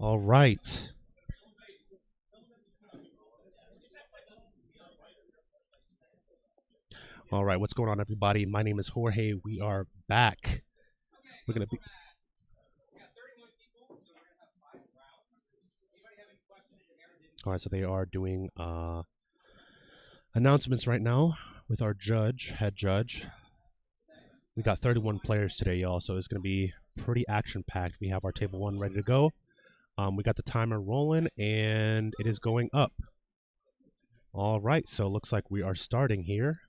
All right. All right. What's going on, everybody? My name is Jorge. We are back. We're going to be. All right. So they are doing announcements right now with our head judge. We got 31 players today, y'all. So it's going to be pretty action packed. We have our table one ready to go. We got the timer rolling and it is going up. All right. So it looks like we are starting here.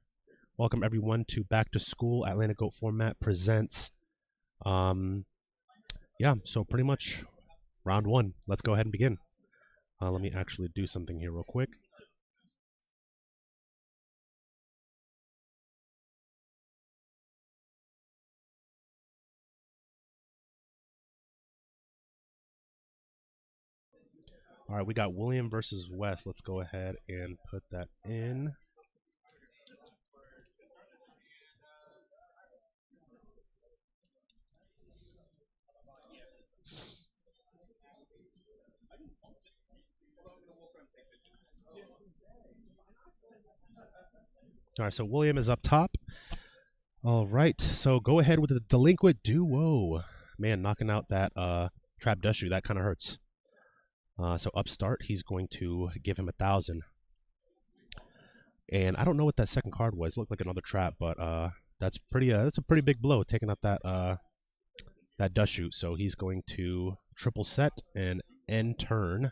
Welcome everyone to Back to School Atlanta Goat Format presents. Yeah, so pretty much round one. Let's go ahead and begin. Let me actually do something here real quick. All right, we got William versus Wes. Let's go ahead and put that in. All right, so William is up top. All right, so go ahead with the delinquent duo. Man, knocking out that trap Dushu, that kind of hurts. So upstart, he's going to give him 1,000. And I don't know what that second card was. It looked like another trap, but that's pretty. That's a pretty big blow, taking out that Dushu. So he's going to triple set and end turn.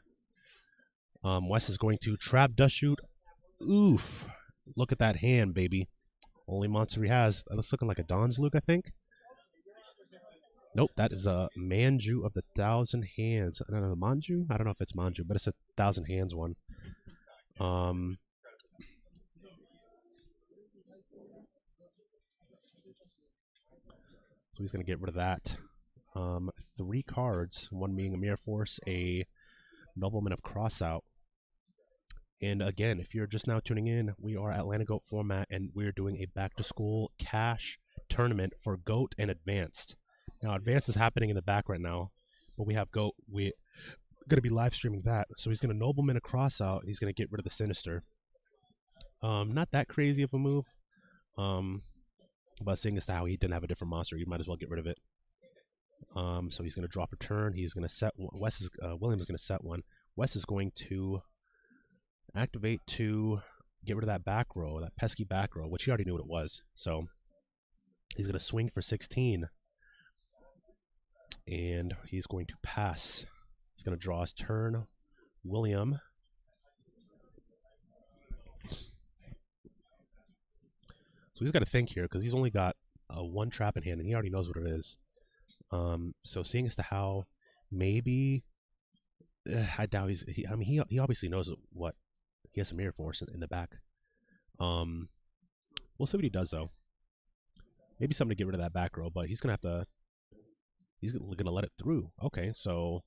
Wes is going to trap Dushu. Oof! Look at that hand, baby. Only monster he has. That's looking like a Don's Luke, I think. Nope, that is a Manju of the 1,000 Hands. I don't know, Manju? I don't know if it's Manju, but it's a 1,000 Hands one. So he's going to get rid of that. 3 cards, one being a Mirror Force, a Nobleman of Crossout. And again, if you're just now tuning in, we are Atlanta Goat Format, and we're doing a back-to-school cash tournament for Goat and Advanced. Now, Advanced is happening in the back right now, but we have Goat. We're going to be live streaming that. So he's going to Nobleman a Crossout. He's going to get rid of the Sinister. Not that crazy of a move. But seeing as to how he didn't have a different monster, you might as well get rid of it. So he's going to draw for turn. He's going to set one. William is going to set one. Wes is going to activate to get rid of that back row, that pesky back row, which he already knew what it was. So he's going to swing for 16. And he's going to pass. He's going to draw his turn. William. So he's got to think here because he's only got one trap in hand and he already knows what it is. So seeing as to how maybe I doubt he obviously knows what he has a Mirror Force in the back. We'll see what he does though. Maybe something to get rid of that back row, but he's gonna have to. He's gonna let it through. Okay, so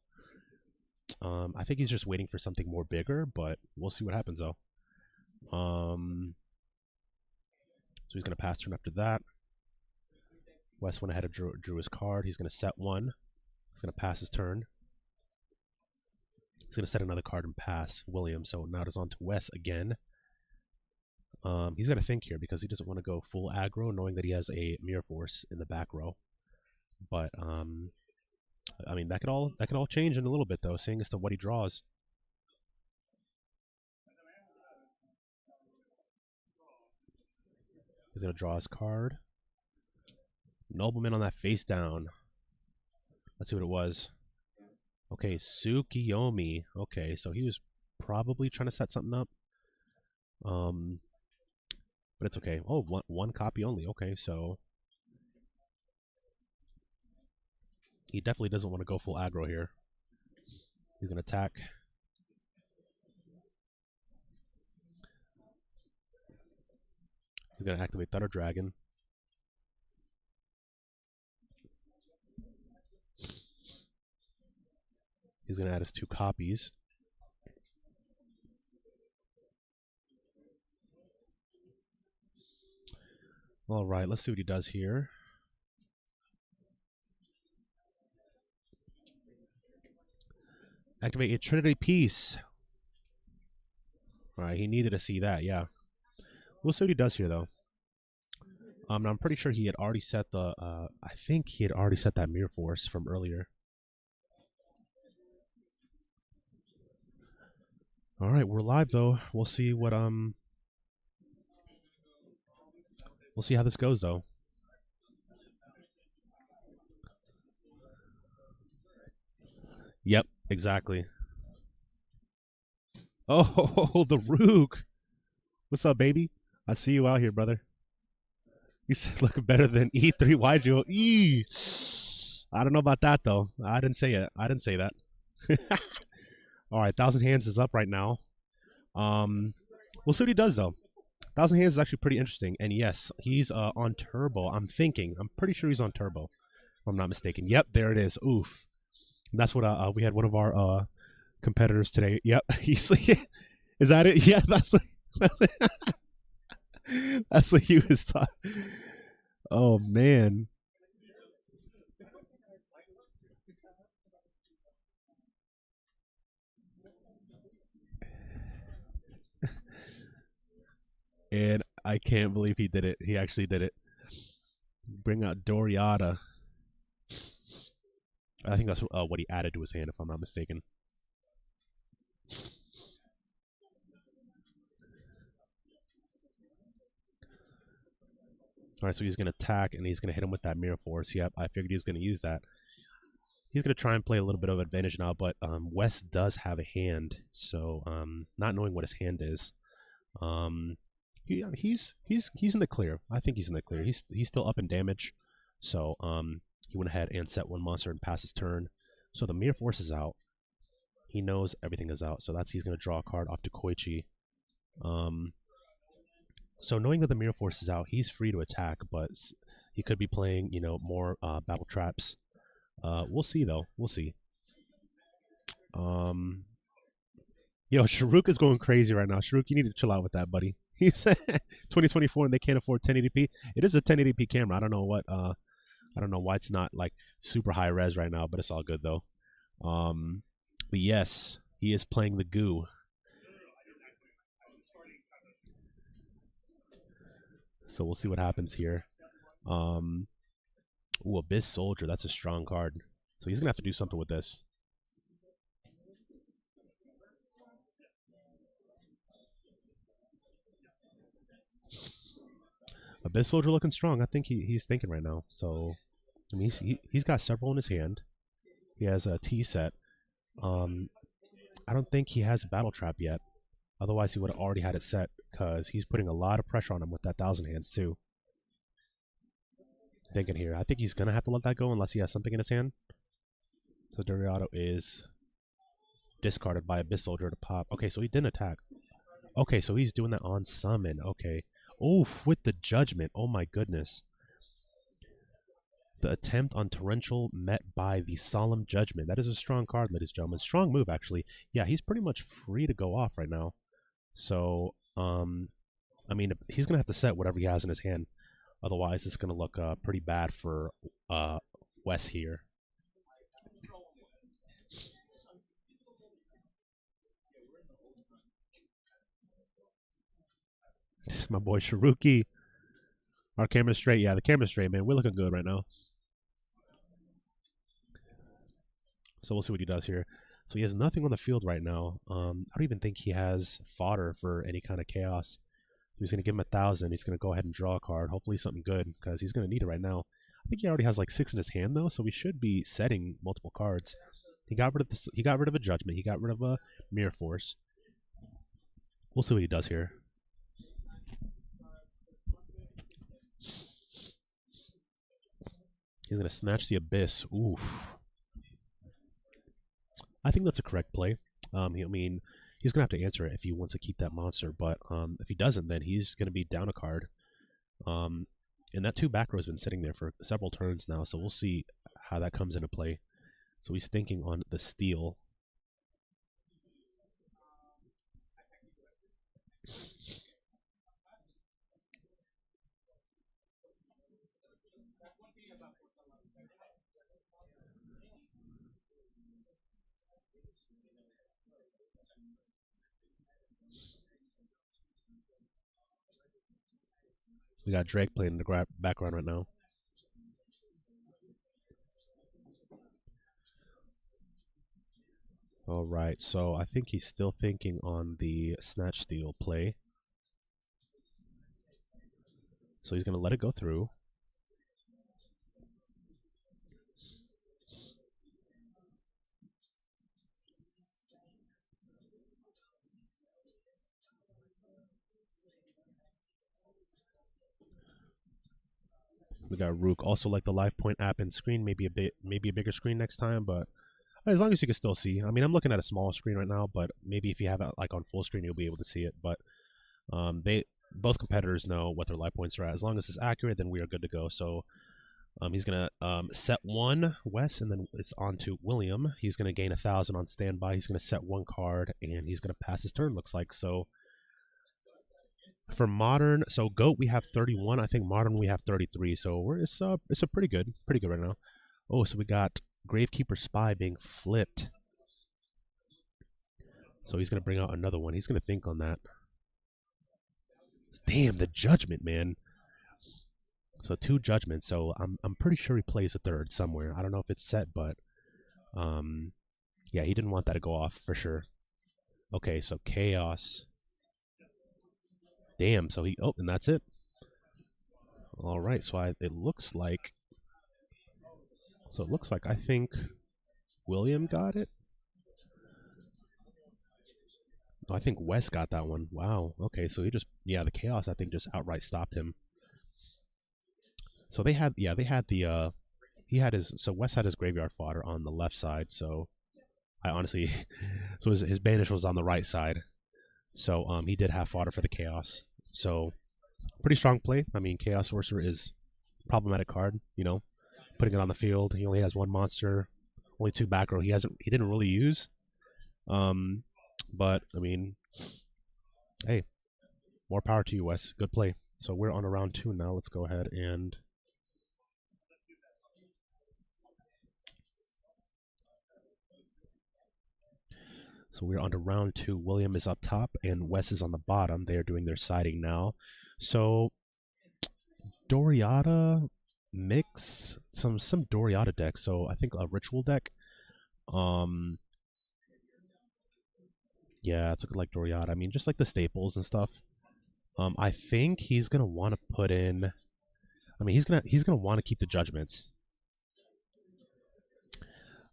I think he's just waiting for something more bigger, but we'll see what happens though. So he's gonna pass turn after that. Wes went ahead and drew his card. He's gonna set one. He's gonna pass his turn. He's going to set another card and pass William. So now it is on to Wes again. He's got to think here because he doesn't want to go full aggro, knowing that he has a Mirror Force in the back row. But I mean that could all change in a little bit though, seeing as to what he draws. He's going to draw his card. Nobleman on that face down. Let's see what it was. Okay, Tsukiyomi. Okay, so he was probably trying to set something up. But it's okay. Oh, one copy only. Okay, so he definitely doesn't want to go full aggro here. He's going to attack. He's going to activate Thunder Dragon. He's going to add his 2 copies. All right, let's see what he does here. Activate a Trinity piece. All right, he needed to see that. Yeah, we'll see what he does here though. I'm pretty sure he had already set the. I think he had already set that mirror force from earlier. All right, we're live though. We'll see what We'll see how this goes though. Yep, exactly. Oh, the Rook. What's up, baby? I see you out here, brother. You said looking better than E3. Why'd you? I don't know about that though. I didn't say it. I didn't say that. All right, Thousand Hands is up right now. We'll see what he does though. Thousand Hands is actually pretty interesting, and yes, he's on turbo. I'm pretty sure he's on turbo, if I'm not mistaken. Yep, there it is. Oof. And that's what we had one of our competitors today. Yep, he's like, is that it? Yeah, that's what he was talking. Oh man. And I can't believe he did it. He actually did it. Bring out Doriata. I think that's what he added to his hand, if I'm not mistaken. All right, so he's going to attack, and he's going to hit him with that Mirror Force. Yep, I figured he was going to use that. He's going to try and play a little bit of advantage now, but Wes does have a hand, so not knowing what his hand is, he's in the clear. I think he's in the clear. He's still up in damage, so he went ahead and set one monster and passed his turn. So the Mirror Force is out. He knows everything is out, so he's going to draw a card off to Koichi. So knowing that the Mirror Force is out, he's free to attack, but he could be playing, more battle traps. We'll see though. We'll see. Yo, Sharuk is going crazy right now. Sharuk, you need to chill out with that, buddy. He said 2024 and they can't afford 1080p. It is a 1080p camera. I don't know what. I don't know why it's not like super high res right now, but it's all good though. But yes, he is playing the goo. So we'll see what happens here. Ooh, Abyss Soldier. That's a strong card. So he's going to have to do something with this. Abyss Soldier looking strong. I think he's thinking right now. So, I mean, he's got several in his hand. He has a T set. I don't think he has a Battle Trap yet. Otherwise, he would have already had it set because he's putting a lot of pressure on him with that Thousand Hands, too. Thinking here. I think he's going to have to let that go unless he has something in his hand. So Doriato is discarded by Abyss Soldier to pop. Okay, so he didn't attack. Okay, so he's doing that on summon. Okay. Oof, with the Judgment. Oh my goodness. The attempt on Torrential met by the Solemn Judgment. That is a strong card, ladies and gentlemen. Strong move, actually. Yeah, he's pretty much free to go off right now. So, I mean, he's going to have to set whatever he has in his hand. Otherwise, it's going to look pretty bad for Wes here. My boy Sharuki. Our camera's straight. Yeah, the camera's straight, man. We're looking good right now. So we'll see what he does here. So he has nothing on the field right now. I don't even think he has fodder for any kind of chaos. He's going to give him 1,000. He's going to go ahead and draw a card. Hopefully something good because he's going to need it right now. I think he already has like 6 in his hand though, so we should be setting multiple cards. He got rid of this. He got rid of a Judgment. He got rid of a Mirror Force. We'll see what he does here. He's going to snatch the Abyss. Oof. I think that's a correct play. I mean, he's going to have to answer it if he wants to keep that monster, but if he doesn't, then he's going to be down a card. And that 2 back row has been sitting there for several turns now, so we'll see how that comes into play. So he's thinking on the steal. We got Drake playing in the background right now. All right, so I think he's still thinking on the snatch steal play. So he's going to let it go through. We got Rook. Also like the live point app and screen, maybe a bigger screen next time, but as long as you can still see. I mean, I'm looking at a small screen right now, but maybe if you have it like on full screen, you'll be able to see it. But they both competitors know what their live points are at. As long as it's accurate, then we are good to go. So he's gonna set one Wes, and then it's on to William. He's gonna gain 1,000 on standby. He's gonna set one card, and he's gonna pass his turn. Looks like so. For modern, so GOAT we have 31. I think modern we have 33. So it's a pretty good right now. Oh, so we got Gravekeeper Spy being flipped. So he's gonna bring out another one. He's gonna think on that. Damn, the Judgment, man. So 2 judgments. So I'm pretty sure he plays a third somewhere. I don't know if it's set, but yeah, he didn't want that to go off for sure. Okay, so Chaos. Damn, so and that's it. All right, so it looks like I think William got it. Oh, I think Wes got that one. Wow. Okay, so the Chaos I think just outright stopped him. So they had the so Wes had his graveyard fodder on the left side, so I honestly so his banish was on the right side. So he did have fodder for the Chaos. So pretty strong play. I mean, Chaos Sorcerer is a problematic card, you know. Putting it on the field. He only has 1 monster, only 2 back row. He didn't really use. But I mean, hey, more power to you, Wes. Good play. So we're on to round 2 now. Let's go ahead and so we're on to round 2. William is up top and Wes is on the bottom. They are doing their siding now. So Doriata mix some Doriata deck. So I think a ritual deck. Yeah, it's like Doriata. I mean, just like the staples and stuff. I think he's gonna want to put in. I mean, he's gonna want to keep the judgments.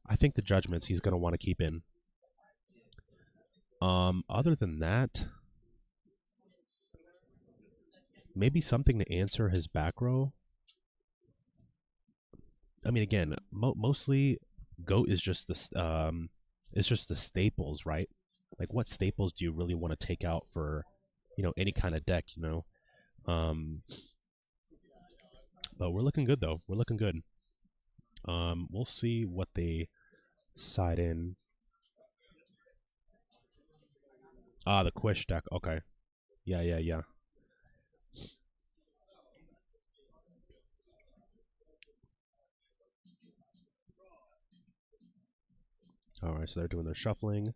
I think the judgments he's gonna want to keep in. Other than that, maybe something to answer his back row. I mean, again, mostly GOAT is just the staples, right? Like, what staples do you really want to take out for, any kind of deck, But we're looking good though. We're looking good. We'll see what they side in. Ah, the Quish deck. Okay. Yeah. All right, so they're doing their shuffling.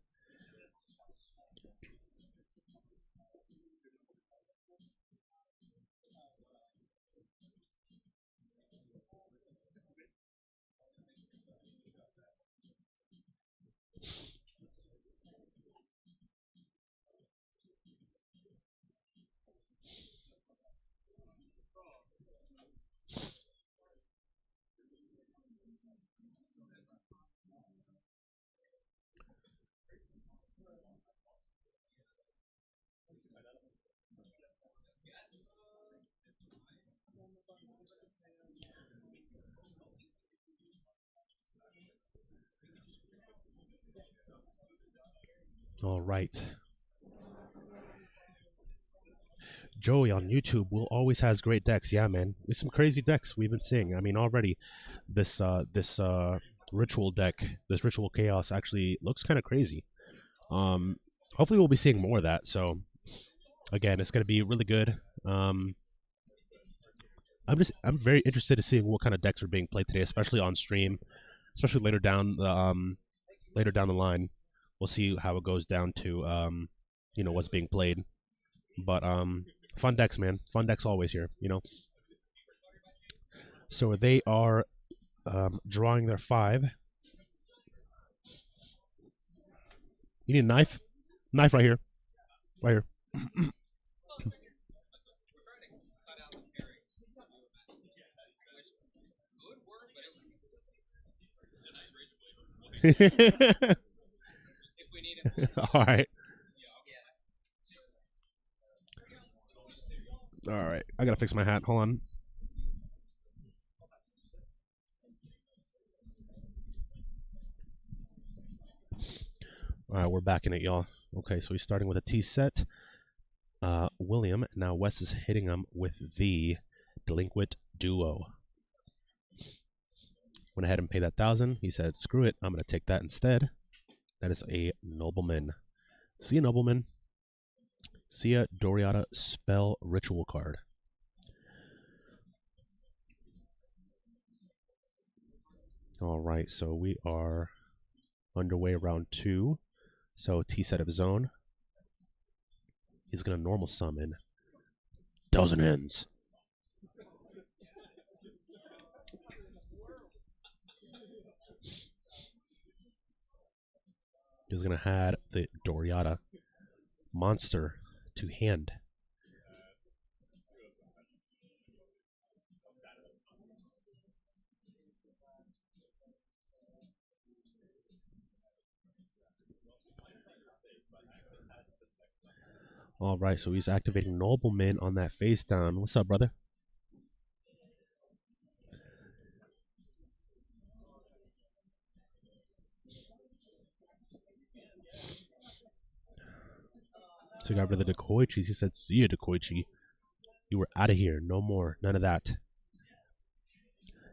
All right. Joey on YouTube will always has great decks. Yeah, man. There's some crazy decks we've been seeing. I mean, already this ritual deck, this ritual chaos actually looks kind of crazy. Hopefully we'll be seeing more of that. So again, it's going to be really good. I'm very interested in seeing what kind of decks are being played today, especially on stream, especially later down the line. we'll see how it goes down to you know, what's being played. But fun decks, man. Fun decks always here, you know. So they are drawing their 5. You need a knife? Knife right here. Right here. All right. All right. I gotta fix my hat. Hold on. All right, we're back in it, y'all. Okay, so he's starting with a T set. William. Now Wes is hitting him with the delinquent duo. Went ahead and paid that 1,000. He said, "Screw it, I'm gonna take that instead." That is a nobleman. See ya, nobleman. See ya, Doriata spell ritual card. All right, so we are underway round 2. So T set of his own. He's gonna normal summon Dozen Ends. He's gonna add the Doriata monster to hand. All right, so he's activating Nobleman on that face down. What's up, brother? So he got rid of the Decoichis. He said, "See ya, Decoichi. You were out of here. No more. None of that."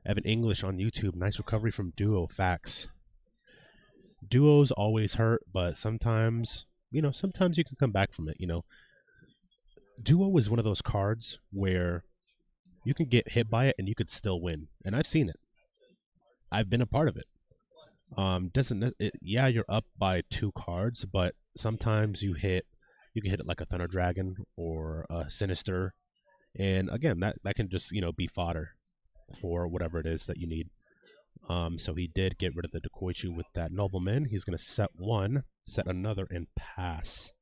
Evan English on YouTube. Nice recovery from Duo. Facts. Duos always hurt, but sometimes, you know, sometimes you can come back from it, you know. Duo is one of those cards where you can get hit by it and you could still win. And I've seen it. I've been a part of it. Doesn't it, yeah, you're up by 2 cards, but sometimes you can hit it like a Thunder Dragon or a Sinister, and again, that can just, you know, be fodder for whatever it is that you need. So he did get rid of the Decoichi with that Nobleman. He's going to set 1, set another, and pass.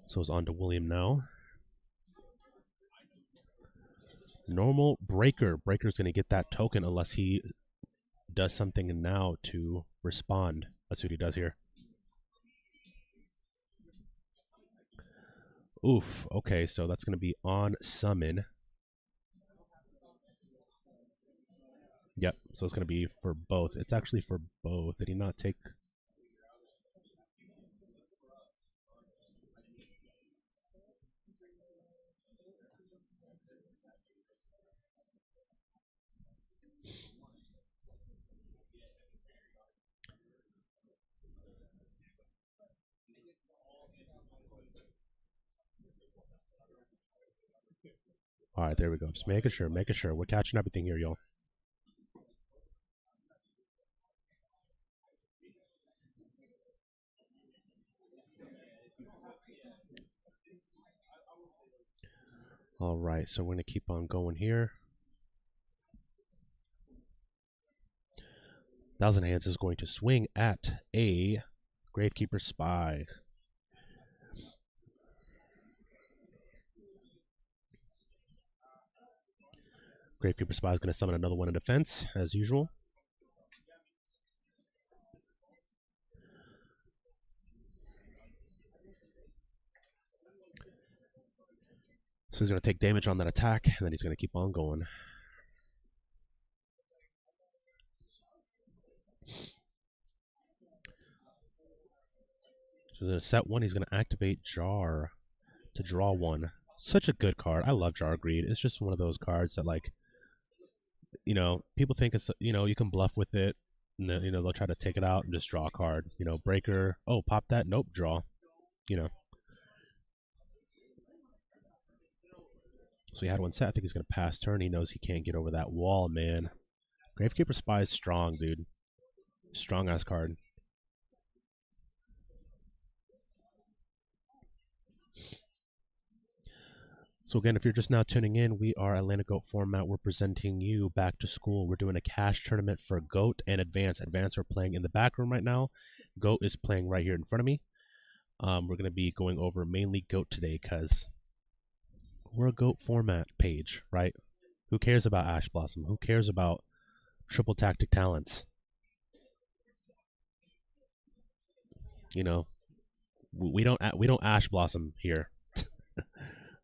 So it's on to William now. Normal Breaker. Breaker's going to get that token unless he does something now to respond. Let's see what he does here. Oof. Okay, so that's going to be on summon. Yep, so it's going to be for both. It's actually for both. Did he not take... All right, there we go. Just making sure, making sure. We're catching everything here, y'all. All right, so we're going to keep on going here. Thousand Hands is going to swing at a Gravekeeper Spy. Gravekeeper Spy is going to summon another one in defense, as usual. So he's going to take damage on that attack, and then he's going to keep on going. So he's going to set 1. He's going to activate Jar to draw 1. Such a good card. I love Jar Greed. It's just one of those cards that, like, you know, people think it's, you know, you can bluff with it. And then, you know, they'll try to take it out and just draw a card. You know, Breaker. Oh, pop that. Nope, draw. You know. So he had 1 set. I think he's going to pass turn. He knows he can't get over that wall, man. Gravekeeper Spy is strong, dude. Strong ass card. So again, if you're just now tuning in, we are Atlanta Goat format. We're presenting you back to school. We're doing a cash tournament for Goat and Advance. Advance are playing in the back room right now. Goat is playing right here in front of me. We're going to be going over mainly Goat today because we're a Goat format page, right? Who cares about Ash Blossom? Who cares about triple tactic talents? You know, we don't Ash Blossom here.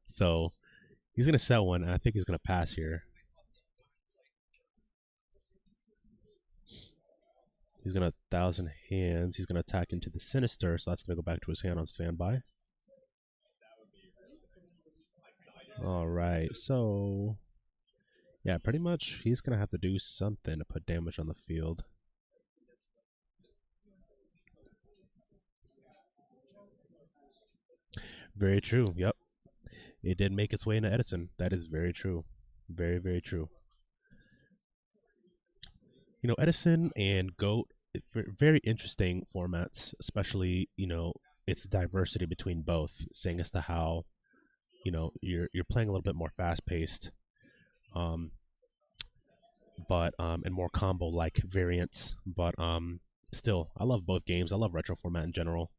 So he's going to set one, and I think he's going to pass here. He's going to 1,000 hands. He's going to attack into the Sinister, so that's going to go back to his hand on standby. All right, so yeah, pretty much he's going to have to do something to put damage on the field. Very true, yep. It did make its way into Edison. That is very true. Very, very true. You know, Edison and Goat, very interesting formats, especially, you know, its diversity between both, saying as to how, you know, you're playing a little bit more fast paced, but and more combo like variants. But still, I love both games. I love retro format in general.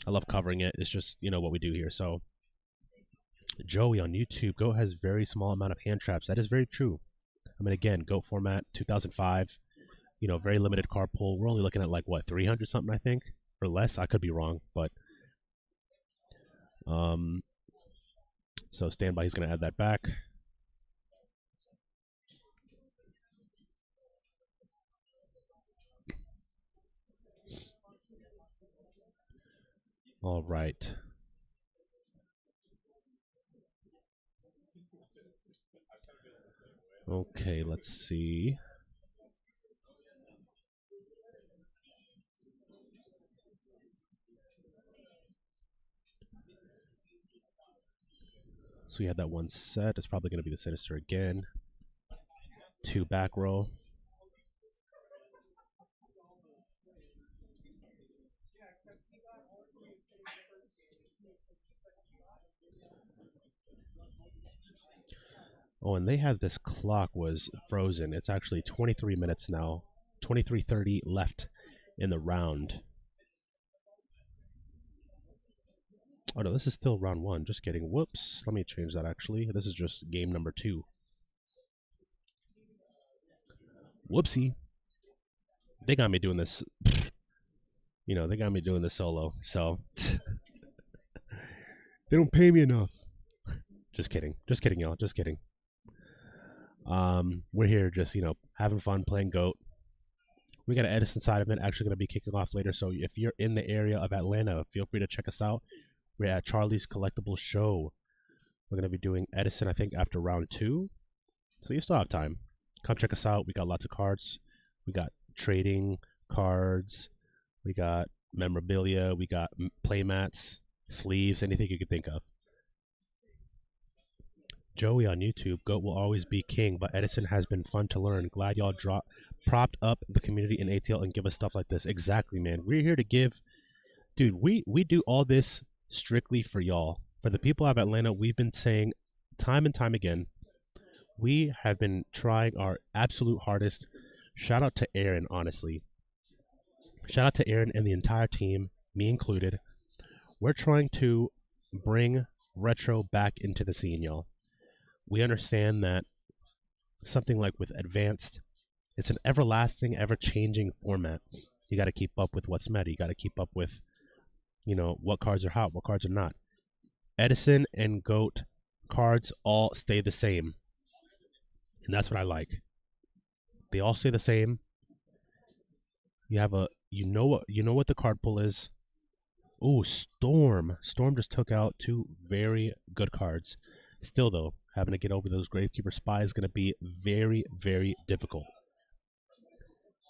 I love covering it. It's just, you know, what we do here. So Joey on YouTube, Goat has very small amount of hand traps. That is very true. I mean, again, Goat format 2005. You know, very limited card pool. We're only looking at like what 300 something, I think, or less. I could be wrong, but so standby. He's going to add that back. All right. Okay, let's see. So we had that one set. It's probably going to be the Sinister again. 2 back row. Oh, and they had this clock was frozen. It's actually 23 minutes now. 23:30 left in the round. Oh no, this is still round 1. Just kidding. Whoops. Let me change that actually. This is just game number 2. Whoopsie. They got me doing this. You know, they got me doing this solo. So they don't pay me enough. Just kidding. Just kidding, y'all. Just kidding. We're here just, you know, having fun playing Goat. We got an Edison side event actually going to be kicking off later. So if you're in the area of Atlanta, feel free to check us out. We're at Charlie's Collectible Show. We're going to be doing Edison, I think, after round 2. So you still have time. Come check us out. We got lots of cards. We got trading cards. We got memorabilia. We got play mats, sleeves, anything you could think of. Joey on YouTube, Goat will always be king, but Edison has been fun to learn. Glad y'all propped up the community in ATL and give us stuff like this. Exactly, man. We're here to give, dude. We do all this strictly for y'all, for the people of Atlanta. We've been saying time and time again, we have been trying our absolute hardest. Shout out to Aaron, honestly. Shout out to Aaron and the entire team, me included. We're trying to bring retro back into the scene, y'all. We understand that something like with Advanced, it's an everlasting, ever-changing format. You got to keep up with what's meta. You got to keep up with, you know, what cards are hot, what cards are not. Edison and Goat cards all stay the same, and that's what I like. They all stay the same. You have a, you know what the card pull is. Oh, Storm. Storm just took out 2 very good cards. Still, though, having to get over those Gravekeeper Spy is going to be very, very difficult.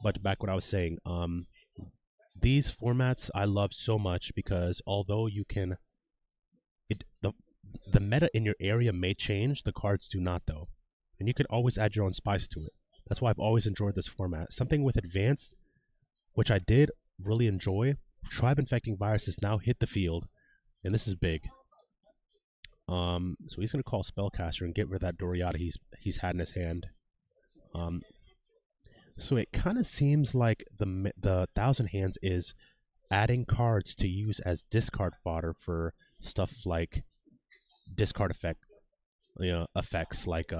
But back what I was saying, these formats I love so much because although you can, the meta in your area may change, the cards do not though, and you can always add your own spice to it. That's why I've always enjoyed this format. Something with advanced, which I did really enjoy. Tribe infecting viruses now hit the field, and this is big. So he's gonna call Spellcaster and get rid of that Doriata he's had in his hand. So it kind of seems like the Thousand Hands is adding cards to use as discard fodder for stuff like discard effects like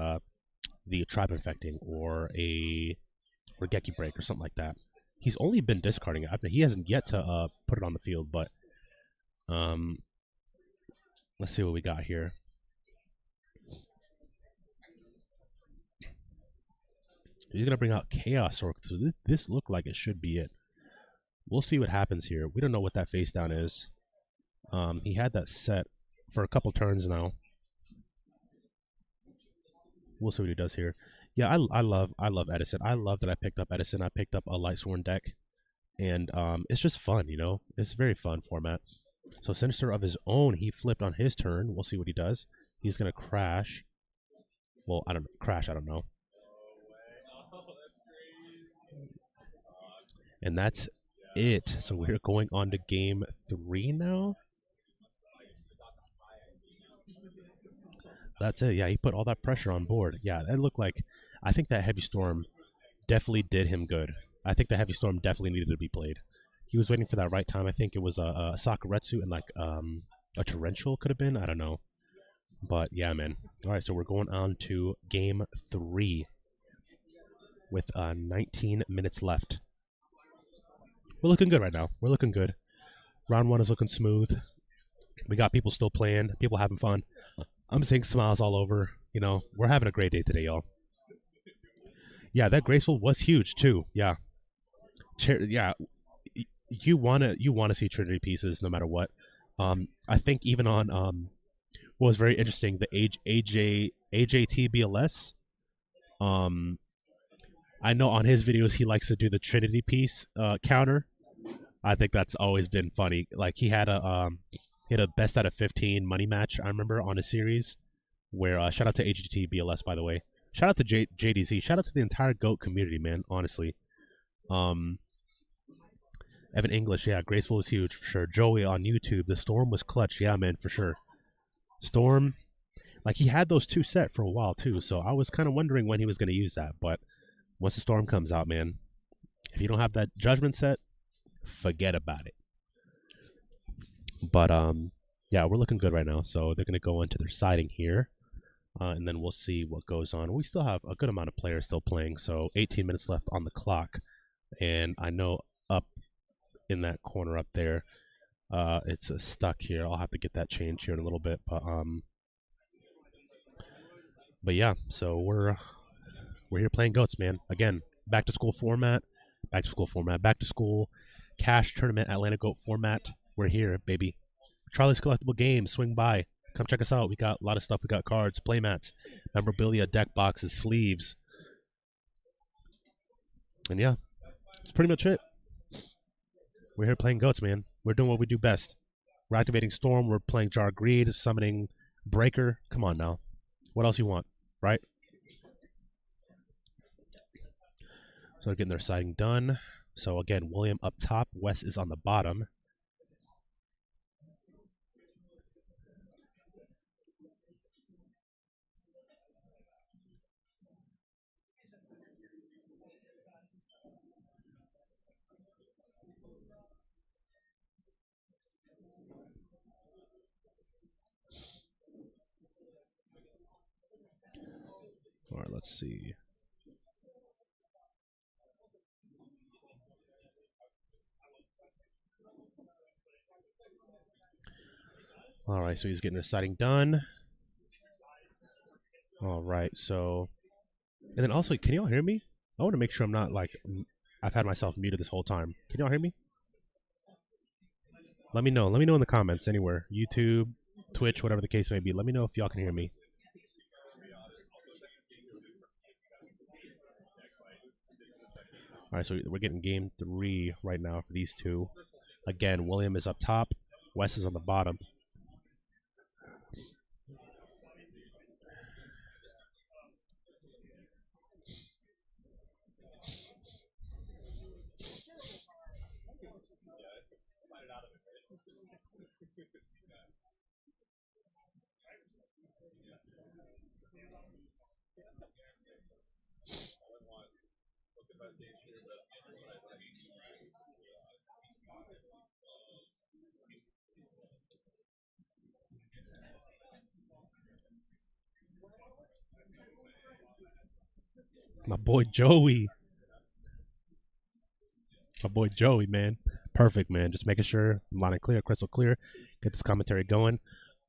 the Tribe Infecting or a Regeki Break or something like that. He's only been discarding it. I mean, he hasn't yet to put it on the field, but let's see what we got here. He's gonna bring out Chaos Orc. So this looked like it should be it. We'll see what happens here. We don't know what that face down is. He had that set for a couple turns now. We'll see what he does here. Yeah, I love Edison. I love that I picked up Edison. I picked up a Lightsworn deck, and it's just fun, you know. It's a very fun format. So Sinister of his own, he flipped on his turn. We'll see what he does. He's gonna crash. Well, I don't know. And that's it. So we're going on to game 3 now. That's it. Yeah, he put all that pressure on board. Yeah, that looked like, I think that Heavy Storm definitely did him good. I think the Heavy Storm definitely needed to be played. He was waiting for that right time. I think it was a Sakuretsu and like a Torrential could have been. I don't know. But yeah, man. All right, so we're going on to game 3 with 19 minutes left. We're looking good right now. We're looking good. Round 1 is looking smooth. We got people still playing, people having fun. I'm seeing smiles all over. You know, we're having a great day today, y'all. Yeah, that Graceful was huge too. Yeah, yeah. You wanna see Trinity pieces no matter what. I think even on what was very interesting, the AJT BLS. I know on his videos he likes to do the Trinity piece counter. I think that's always been funny. Like he had a best out of 15 money match, I remember, on a series where shout out to AGT BLS, by the way. Shout out to JDZ. Shout out to the entire GOAT community, man, honestly. Evan English, yeah, Graceful is huge for sure. Joey on YouTube, the Storm was clutch, yeah, man, for sure. Storm, like he had those 2 set for a while too, so I was kind of wondering when he was going to use that, but once the Storm comes out, man, if you don't have that Judgment set, forget about it. But yeah, we're looking good right now. So they're going to go into their siding here, and then we'll see what goes on. We still have a good amount of players still playing, so 18 minutes left on the clock. And I know up in that corner up there, it's stuck here. I'll have to get that changed here in a little bit. But yeah, so we're here playing goats, man. Again, back to school format, back to school cash tournament, Atlanta Goat format. We're here, baby. Charlie's Collectible Games, swing by. Come check us out. We got a lot of stuff. We got cards, playmats, memorabilia, deck boxes, sleeves. And yeah, that's pretty much it. We're here playing goats, man. We're doing what we do best. We're activating Storm. We're playing Jar Greed, summoning Breaker. Come on now. What else you want, right? So they're getting their siding done. So again, William up top. Wes is on the bottom. All right, let's see. All right, so he's getting his siding done. All right, so, and then also, can y'all hear me? I want to make sure I'm not like, I've had myself muted this whole time. Can y'all hear me? Let me know. Let me know in the comments anywhere. YouTube, Twitch, whatever the case may be. Let me know if y'all can hear me. All right, so we're getting game 3 right now for these two. Again, William is up top. Wes is on the bottom. My boy Joey. My boy Joey, man. Perfect, man. Just making sure I'm line and clear, crystal clear. Get this commentary going.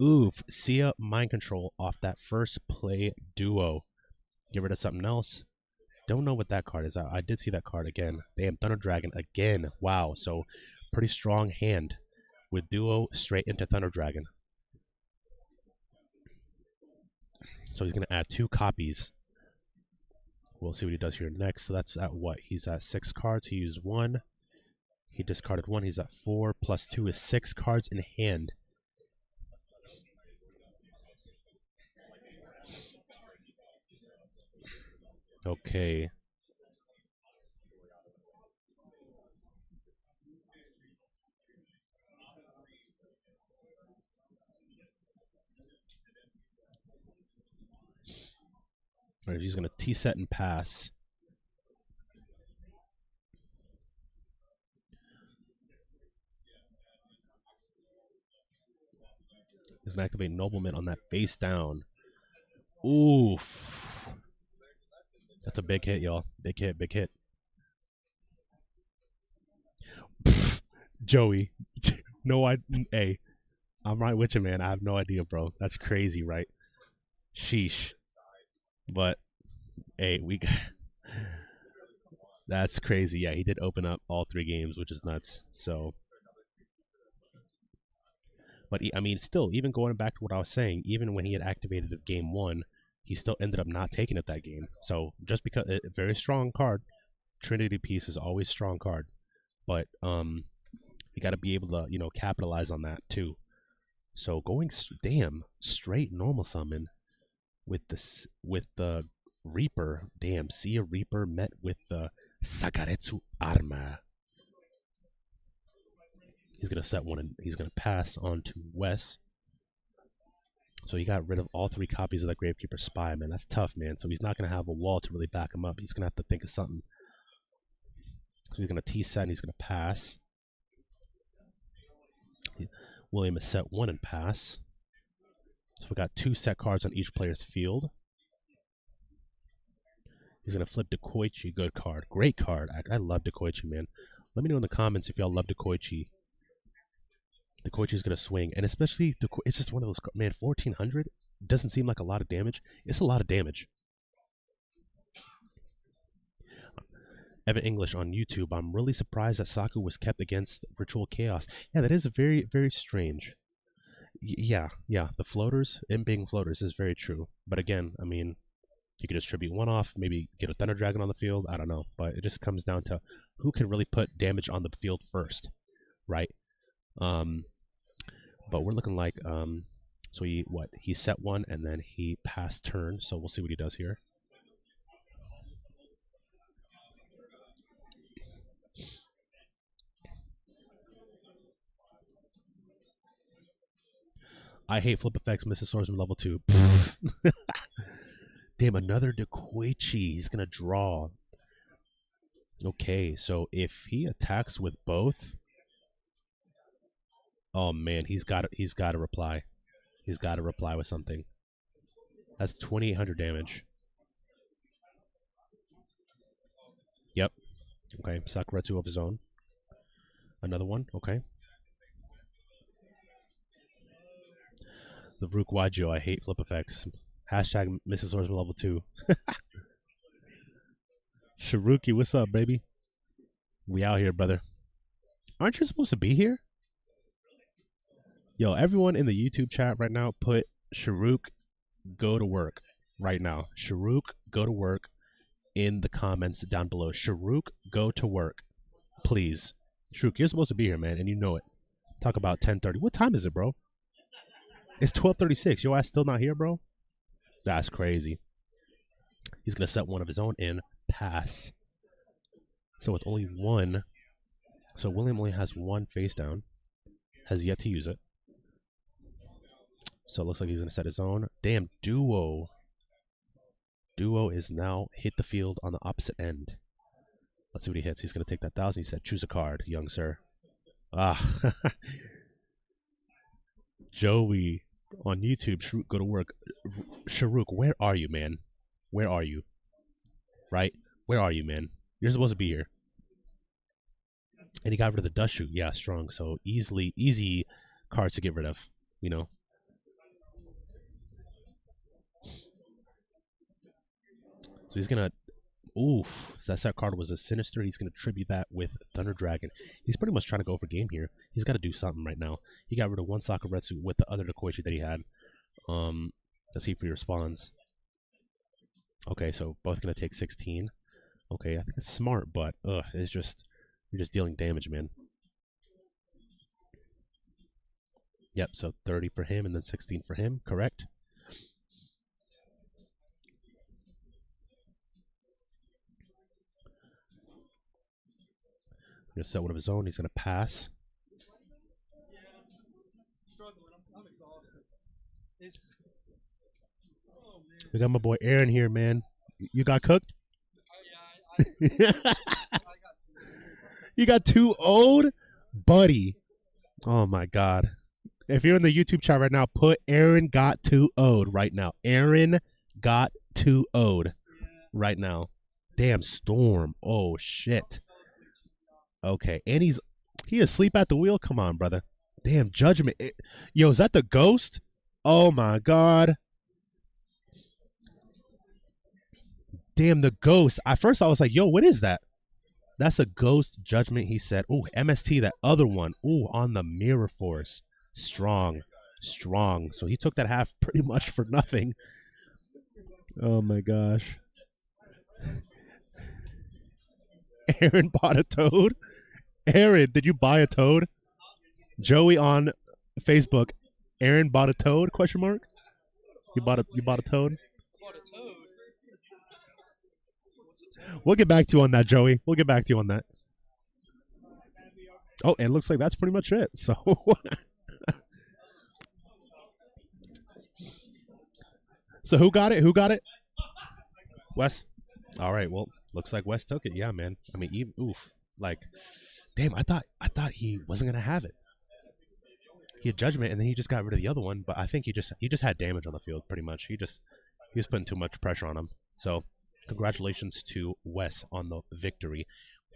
Oof. Sia mind control off that first play duo. Get rid of something else. Don't know what that card is. I did see that card again. Damn, Thunder Dragon again. Wow. So pretty strong hand with duo straight into Thunder Dragon. So he's going to add 2 copies. We'll see what he does here next. So that's at what? He's at 6 cards. He used 1. He discarded 1. He's at 4. Plus 2 is 6 cards in hand. Okay. All right, he's going to T-set and pass. He's going to activate Nobleman on that face down. Oof. That's a big hit, y'all. Big hit, big hit. Joey. No, hey, I'm right with you, man. I have no idea, bro. That's crazy, right? Sheesh. But, hey, we got... That's crazy. Yeah, he did open up all 3 games, which is nuts. So, but I mean, still, even going back to what I was saying, even when he had activated it game 1, he still ended up not taking it that game. So just because a very strong card, Trinity piece is always strong card, but you got to be able to capitalize on that too. So going straight normal summon with the Reaper. Damn, see a Reaper met with the Sagaretsu Arma. He's going to set one and he's going to pass on to Wes. So he got rid of all 3 copies of the Gravekeeper Spy, man. That's tough, man. So he's not going to have a wall to really back him up. He's going to have to think of something. So he's going to T-set and he's going to pass. William is set 1 and pass. So we got 2 set cards on each player's field. He's going to flip Dekoichi. Good card. Great card. I love Dekoichi, man. Let me know in the comments if y'all love Dekoichi. Dekoichi's going to swing. And especially, it's just one of those, man, 1400 doesn't seem like a lot of damage. It's a lot of damage. Evan English on YouTube. I'm really surprised that Saku was kept against Ritual Chaos. Yeah, that is very, very strange. Yeah. The floaters, him being floaters, is very true. But again, I mean, you could distribute 1 off, maybe get a Thunder Dragon on the field. I don't know. But it just comes down to who can really put damage on the field first, right? But we're looking like, so he set 1 and then he passed turn. So we'll see what he does here. I hate flip effects, Mrs. Swordsman level 2. Damn, another Dekoichi. He's going to draw. Okay, so if he attacks with both, oh man, he's got to reply. He's got to reply with something. That's 2,800 damage. Yep. Okay, Sakuretsu of his own. Another one. Okay. The Rook Wajo. I hate flip effects. Hashtag Mrs. Swordsman level 2. Shiruki, what's up, baby? We out here, brother. Aren't you supposed to be here? Yo, everyone in the YouTube chat right now, put Sharuk go to work right now. Sharuk go to work in the comments down below. Sharuk go to work, please. Sharuk, you're supposed to be here, man, and you know it. Talk about 10:30. What time is it, bro? It's 12:36. Your ass still not here, bro? That's crazy. He's gonna set 1 of his own in pass. So with only 1, so William only has 1 face down. has yet to use it. So it looks like he's going to set his own. Damn, Duo. Duo is now hit the field on the opposite end. Let's see what he hits. He's going to take that 1,000. He said, choose a card, young sir. Ah. Joey on YouTube. Sharuk, go to work. Sharuk, where are you, man? Where are you? Right? Where are you, man? You're supposed to be here. And he got rid of the dust shoot. Yeah, strong. So easy cards to get rid of, you know. So he's going to, oof. So that card was a Sinister. He's going to tribute that with Thunder Dragon. He's pretty much trying to go for game here. He's got to do something right now. He got rid of one Sakuretsu with the other Dekoichi that he had. Let's see if he responds. Okay, so both going to take 16. Okay, I think it's smart, but it's just, you're just dealing damage, man. Yep, so 30 for him and then 16 for him, correct? I'm going to set one of his own. He's going to pass. I'm exhausted. We got my boy Aaron here, man. You got cooked? Yeah, I got You got too old? Buddy. Oh, my God. If you're in the YouTube chat right now, put Aaron got too old right now. Aaron got too old right now. Damn, Storm. Oh, shit. Okay, and he asleep at the wheel? Come on, brother. Damn, Judgment. Yo, is that the ghost? Oh, my God. Damn, the ghost. At first, I was like, yo, what is that? That's a ghost Judgment, he said. Oh, MST, that other one. Oh, on the Mirror Force. Strong. So he took that half pretty much for nothing. Oh, my gosh. Aaron bought a toad? Aaron, did you buy a toad? Joey on Facebook. Aaron bought a toad? Question mark. You bought a toad? I bought a toad. We'll get back to you on that, Joey. We'll get back to you on that. Oh, and it looks like that's pretty much it. So, so who got it? Who got it? Wes. All right. Well, looks like Wes took it. Yeah, man. I mean, oof. Like, damn. I thought he wasn't gonna have it. He had Judgment, and then he just got rid of the other one. But I think he just had damage on the field, pretty much. He was putting too much pressure on him. So, congratulations to Wes on the victory.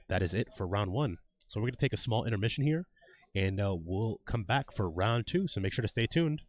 That is it for round one. So we're gonna take a small intermission here, and we'll come back for round two. So make sure to stay tuned.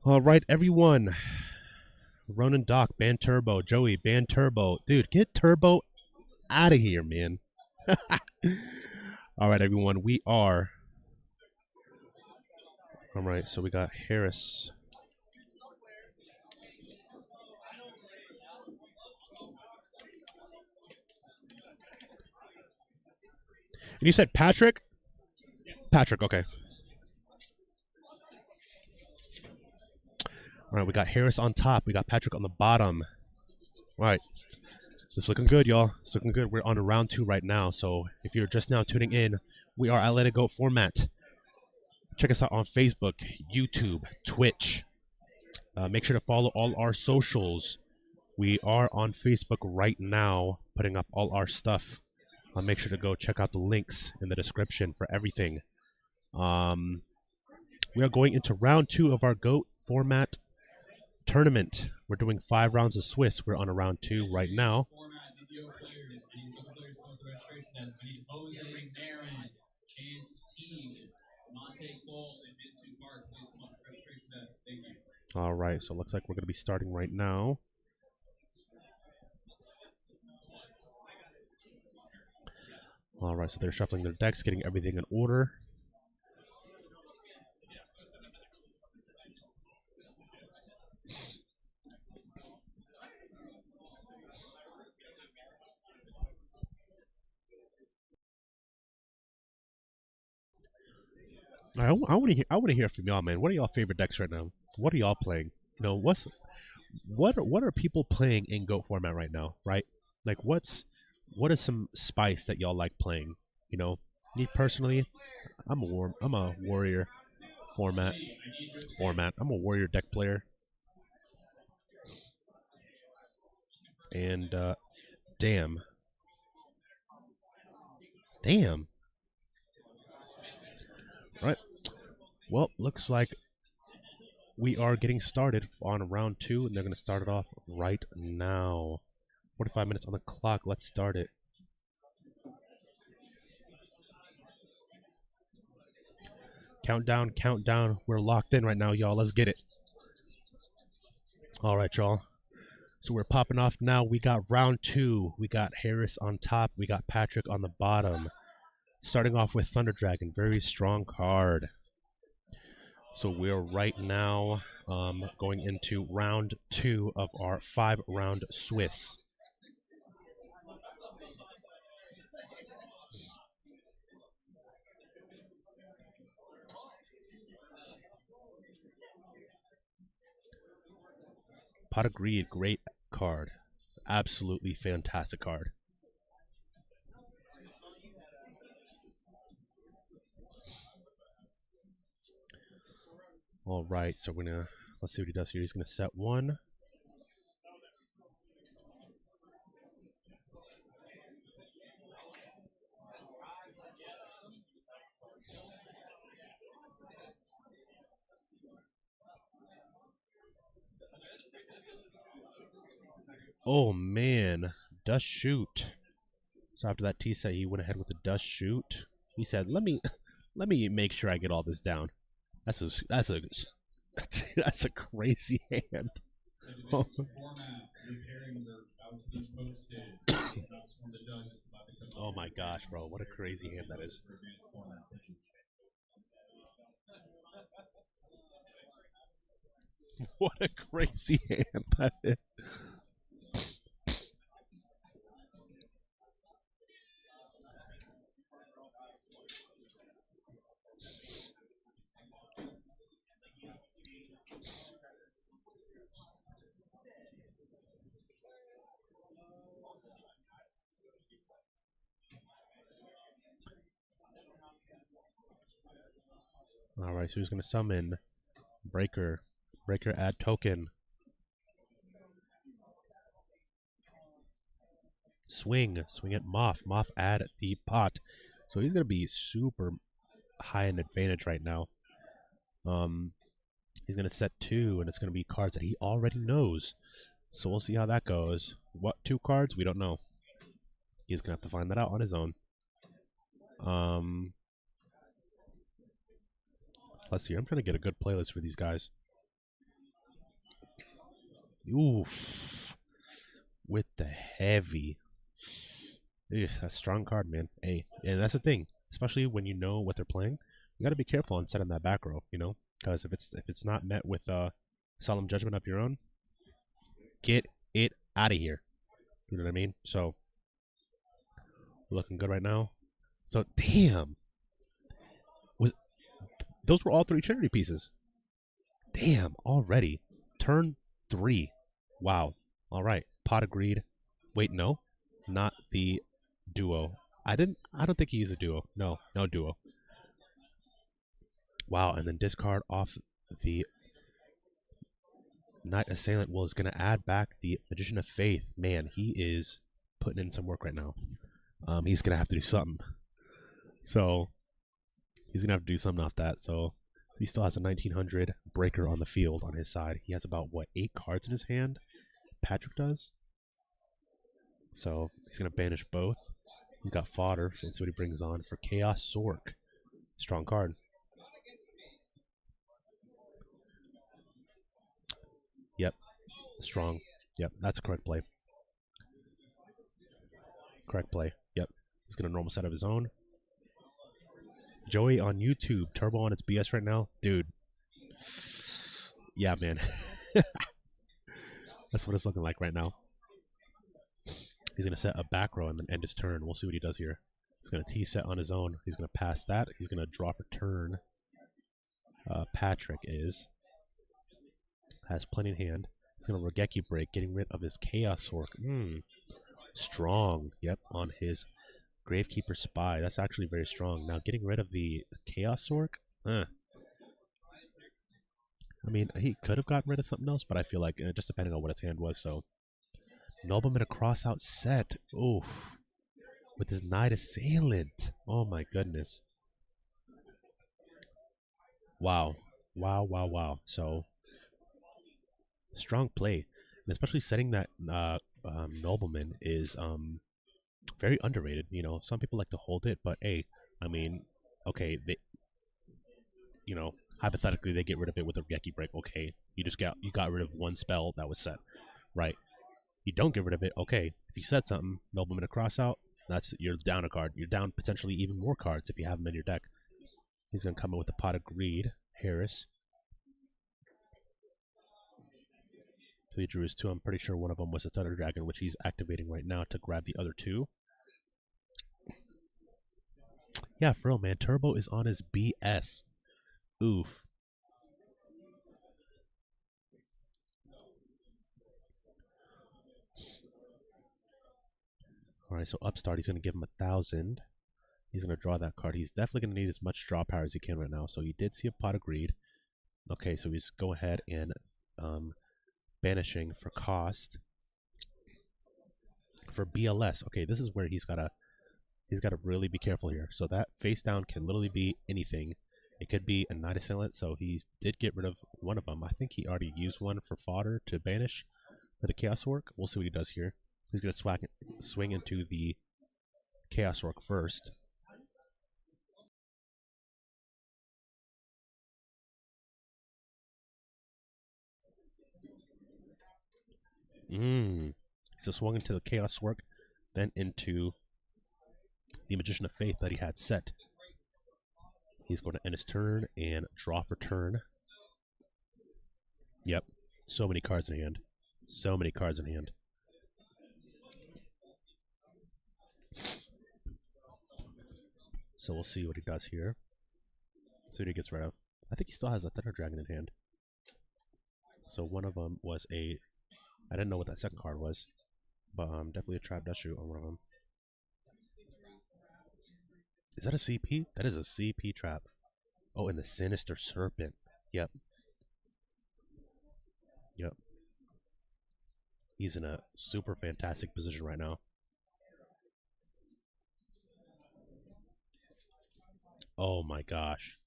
All right, everyone. Ronan Doc, ban Turbo. Joey, ban Turbo. Dude, get Turbo out of here, man. All right, everyone. We are. All right, so we got Harris. And you said Patrick? Patrick, okay. All right, we got Harris on top. We got Patrick on the bottom. All right. It's looking good, y'all. It's looking good. We're on round 2 right now. So if you're just now tuning in, we are at Let It Go format. Check us out on Facebook, YouTube, Twitch. Make sure to follow all our socials. We are on Facebook right now, putting up all our stuff. Make sure to go check out the links in the description for everything. We are going into round 2 of our GOAT format tournament. We're doing 5 rounds of Swiss. We're on a round 2 right now. All right, so it looks like we're going to be starting right now. All right, so they're shuffling their decks, getting everything in order. I want to hear from y'all, man. What are y'all favorite decks right now? What are y'all playing? You know, what are people playing in GOAT format right now? Right? Like, what is some spice that y'all like playing? You know, me personally, I'm a warrior format. I'm a warrior deck player, and damn. All right. Well, looks like we are getting started on round 2, and they're going to start it off right now. 45 minutes on the clock. Let's start it. Countdown, countdown. We're locked in right now, y'all. Let's get it. All right, y'all. So we're popping off now. We got round 2. We got Harris on top. We got Patrick on the bottom. Starting off with Thunder Dragon. Very strong card. So we're right now going into round 2 of our 5-round Swiss. Pot of Greed, great card. Absolutely fantastic card. All right, so let's see what he does here. He's gonna set 1. Oh man, Dust Shoot. So after that T set, he went ahead with the Dust Shoot. He said, "Let me make sure I get all this down." That's a that's a crazy hand. Oh. Oh my gosh, bro! What a crazy hand that is. What a crazy hand that is. All right, so he's gonna summon Breaker. Breaker add token. Swing at Moth. Moth add the pot. So he's gonna be super high in advantage right now. He's gonna set 2, and it's gonna be cards that he already knows. So we'll see how that goes. What 2 cards? We don't know. He's gonna have to find that out on his own. Let's see. I'm trying to get a good playlist for these guys. Oof. With the heavy. Eugh, that's a strong card, man. Hey, and that's the thing. Especially when you know what they're playing, you got to be careful on setting that back row. Because if it's not met with solemn judgment of your own, get it out of here. You know what I mean? So looking good right now. So damn, was those were all three Trinity pieces? Damn, already. Turn 3. Wow. All right. Pot of Greed. Wait, no, not the duo. I don't think he used a duo. No, no duo. Wow, and then discard off the Knight Assailant. Well, is going to add back the Magician of Faith. Man, he is putting in some work right now. He's going to have to do something. So he's going to have to do something off that. So he still has a 1900 breaker on the field on his side. He has about, what, 8 cards in his hand? Patrick does. So he's going to banish both. He's got fodder. So let's see what he brings on for Chaos Sork. Strong card. Yep. Strong. Yep. That's a correct play. Correct play. Yep. He's going to normal set of his own. Joey on YouTube. Turbo on its BS right now. Dude. Yeah, man. That's what it's looking like right now. He's going to set a back row and then end his turn. We'll see what he does here. He's going to T-set on his own. He's going to pass that. He's going to draw for turn. Patrick has plenty in hand. He's going to Rogeki break, getting rid of his Chaos Orc. Strong. Yep, on his Gravekeeper Spy. That's actually very strong. Now, getting rid of the Chaos Orc. I mean, he could have gotten rid of something else, but I feel like just depending on what his hand was. So, Nobleman a cross-out set. Oof. With his Knight Assailant. Oh my goodness. Wow. Wow, wow, wow. So, strong play. And especially setting that Nobleman is very underrated. Some people like to hold it, but hey, I mean, okay, hypothetically they get rid of it with a Reki break. Okay, you got rid of one spell that was set, right? You don't get rid of it. Okay, if you set something, Nobleman a cross out, you're down a card. You're down potentially even more cards if you have them in your deck. He's gonna come in with the Pot of Greed, Harris. So he drew his 2. I'm pretty sure one of them was a Thunder Dragon, which he's activating right now to grab the other 2. Yeah, for real, man. Turbo is on his BS. Oof. Alright, so Upstart, he's going to give him 1,000. He's going to draw that card. He's definitely going to need as much draw power as he can right now. So he did see a Pot of Greed. Okay, so he's go ahead and banishing for cost. For BLS, okay, this is where he's got to really be careful here. So that face down can literally be anything. It could be a Knight Assailant, so he did get rid of one of them. I think he already used one for fodder to banish for the Chaos Orc. We'll see what he does here. He's going to swing into the Chaos Orc first. So swung into the Chaos Orc, then into the Magician of Faith that he had set. He's going to end his turn and draw for turn. Yep. So many cards in hand. So many cards in hand. So we'll see what he does here. See what he gets rid of. I think he still has a Thunder Dragon in hand. So one of them was a... I didn't know what that second card was. But definitely a Trap Dust Shoot on one of them. Is that a CP? That is a CP trap. Oh, and the Sinister Serpent. Yep. Yep. He's in a super fantastic position right now. Oh my gosh.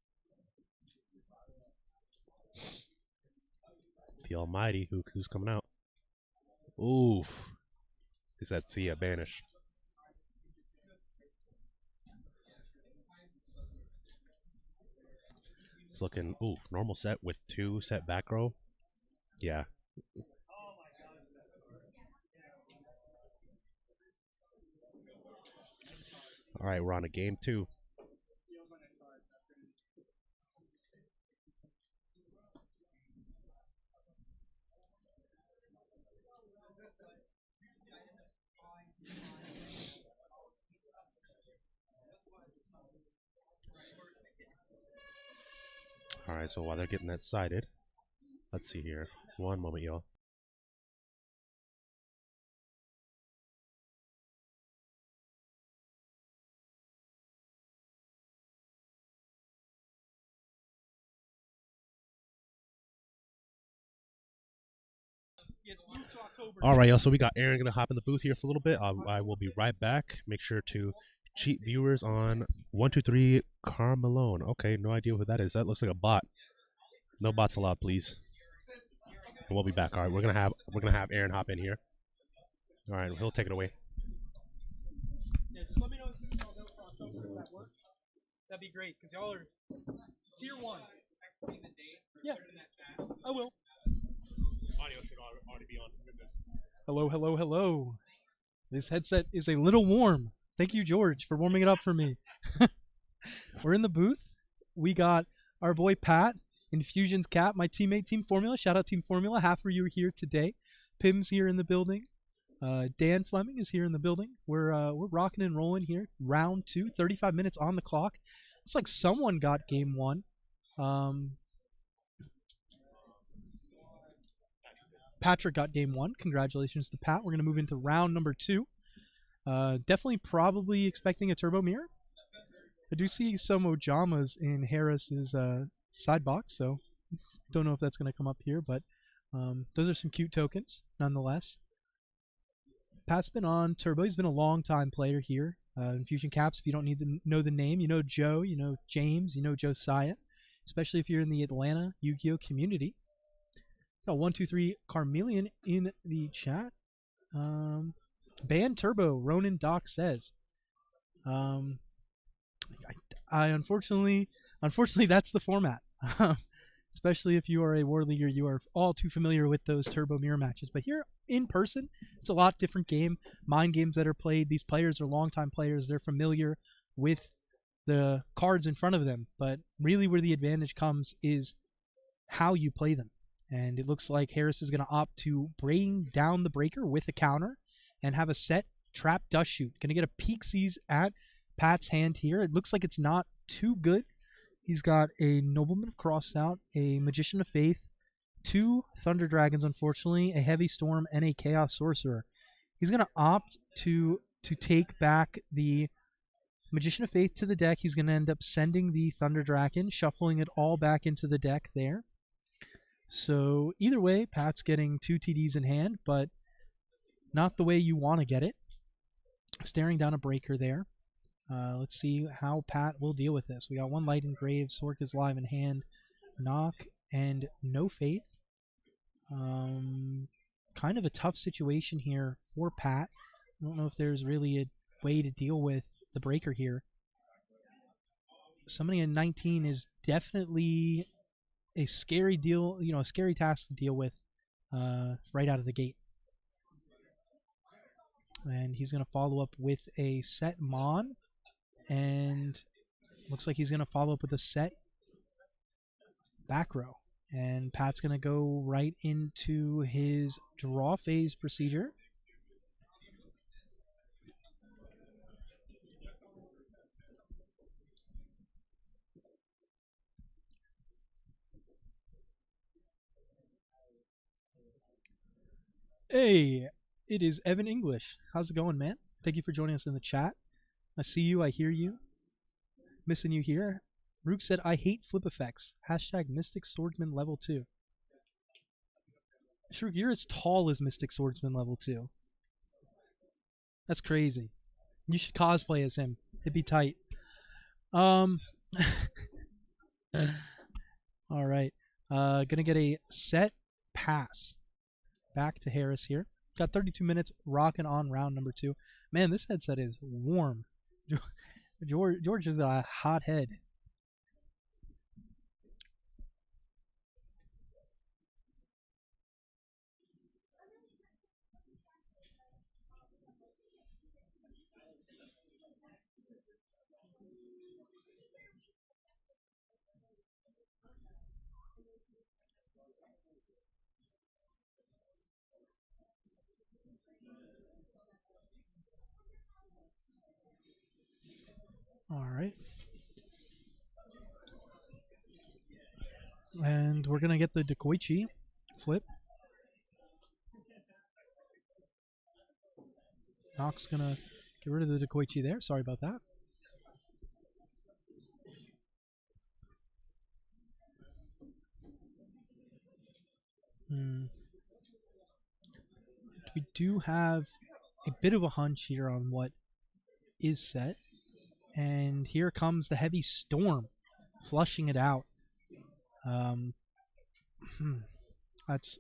The Almighty, who's coming out? Oof. Is that Sia banish? It's looking, oof, normal set with 2 set back row. Yeah. All right, we're on a game 2. All right, so while they're getting that sided, let's see here. One moment, y'all. All right, y'all. So we got Aaron gonna hop in the booth here for a little bit. I will be right back. Make sure to cheat viewers on 123 Carmelone. Okay, no idea who that is. That looks like a bot. No bots allowed, please. And we'll be back. All right, we're gonna have Aaron hop in here. All right, he'll take it away. Yeah, just let me know as soon as y'all know for October if that works. That'd be great, because y'all are tier 1. Yeah, I will. Audio should already be on. Hello, hello, hello. This headset is a little warm. Thank you, George, for warming it up for me. We're in the booth. We got our boy Pat, Infusion's Cap, my teammate, Team Formula. Shout out Team Formula. Half of you are here today. Pim's here in the building. Dan Fleming is here in the building. We're rocking and rolling here. Round 2, 35 minutes on the clock. Looks like someone got game 1. Patrick got game 1. Congratulations to Pat. We're going to move into round number 2. Definitely probably expecting a turbo mirror. I do see some Ojamas in Harris's side box, so don't know if that's going to come up here, but those are some cute tokens nonetheless. Pat's been on turbo. He's been a long time player here. Infusion Caps, if you don't need to know the name, you know Joe, you know James, you know Josiah, especially if you're in the Atlanta Yu-Gi-Oh community. Got 123 Carmelian in the chat. Ban Turbo, Ronan Doc says. I unfortunately, that's the format. Especially if you are a War Leaguer, you are all too familiar with those Turbo Mirror matches. But here in person, it's a lot different game. Mind games that are played. These players are longtime players. They're familiar with the cards in front of them. But really where the advantage comes is how you play them. And it looks like Harris is going to opt to bring down the breaker with a counter and have a set trap dust shoot. Going to get a Pixies at Pat's hand here. It looks like it's not too good. He's got a Nobleman of Crossout, a Magician of Faith, 2 Thunder Dragons, unfortunately, a Heavy Storm, and a Chaos Sorcerer. He's going to opt to take back the Magician of Faith to the deck. He's going to end up sending the Thunder Dragon, shuffling it all back into the deck there. So either way, Pat's getting 2 TDs in hand, but not the way you want to get it. Staring down a breaker there. Let's see how Pat will deal with this. We got 1 Light Engrave, Sork is live in hand, Knock, and No Faith. Kind of a tough situation here for Pat. I don't know if there's really a way to deal with the breaker here. Somebody in 19 is definitely a scary deal, a scary task to deal with right out of the gate. And he's going to follow up with a set Mon. And looks like he's going to follow up with a set back row. And Pat's going to go right into his draw phase procedure. Hey, it is Evan English. How's it going, man? Thank you for joining us in the chat. I see you. I hear you. Missing you here. Rook said, I hate flip effects. Hashtag Mystic Swordsman level 2. Shrook, you're as tall as Mystic Swordsman level 2. That's crazy. You should cosplay as him. It'd be tight. All right. Gonna get a set pass. Back to Harris here. Got 32 minutes rocking on round number 2. Man, this headset is warm. George is a hot head. All right. And we're going to get the Dekoichi flip. Nock's going to get rid of the Dekoichi there. Sorry about that. We do have a bit of a hunch here on what is set. And here comes the heavy storm, flushing it out. That's,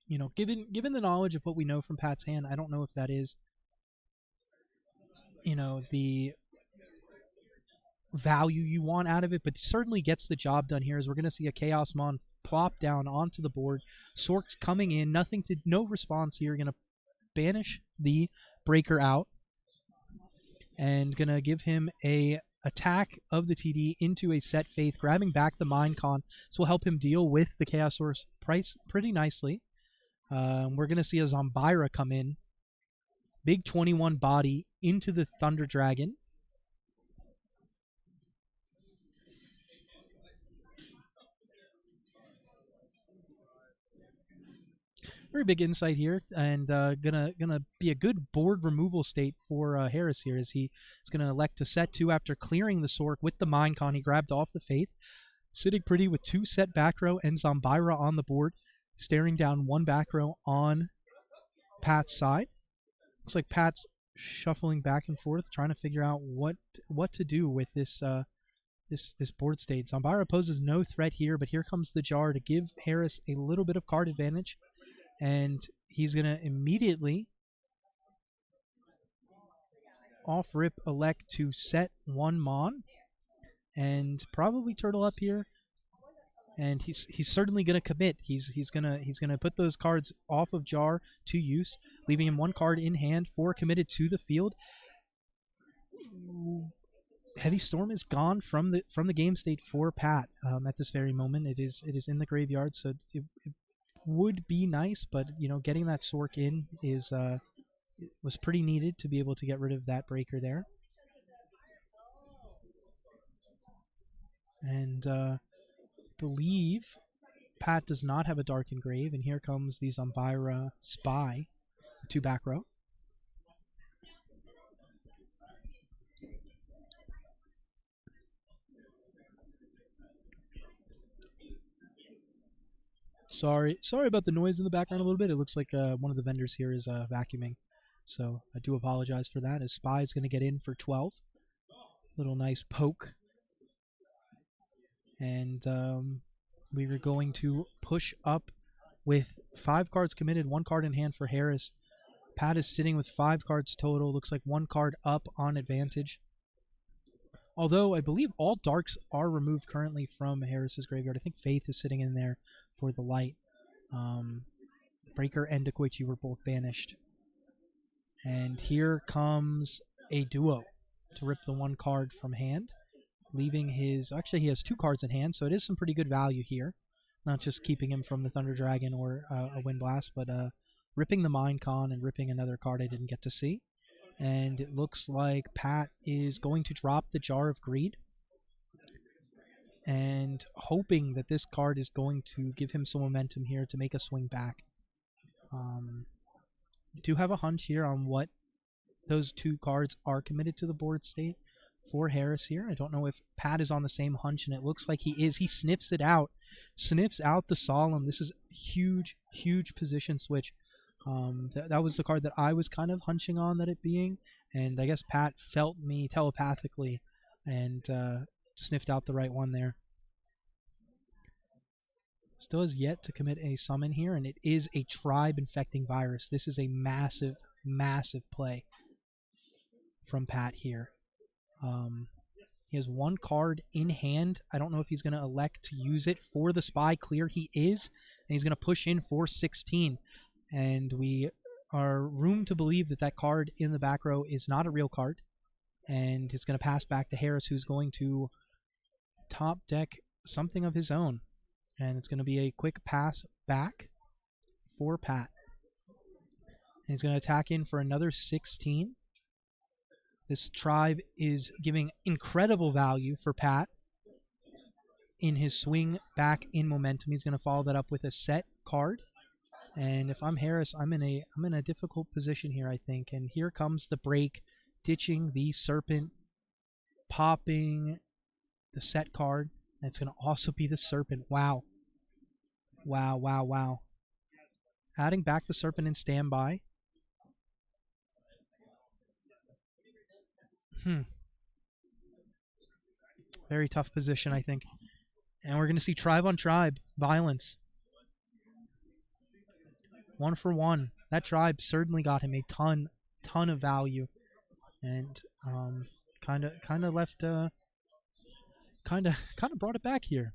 you know, given the knowledge of what we know from Pat's hand, I don't know if that is, you know, the value you want out of it, but certainly gets the job done here. As we're going to see a Chaos Mon plop down onto the board. Sork's coming in, no response here. Going to banish the breaker out and going to give him a attack of the TD into a set faith, grabbing back the Minecon. This will help him deal with the Chaos Source price pretty nicely. We're going to see a Zombira come in. Big 21 body into the Thunder Dragon. Very big insight here, and gonna be a good board removal state for Harris here, as he is gonna elect to set 2 after clearing the Sork with the Minecon he grabbed off the Faith, sitting pretty with 2 set back row and Zombira on the board, staring down 1 back row on Pat's side. Looks like Pat's shuffling back and forth, trying to figure out what to do with this this board state. Zombira poses no threat here, but here comes the jar to give Harris a little bit of card advantage. And he's going to immediately off-rip elect to set 1 Mon and probably turtle up here. And he's certainly going to commit. He's gonna put those cards off of jar to use, leaving him 1 card in hand, 4 committed to the field. Heavy Storm is gone from the game state for Pat at this very moment. It is in the graveyard, so it would be nice, but you know, getting that Sork in was pretty needed to be able to get rid of that breaker there. And believe Pat does not have a Dark Engrave, and here comes the Zombira Spy, 2 back row. Sorry about the noise in the background a little bit. It looks like one of the vendors here is vacuuming. So I do apologize for that, as Spy is going to get in for 12. Little nice poke. And we are going to push up with 5 cards committed, 1 card in hand for Harris. Pat is sitting with 5 cards total. Looks like 1 card up on advantage. Although I believe all darks are removed currently from Harris's graveyard. I think Faith is sitting in there for the light. Breaker and Dekoichi were both banished. And here comes a duo to rip the 1 card from hand, leaving his... Actually, he has 2 cards in hand, so it is some pretty good value here. Not just keeping him from the Thunder Dragon or a Wind Blast, but ripping the Minecon and ripping another card I didn't get to see. And it looks like Pat is going to drop the Jar of Greed, and hoping that this card is going to give him some momentum here to make a swing back. Do have a hunch here on what those 2 cards are committed to the board state for Harris here. I don't know if Pat is on the same hunch, and it looks like he is. He sniffs it out. Sniffs out the Solemn. This is huge, huge position switch. That was the card that I was kind of hunching on that it being, and I guess Pat felt me telepathically and sniffed out the right one there. Still has yet to commit a summon here, and it is a Tribe Infecting Virus. This is a massive, massive play from Pat here. He has 1 card in hand. I don't know if he's going to elect to use it for the Spy clear. He is, and he's going to push in for 16. And we are room to believe that that card in the back row is not a real card. And it's going to pass back to Harris, who's going to top deck something of his own. And it's going to be a quick pass back for Pat. And he's going to attack in for another 16. This tribe is giving incredible value for Pat in his swing back in momentum. He's going to follow that up with a set card. And if I'm Harris, I'm in a difficult position here, I think. And here comes the break, ditching the serpent, popping the set card. And it's going to also be the serpent. Wow. Wow, wow, wow. Adding back the serpent in standby. Very tough position, I think. And we're going to see tribe on tribe violence. 1 for 1. That tribe certainly got him a ton of value, and kind of left kind of brought it back here.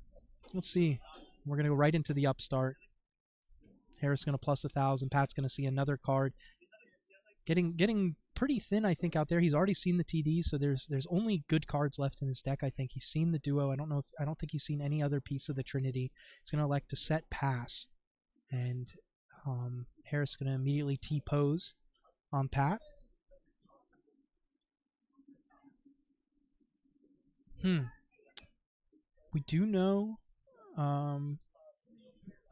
Let's see. We're going to go right into the upstart. Harris going to plus 1,000. Pat's going to see another card. Getting pretty thin, I think, out there. He's already seen the TD, so there's only good cards left in his deck. I think he's seen the duo. I don't think he's seen any other piece of the Trinity. He's going to elect to set pass, and Harris is going to immediately T-pose on Pat. We do know. I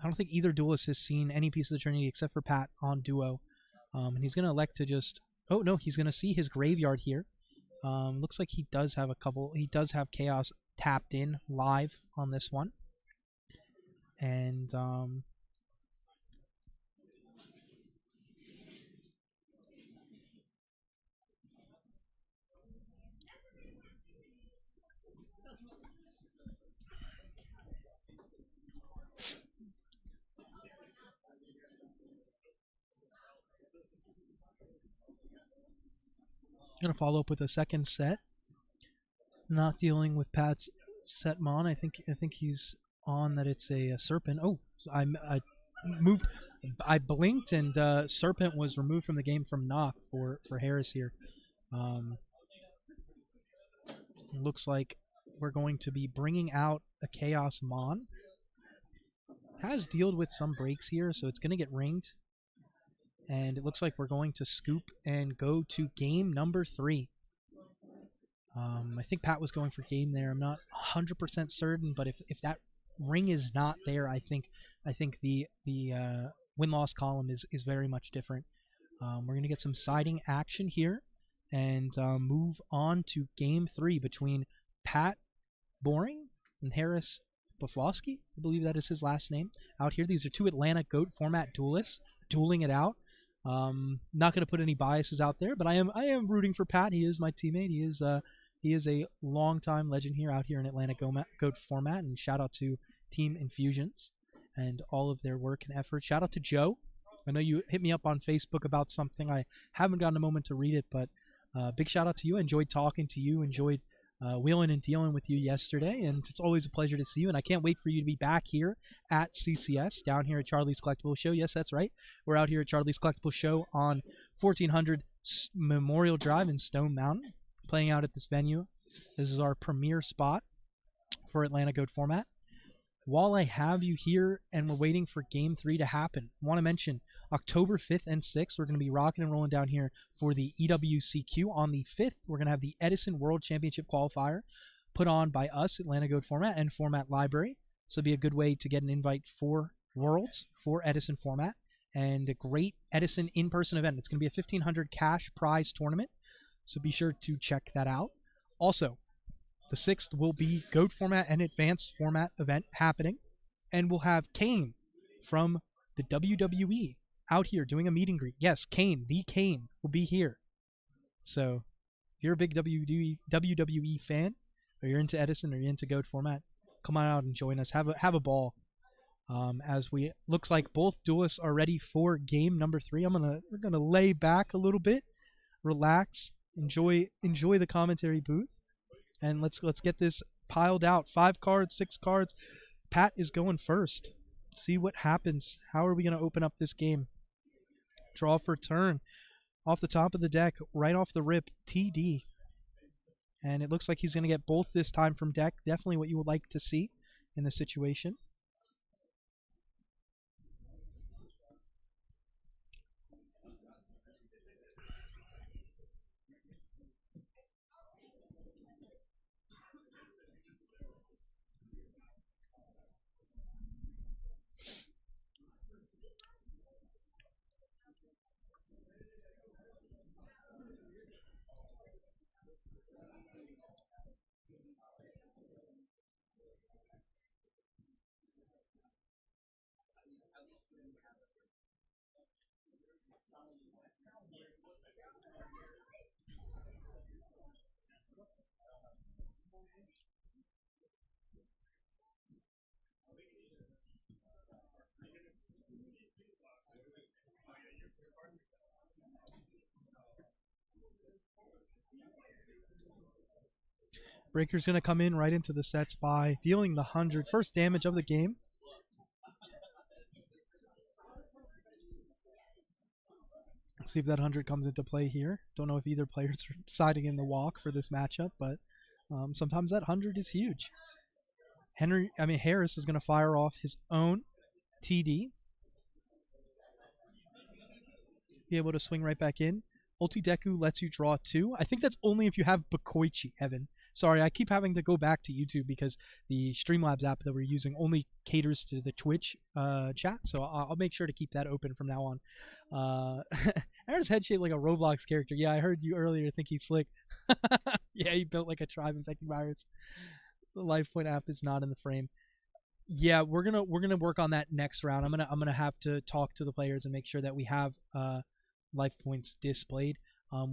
don't think either duelist has seen any piece of the Trinity except for Pat on duo. And he's going to elect to just... Oh, no, he's going to see his graveyard here. Looks like he does have a couple... He does have Chaos tapped in live on this one. And... Gonna follow up with a second set. Not dealing with Pat's set mon. I think he's on that it's a serpent. Oh, I moved. I blinked and serpent was removed from the game from knock for Harris here. Looks like we're going to be bringing out a Chaos mon. Has dealt with some breaks here, so it's gonna get ringed. And it looks like we're going to scoop and go to game number 3. I think Pat was going for game there. I'm not 100% certain, but if that ring is not there, I think the win-loss column is very much different. We're going to get some siding action here and move on to game 3 between Pat Boring and Harris Buflosky. I believe that is his last name. Out here, these are 2 Atlanta GOAT format duelists dueling it out. Not going to put any biases out there, but I am rooting for Pat. He is my teammate. He is a long-time legend here out here in Atlanta GOAT format, and shout out to Team Infusions and all of their work and effort. Shout out to Joe. I know you hit me up on Facebook about something. I haven't gotten a moment to read it, but big shout out to you. I enjoyed talking to you. Enjoyed wheeling and dealing with you yesterday, and it's always a pleasure to see you, and I can't wait for you to be back here at CCS, down here at Charlie's Collectible Show. Yes, that's right. We're out here at Charlie's Collectible Show on 1400 Memorial Drive in Stone Mountain, playing out at this venue. This is our premier spot for Atlanta GOAT format. While I have you here and we're waiting for Game 3 to happen, I want to mention October 5th and 6th, we're going to be rocking and rolling down here for the EWCQ. On the 5th, we're going to have the Edison World Championship Qualifier put on by us, Atlanta GOAT format and Format Library. So it'll be a good way to get an invite for Worlds, for Edison format, and a great Edison in-person event. It's going to be a 1,500 cash prize tournament, so be sure to check that out. Also, the 6th will be GOAT format and advanced format event happening, and we'll have Kane from the WWE out here doing a meet and greet. Yes, Kane, the Kane, will be here. So if you're a big WWE fan, or you're into Edison, or you're into GOAT format, come on out and join us. Have a ball. As we looks like both duelists are ready for game number 3. We're gonna lay back a little bit, relax, enjoy the commentary booth. And let's get this piled out. 5 cards, 6 cards. Pat is going first. See what happens. How are we going to open up this game? Draw for turn. Off the top of the deck, right off the rip, TD. And it looks like he's going to get both this time from deck. Definitely what you would like to see in this situation. Breaker's going to come in right into the sets by dealing the 100 first damage of the game. Let's see if that 100 comes into play here. Don't know if either players are siding in the walk for this matchup, but sometimes that 100 is huge. Harris is going to fire off his own TD. Be able to swing right back in. Ulti-Deku lets you draw 2. I think that's only if you have Bakoichi, Evan. Sorry, I keep having to go back to YouTube because the Streamlabs app that we're using only caters to the Twitch chat, so I'll make sure to keep that open from now on. Aaron's head shaped like a Roblox character. Yeah, I heard you earlier think he's slick. Yeah, he built like a tribe infecting virus. The LifePoint app is not in the frame. Yeah, we're gonna work on that next round. I'm gonna have to talk to the players and make sure that we have life points displayed.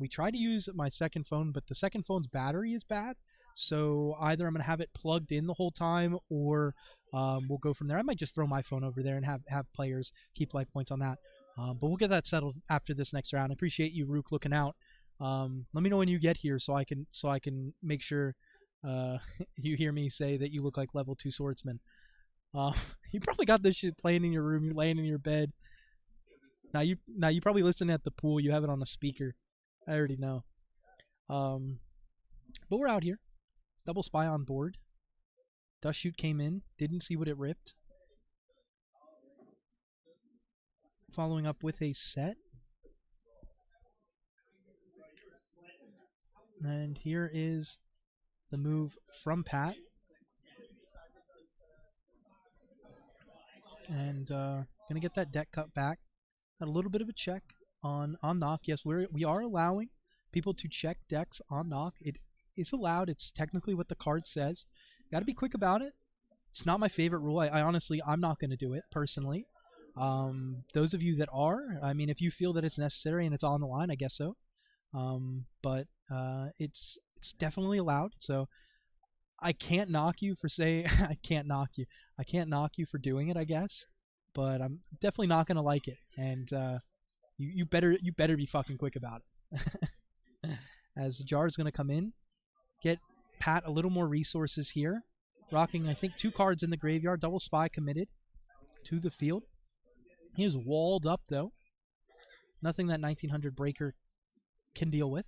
We tried to use my second phone, but the second phone's battery is bad. So either I'm going to have it plugged in the whole time, or we'll go from there. I might just throw my phone over there and have players keep life points on that. But we'll get that settled after this next round. I appreciate you, Rook, looking out. Let me know when you get here so I can make sure you hear me say that you look like level 2 swordsman. You probably got this shit playing in your room. You're laying in your bed. Now you probably listen at the pool. You have it on a speaker. I already know. But we're out here. Double spy on board. Dust shoot came in. Didn't see what it ripped. Following up with a set. And here is the move from Pat. And gonna get that deck cut back. Got a little bit of a check on knock. Yes, we are allowing people to check decks on knock. It is allowed. It's technically what the card says. Got to be quick about it. It's not my favorite rule. I honestly, I'm not going to do it personally. Those of you that are, I mean, if you feel that it's necessary and it's on the line, I guess so. But it's definitely allowed. So I can't knock you for saying I can't knock you. I can't knock you for doing it, I guess. But I'm definitely not going to like it. And you better be fucking quick about it. As Jar's going to come in, get Pat a little more resources here. Rocking, I think, 2 cards in the graveyard. Double spy committed to the field. He is walled up, though. Nothing that 1900 Breaker can deal with.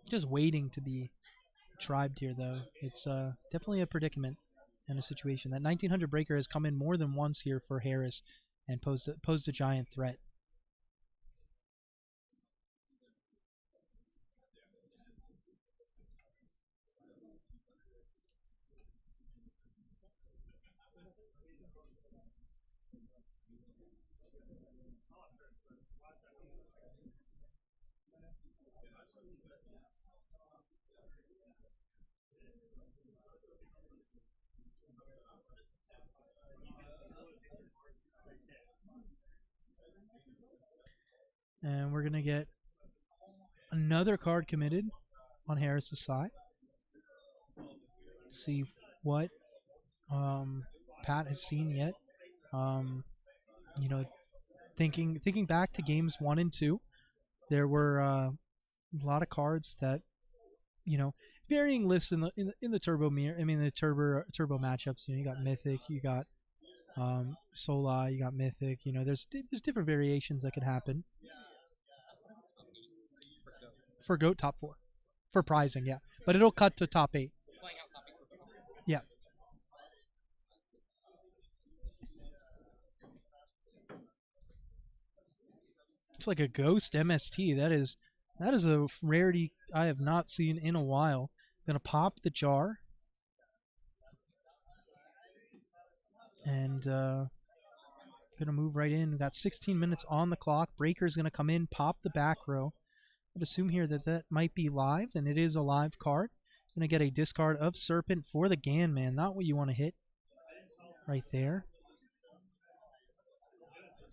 Just waiting to be tribed here, though. It's definitely a predicament and a situation. That 1900 Breaker has come in more than once here for Harris and posed a giant threat. And we're going to get another card committed on Harris's side. See what Pat has seen yet. You know, thinking back to games 1 and 2, there were a lot of cards that, you know, varying lists in the turbo mirror. I mean, the turbo matchups. You know, you got Mythic, you got Soli, you got Mythic. You know, there's different variations that could happen. For GOAT top 4. For prizing, yeah. But it'll cut to top 8. Yeah. It's like a ghost MST. That is a rarity I have not seen in a while. Gonna pop the jar. And Gonna move right in. We've got 16 minutes on the clock. Breaker's gonna come in, pop the back row. I'd assume here that that might be live, and it is a live card. Gonna get a discard of Serpent for the Gan Man. Not what you want to hit right there.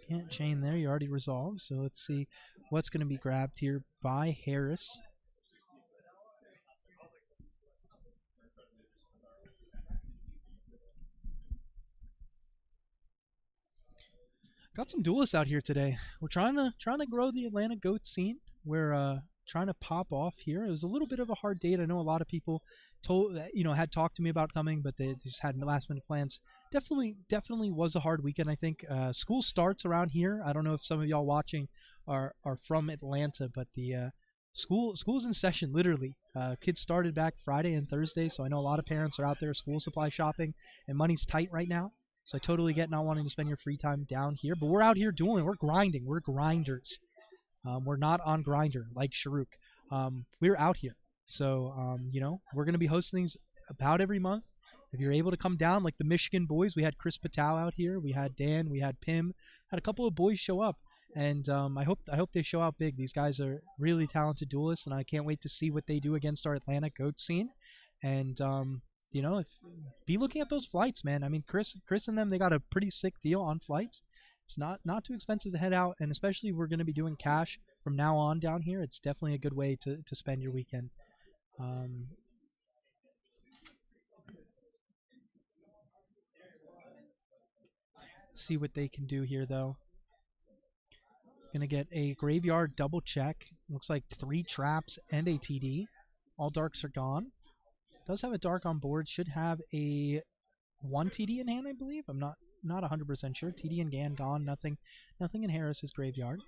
Can't chain there. You already resolved. So let's see what's gonna be grabbed here by Harris. Got some duelists out here today. We're trying to grow the Atlanta goat scene. We're trying to pop off here. It was a little bit of a hard date. I know a lot of people told had talked to me about coming, but they just had last minute plans. Definitely was a hard weekend. I think school starts around here. I don't know if some of y'all watching are from Atlanta, but the school's in session literally. Kids started back Friday and Thursday, so I know a lot of parents are out there school supply shopping, and money's tight right now. So I totally get not wanting to spend your free time down here, but we're out here dueling. We're grinding. We're grinders. We're not on Grinder like Sharuk. We're out here. So, we're going to be hosting these about every month. If you're able to come down, like the Michigan boys, we had Chris Patow out here. We had Dan. We had Pim. Had a couple of boys show up, and I hope they show out big. These guys are really talented duelists, and I can't wait to see what they do against our Atlanta goat scene. And if be looking at those flights, man. I mean, Chris and them, they got a pretty sick deal on flights. It's not too expensive to head out, and especially if we're going to be doing cash from now on down here. It's definitely a good way to spend your weekend. See what they can do here, though. Gonna get a graveyard double check. Looks like 3 traps and a TD. All darks are gone. Does have a dark on board. Should have a 1 TD in hand, I believe. I'm not 100% sure. TD and Gan gone. Nothing in Harris's graveyard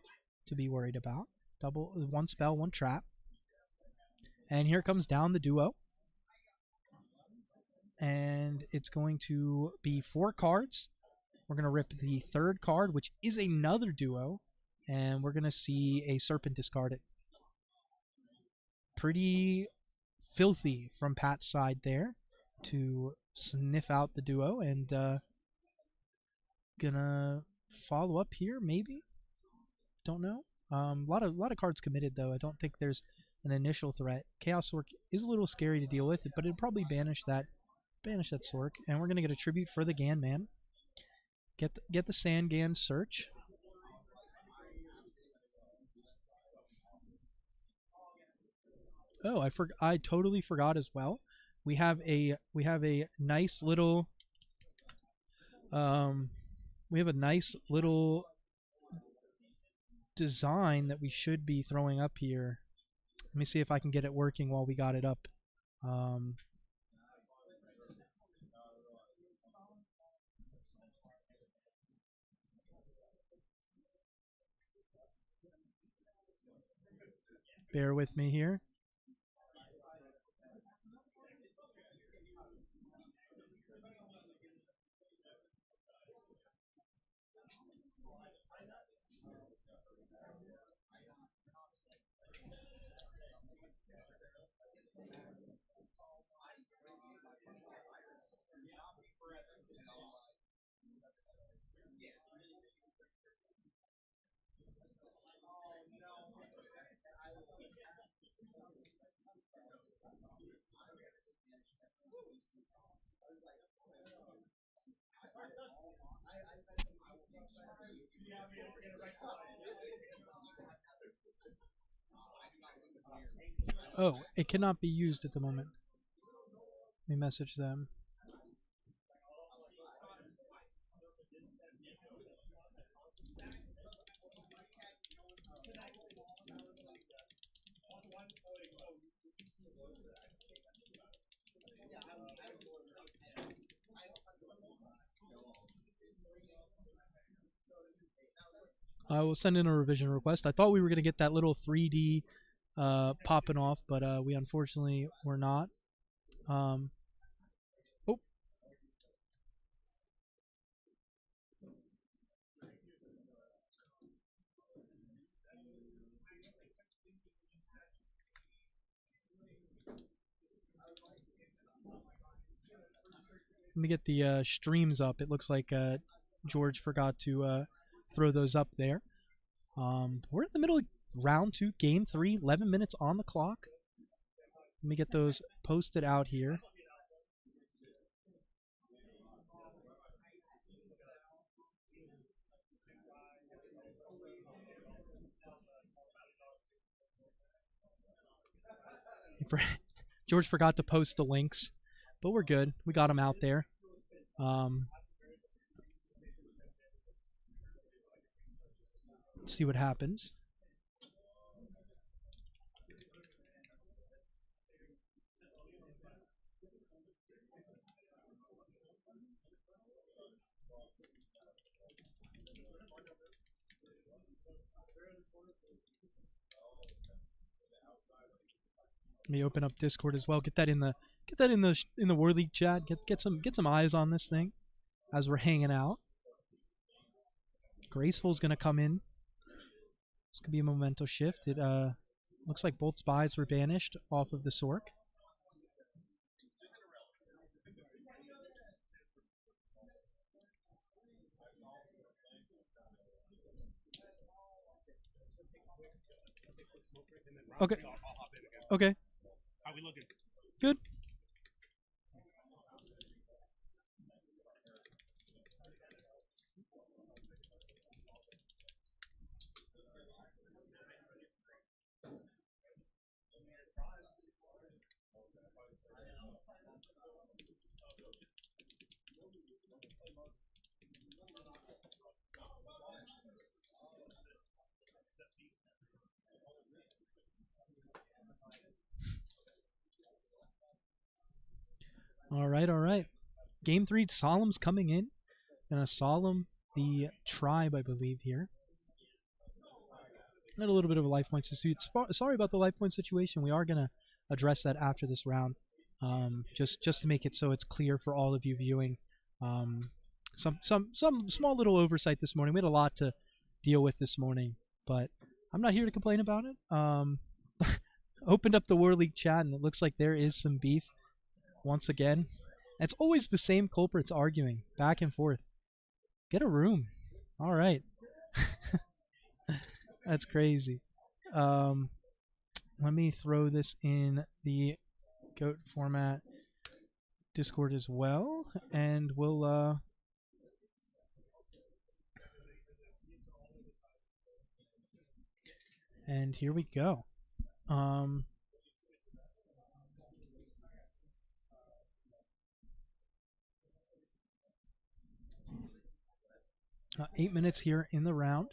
to be worried about. Double 1 spell, 1 trap. And here comes down the duo. And it's going to be 4 cards. We're going to rip the 3rd card, which is another duo. And we're going to see a Serpent discarded. Pretty filthy from Pat's side there to sniff out the duo, and gonna follow up here, maybe. Don't know. A lot of cards committed though. I don't think there's an initial threat. Chaos Sork is a little scary to deal with, but it'd probably banish that Sork, and we're gonna get a tribute for the Gan Man. Get the Sand Gan search. Oh, I totally forgot as well. We have a nice little design that we should be throwing up here. Let me see if I can get it working while we got it up. Bear with me here. Oh, it cannot be used at the moment. Let me message them. I will send in a revision request. I thought we were going to get that little 3D popping off, but we unfortunately were not. Oh. Let me get the streams up. It looks like George forgot to throw those up there. We're in the middle of round 2, game 3, 11 minutes on the clock. Let me get those posted out here. George forgot to post the links, but we're good. We got them out there. Let's see what happens. Let me open up Discord as well. Get that in the War League chat. Get some eyes on this thing as we're hanging out. Graceful's gonna come in. This could be a memento shift. It looks like both spies were banished off of the Sork. Okay. Okay. How we looking? Good. All right, all right. Game 3, Solemn's coming in. Gonna Solemn the tribe, I believe, here. Had a little bit of a life point situation. Sorry about the life point situation. We are gonna address that after this round, just to make it so it's clear for all of you viewing. Some small little oversight this morning. We had a lot to deal with this morning, but I'm not here to complain about it. Opened up the War League chat, and it looks like there is some beef once again. It's always the same culprits arguing back and forth. Get a room. All right. That's crazy. Let me throw this in the GOAT format Discord as well, and we'll and here we go. 8 minutes here in the round.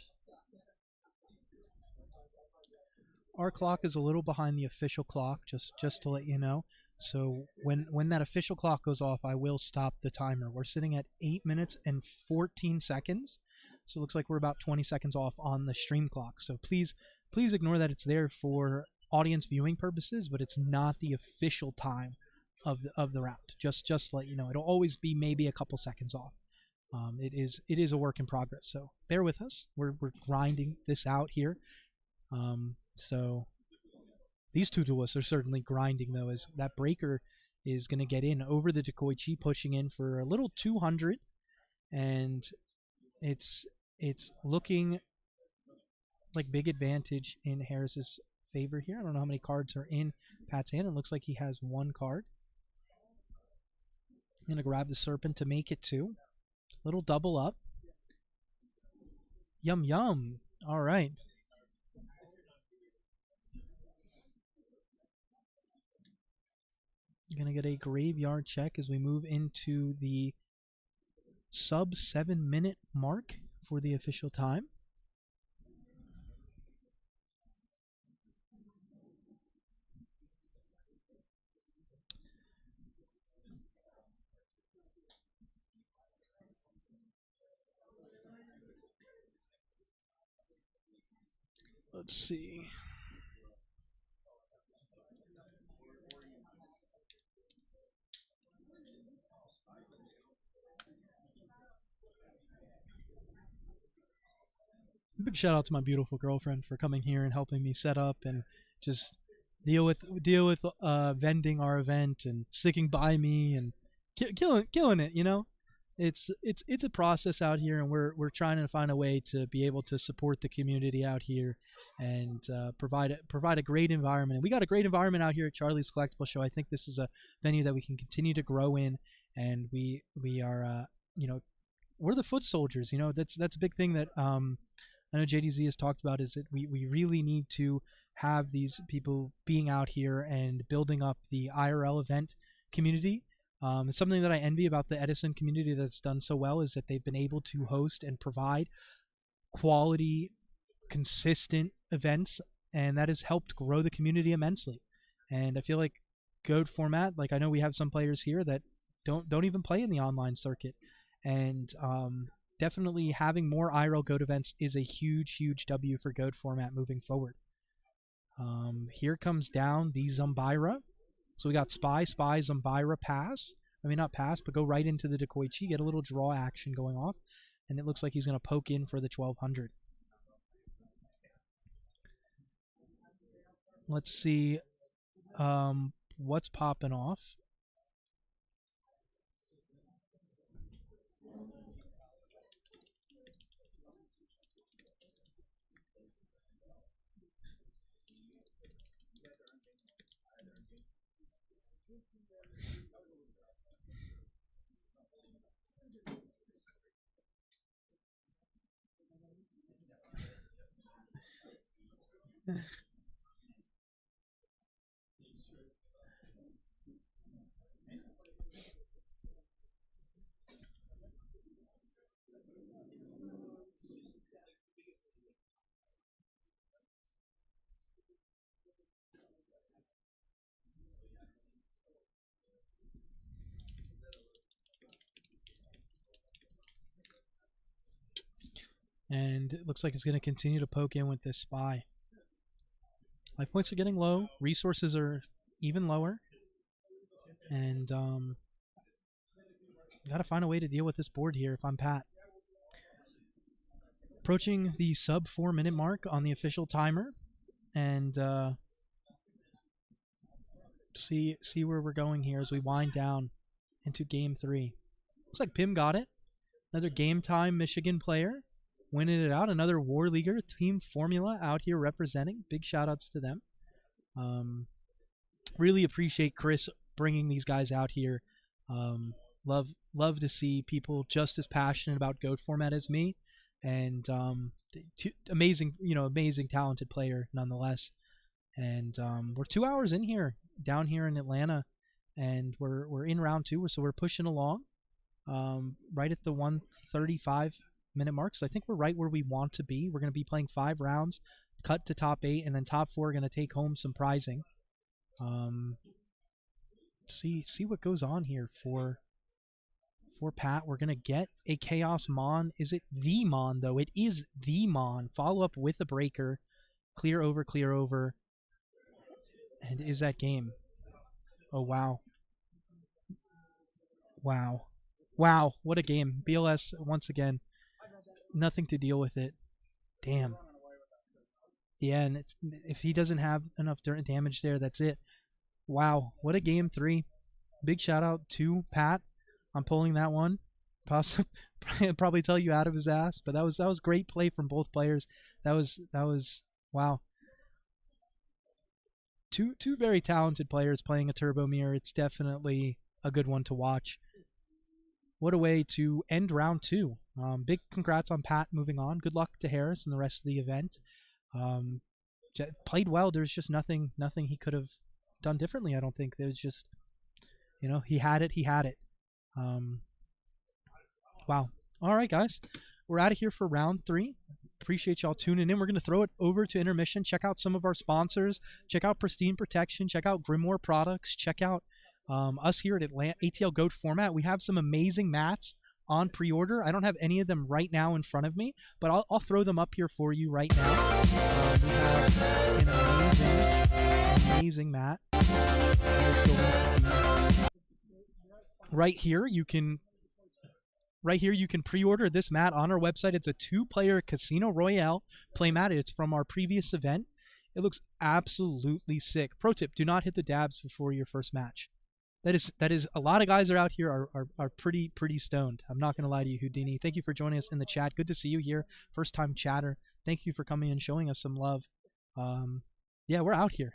Our clock is a little behind the official clock, just to let you know. So when that official clock goes off, I will stop the timer. We're sitting at 8 minutes and 14 seconds. So it looks like we're about 20 seconds off on the stream clock. So please ignore that it's there for audience viewing purposes, but it's not the official time of the round. Just to let you know, it'll always be maybe a couple seconds off. It is a work in progress, so bear with us. We're grinding this out here. So these two duelists are certainly grinding, though, as that breaker is going to get in over the Dekoichi, pushing in for a little 200, and it's looking like big advantage in Harris's favor here. I don't know how many cards are in Pat's hand. It looks like he has one card. I'm going to grab the Serpent to make it 2. Little double up. Yum, yum. All right. Gonna get a graveyard check as we move into the sub 7 minute mark for the official time. Let's see. Big shout out to my beautiful girlfriend for coming here and helping me set up and just deal with vending our event and sticking by me and killing it, you know. it's a process out here, and we're trying to find a way to be able to support the community out here and provide a great environment. And we got a great environment out here at Charlie's Collectible Show. I think this is a venue that we can continue to grow in, and we are we're the foot soldiers. That's a big thing that I know JDZ has talked about, is that we really need to have these people being out here and building up the IRL event community. It's something that I envy about the Edison community that's done so well, is that they've been able to host and provide quality, consistent events, and that has helped grow the community immensely. And I feel like GOAT format, like I know we have some players here that don't even play in the online circuit, and definitely having more IRL GOAT events is a huge W for GOAT format moving forward. Here comes down the Zumbira. So we got Spy, Zumbira, pass. I mean, not pass, but go right into the Dekoichi, get a little draw action going off, and it looks like he's going to poke in for the 1200. Let's see what's popping off. And it looks like it's going to continue to poke in with this Spy. Life points are getting low. Resources are even lower. And got to find a way to deal with this board here if I'm Pat. Approaching the sub 4 minute mark on the official timer. And see where we're going here as we wind down into game 3. Looks like Pim got it. Another game time Michigan player. Winning it out. Another War Leaguer Team Formula out here representing. Big shout outs to them. Really appreciate Chris bringing these guys out here. Love to see people just as passionate about GOAT format as me. And amazing talented player nonetheless. And we're 2 hours in here, down here in Atlanta. And we're in round 2, so we're pushing along. Right at the 1:35 minute mark, so I think we're right where we want to be. We're going to be playing 5 rounds, cut to top 8, and then top 4 are going to take home some prizing. See what goes on here for Pat. We're going to get a Chaos Mon. Is it the Mon, though? It is the Mon. Follow up with a breaker. Clear over. And is that game? Oh, wow. Wow, what a game. BLS, once again, nothing to deal with it. Damn. Yeah, and if he doesn't have enough damage there, that's it. Wow, what a game 3. Big shout out to Pat on pulling that one. Probably tell you out of his ass, but that was great play from both players. That was wow. Two very talented players playing a Turbo Mirror. It's definitely a good one to watch. What a way to end round 2. Big congrats on Pat moving on. Good luck to Harris and the rest of the event. Played well. There's just nothing he could have done differently, I don't think. There's just, he had it. Wow. All right, guys. We're out of here for round 3. Appreciate y'all tuning in. We're going to throw it over to intermission. Check out some of our sponsors. Check out Pristine Protection. Check out Grimoire Products. Check out us here at ATL GOAT format. We have some amazing mats on pre-order. I don't have any of them right now in front of me, but I'll throw them up here for you right now. We have an amazing mat. Right here you can pre-order this mat on our website. It's a 2-player Casino Royale play mat. It's from our previous event. It looks absolutely sick. Pro tip, do not hit the dabs before your first match. that is a lot of guys are out here are pretty stoned. I'm not gonna lie to you, Houdini. Thank you for joining us in the chat. Good to see you here, first time chatter. Thank you for coming and showing us some love. Um, yeah, we're out here.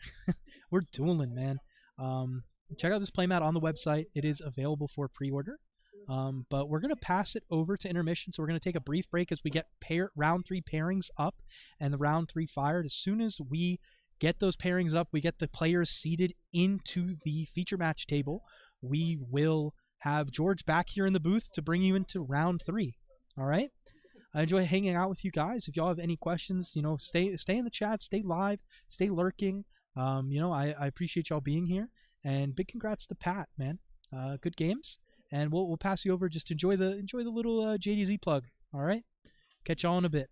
We're dueling, man. Um, Check out this playmat on the website. It is available for pre-order. But we're gonna pass it over to intermission, so we're gonna take a brief break as we get round 3 pairings up and the round 3 fired. As soon as we get those pairings up, we get the players seated into the feature match table. We will have George back here in the booth to bring you into round 3. All right. I enjoy hanging out with you guys. If y'all have any questions, stay in the chat, stay live, stay lurking. I appreciate y'all being here, and big congrats to Pat, man. Good games, and we'll pass you over. Just enjoy the little JDZ plug. All right, catch y'all in a bit.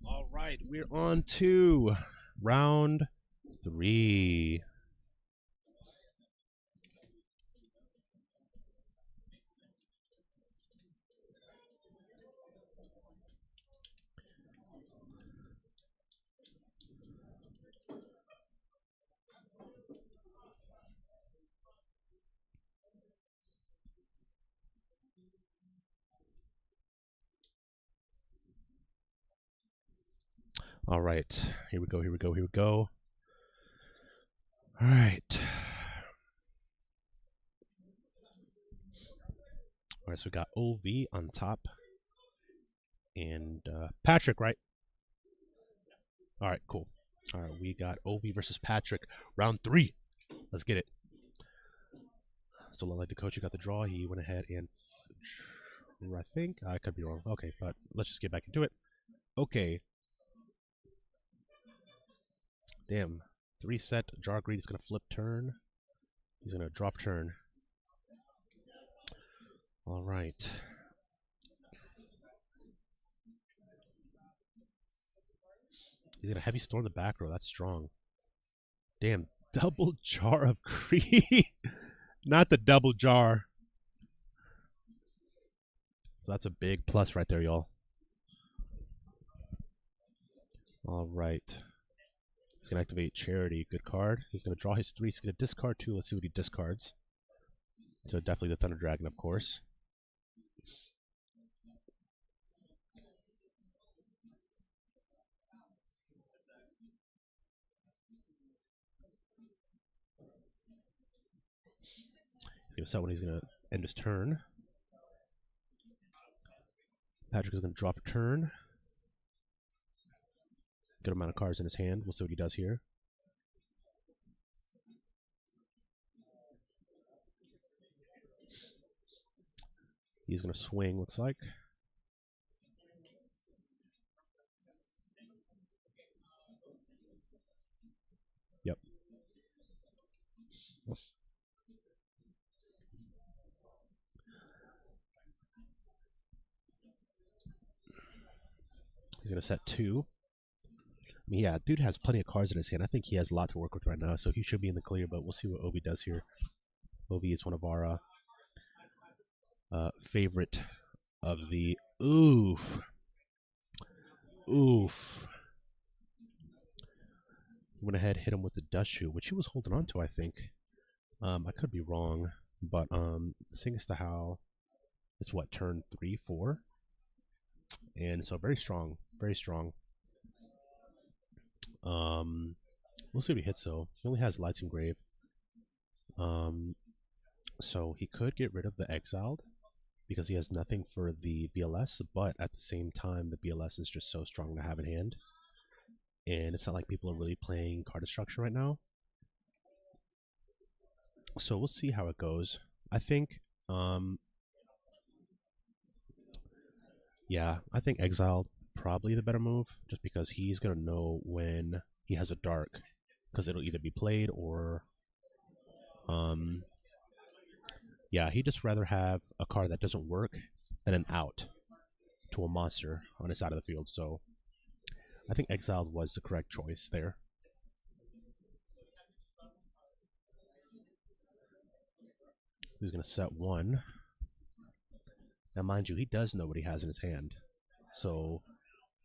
All right, we're on to round 3. All right, here we go, here we go, here we go. All right. All right, so we got OV on top. And Patrick, right? All right, cool. All right, we got OV versus Patrick, round 3. Let's get it. So, like the coach, you got the draw. He went ahead and I think I could be wrong. Okay, but let's just get back into it. Okay. Damn. 3 set. Jar Greed is gonna flip turn. He's gonna drop turn. All right. He's gonna heavy storm the back row. That's strong. Damn. Double jar of greed. Not the double jar. So that's a big plus right there, y'all. All right. He's going to activate Charity. Good card. He's going to draw his 3. He's going to discard 2. Let's see what he discards. So definitely the Thunder Dragon, of course. He's going to set when he's going to end his turn. Patrick is going to draw for turn. Good amount of cards in his hand. We'll see what he does here. He's going to swing, looks like. Yep. He's going to set 2. I mean, yeah, dude has plenty of cards in his hand. I think he has a lot to work with right now, so he should be in the clear, but we'll see what Ovi does here. Ovi is one of our favorite of the... Oof. Oof. Went ahead, hit him with the dust shoot, which he was holding on to, I think. I could be wrong, but seeing as to how it's what, turn 3, 4? And so very strong, very strong. We'll see if he hits though. He only has Lights Engrave. So he could get rid of the Exiled because he has nothing for the BLS, but at the same time, the BLS is just so strong to have in hand. And it's not like people are really playing card destruction right now. So we'll see how it goes. I think, yeah, I think Exiled probably the better move, just because he's gonna know when he has a dark, because it'll either be played or, yeah, he'd just rather have a card that doesn't work than an out to a monster on his side of the field. So I think Exiled was the correct choice there. He's gonna set 1. Now, mind you, he does know what he has in his hand, so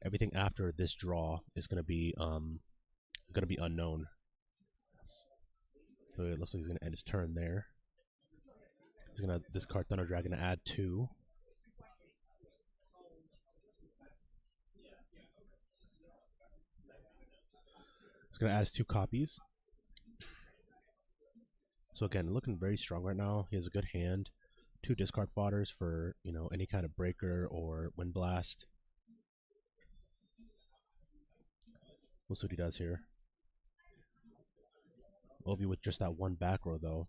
everything after this draw is gonna be unknown. So it looks like he's gonna end his turn there. He's gonna discard Thunder Dragon to add 2. He's gonna add his 2 copies. So again, looking very strong right now. He has a good hand. 2 discard fodders for, you know, any kind of breaker or wind blast. We'll see what he does here. Ovi with just that 1 back row though.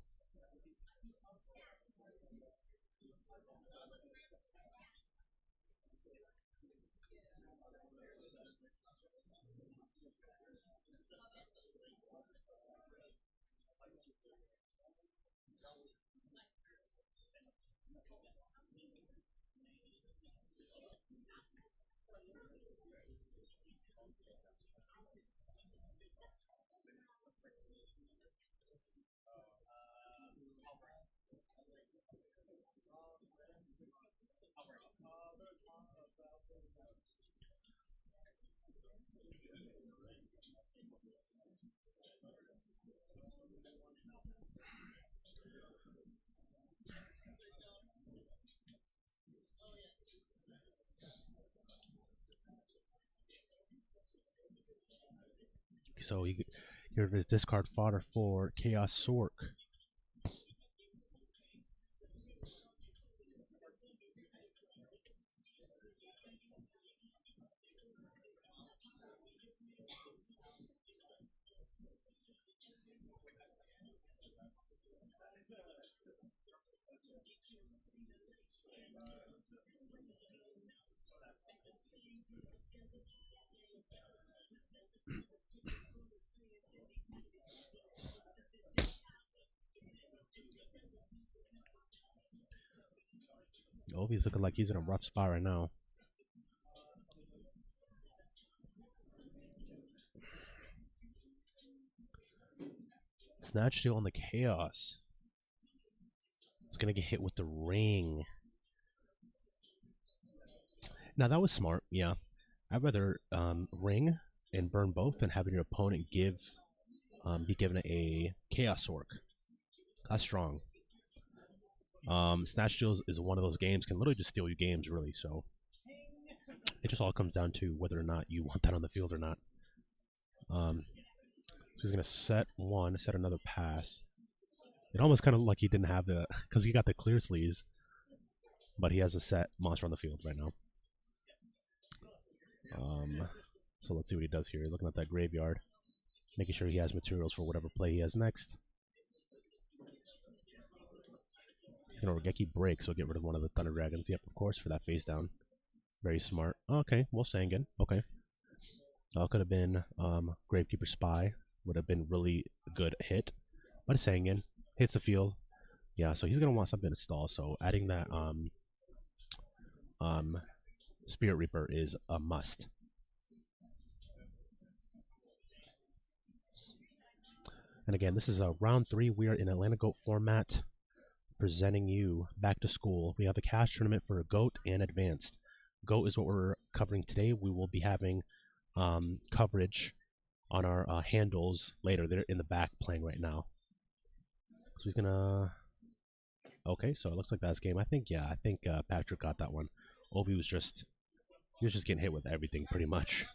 So you're the discard fodder for Chaos Sork. Obi's looking like he's in a rough spot right now. Snatch Steal on the Chaos. It's going to get hit with the ring. Now, that was smart, yeah. I'd rather ring and burn both than having your opponent be given a Chaos Orc. That's strong. Snatch Steal is one of those games, can literally just steal you games, really, so it just all comes down to whether or not you want that on the field or not. So he's going to set one, set another pass. It almost kind of like he didn't have the, because he got the clear sleeves, but he has a set monster on the field right now. So let's see what he does here. Looking at that graveyard, making sure he has materials for whatever play he has next. He's going to Regeki Break, so get rid of one of the Thunder Dragons. Yep, of course, for that face down. Very smart. Okay, well, Sangan. Okay. Could have been Gravekeeper Spy. Would have been really good hit. But Sangan hits the field. Yeah, so he's going to want something to stall. So adding that Spirit Reaper is a must. And again, this is round 3. We are in Atlanta Goat format, presenting you back to school. We have the cash tournament for Goat and Advanced. Goat is what we're covering today. We will be having coverage on our handles later. They're in the back playing right now. So he's gonna. Okay, so it looks like that's game. I think Patrick got that one. Ovi was just getting hit with everything pretty much.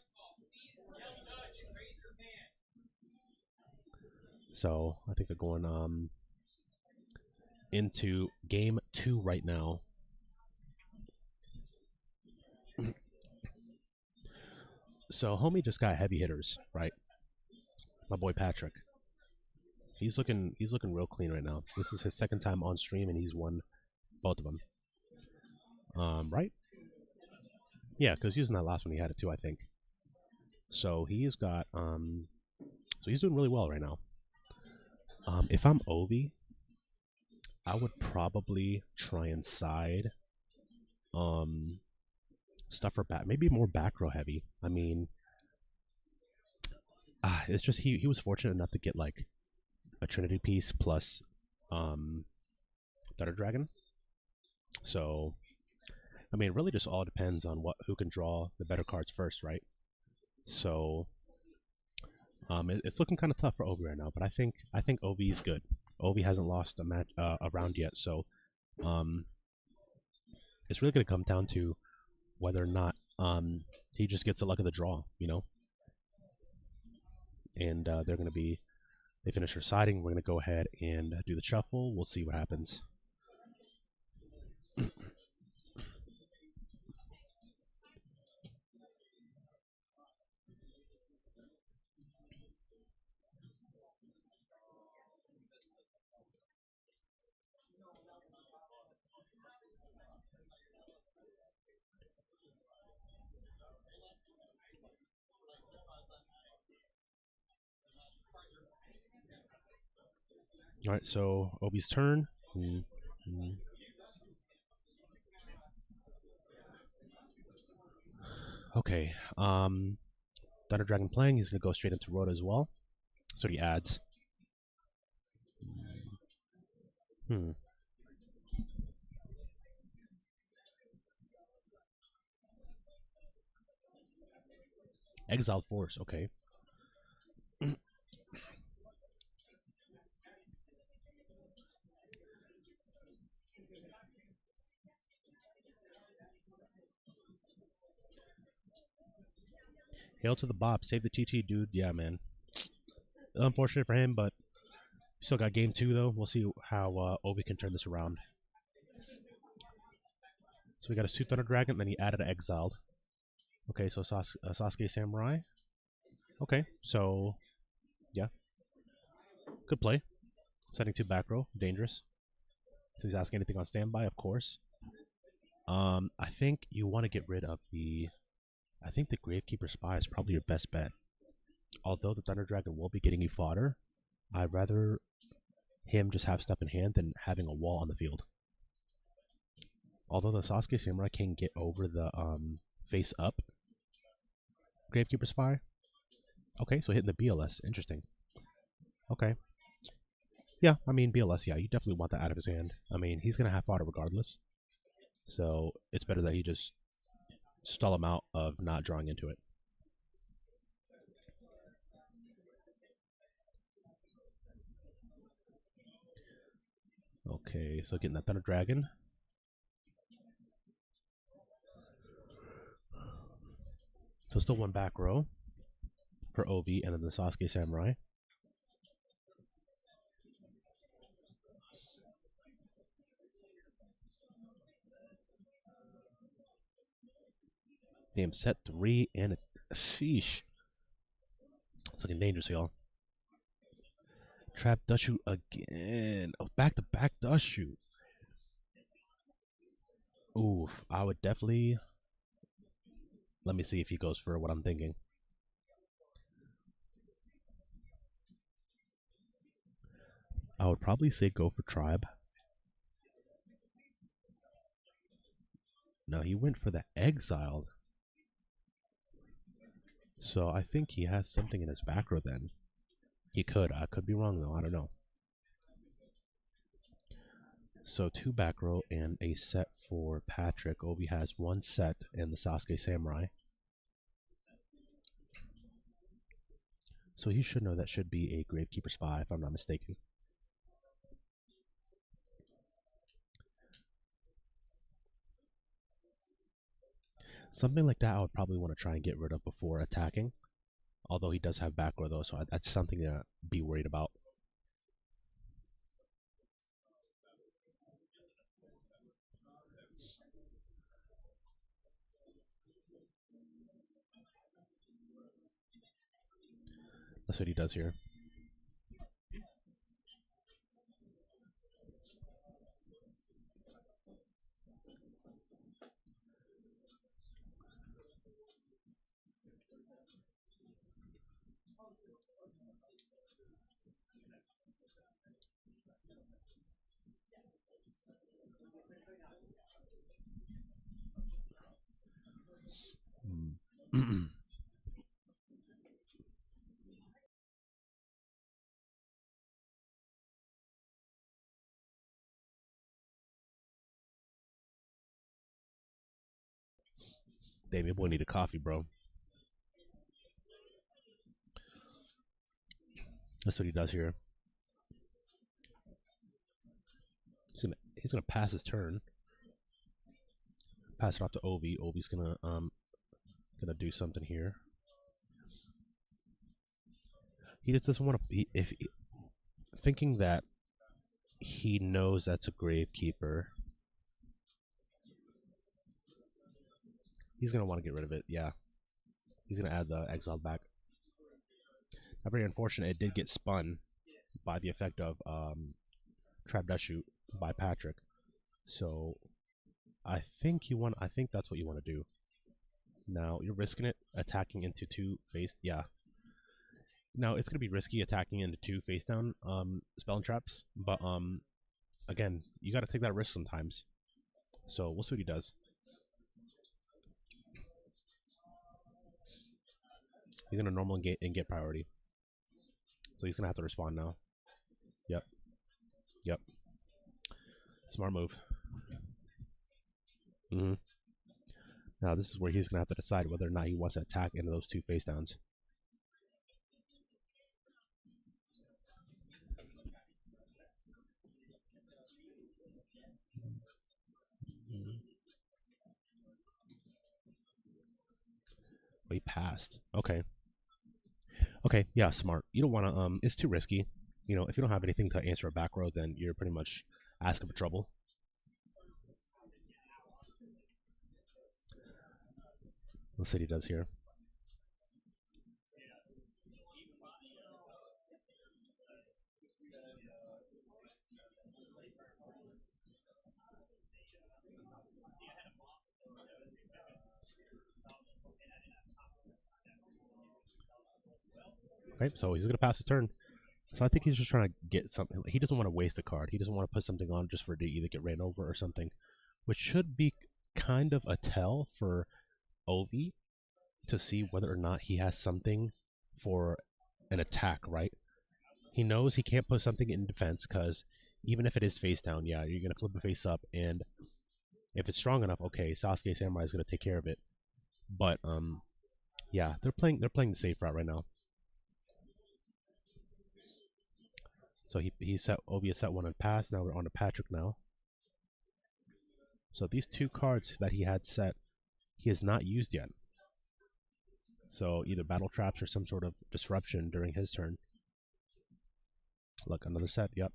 So I think they're going into game 2 right now. So homie just got heavy hitters, right? My boy Patrick. He's looking real clean right now. This is his second time on stream and he's won both of them. Right? Yeah, because using that last one he had it too, I think. So he's got so he's doing really well right now. If I'm Ovi, I would probably try and side stuff for back, maybe more back row heavy. I mean, it's just he was fortunate enough to get like a Trinity piece plus Thunder Dragon. So I mean, it really just all depends on who can draw the better cards first, right? So it's looking kind of tough for Ovi right now, but I think Ovi is good. Ovi hasn't lost a round yet, so it's really going to come down to whether or not he just gets the luck of the draw, you know. And they're going to be, they finish their siding. We're going to go ahead and do the shuffle. We'll see what happens. All right, so Obi's turn. Okay. Thunder Dragon playing. He's going to go straight into Rhoda as well. So he adds. Exiled Force. Okay. Hail to the Bop. Save the TT, dude. Yeah, man. unfortunate for him, but still got game 2 though. We'll see how Obi can turn this around. So we got a Suit Thunder Dragon, then he added an Exiled. Okay, so Sasuke Samurai. Okay, so yeah, good play. Setting 2 back row, dangerous. So he's asking anything on standby, of course. I think you want to get rid of the. I think the Gravekeeper Spy is probably your best bet. Although the Thunder Dragon will be getting you fodder, I'd rather him just have step in hand than having a wall on the field. Although the Sasuke Samurai can get over the face up Gravekeeper Spy. Okay, so hitting the BLS. Interesting. Okay. Yeah, I mean, BLS, yeah, you definitely want that out of his hand. I mean, he's going to have fodder regardless. So it's better that he just stall him out of not drawing into it. Okay, so getting that Thunder Dragon. So still 1 back row for Ovi and then the Sasuke Samurai. Damn, set 3 and a sheesh. It's looking dangerous, y'all. Trap dust shoot again. Oh, back to back dust shoot. Oof, I would definitely. Let me see if he goes for what I'm thinking. I would probably say go for Tribe. No, he went for the Exiled. So I think he has something in his back row then. He could. I could be wrong though. I don't know. So 2 back row and a set for Patrick. Obi has 1 set and the Sasuke Samurai. So he should know that should be a Gravekeeper Spy if I'm not mistaken. Something like that I would probably want to try and get rid of before attacking. Although he does have back row though, so that's something to be worried about. That's what he does here. Damn, your boy need a coffee, bro. That's what he does here. He's gonna pass his turn. Pass it off to Ovi. Ovi's gonna do something here. He just doesn't want to. Thinking that he knows that's a Gravekeeper. He's gonna want to get rid of it. Yeah, he's gonna add the Exile back. Now, very unfortunate. It did get spun by the effect of Trap Dust Shoot by Patrick. So I think you want. I think that's what you want to do. Now you're risking it attacking into 2 face. Yeah. Now it's gonna be risky attacking into 2 face down spell and traps, but again you got to take that risk sometimes. So we'll see what he does. He's gonna normal and get priority. So he's gonna have to respond now. Yep. Yep. Smart move. Now this is where he's gonna have to decide whether or not he wants to attack into those 2 face downs. Oh, he passed. Okay. Okay, yeah, smart. You don't want to. It's too risky. You know, if you don't have anything to answer a back row, then you're pretty much asking for trouble. Let's see what he does here. Okay, so he's gonna pass his turn. So I think he's just trying to get something. He doesn't want to waste a card. He doesn't want to put something on just for it to either get ran over or something, which should be kind of a tell for Ovi to see whether or not he has something for an attack, right? He knows he can't put something in defense because even if it is face down, yeah, you're gonna flip it face up, and if it's strong enough, okay, Sasuke Samurai is gonna take care of it. But yeah, they're playing the safe route right now. So he set Ovi set one on pass. Now we're on to Patrick now. So these two cards that he had set, he has not used yet. So either battle traps or some sort of disruption during his turn. Look, another set. Yep.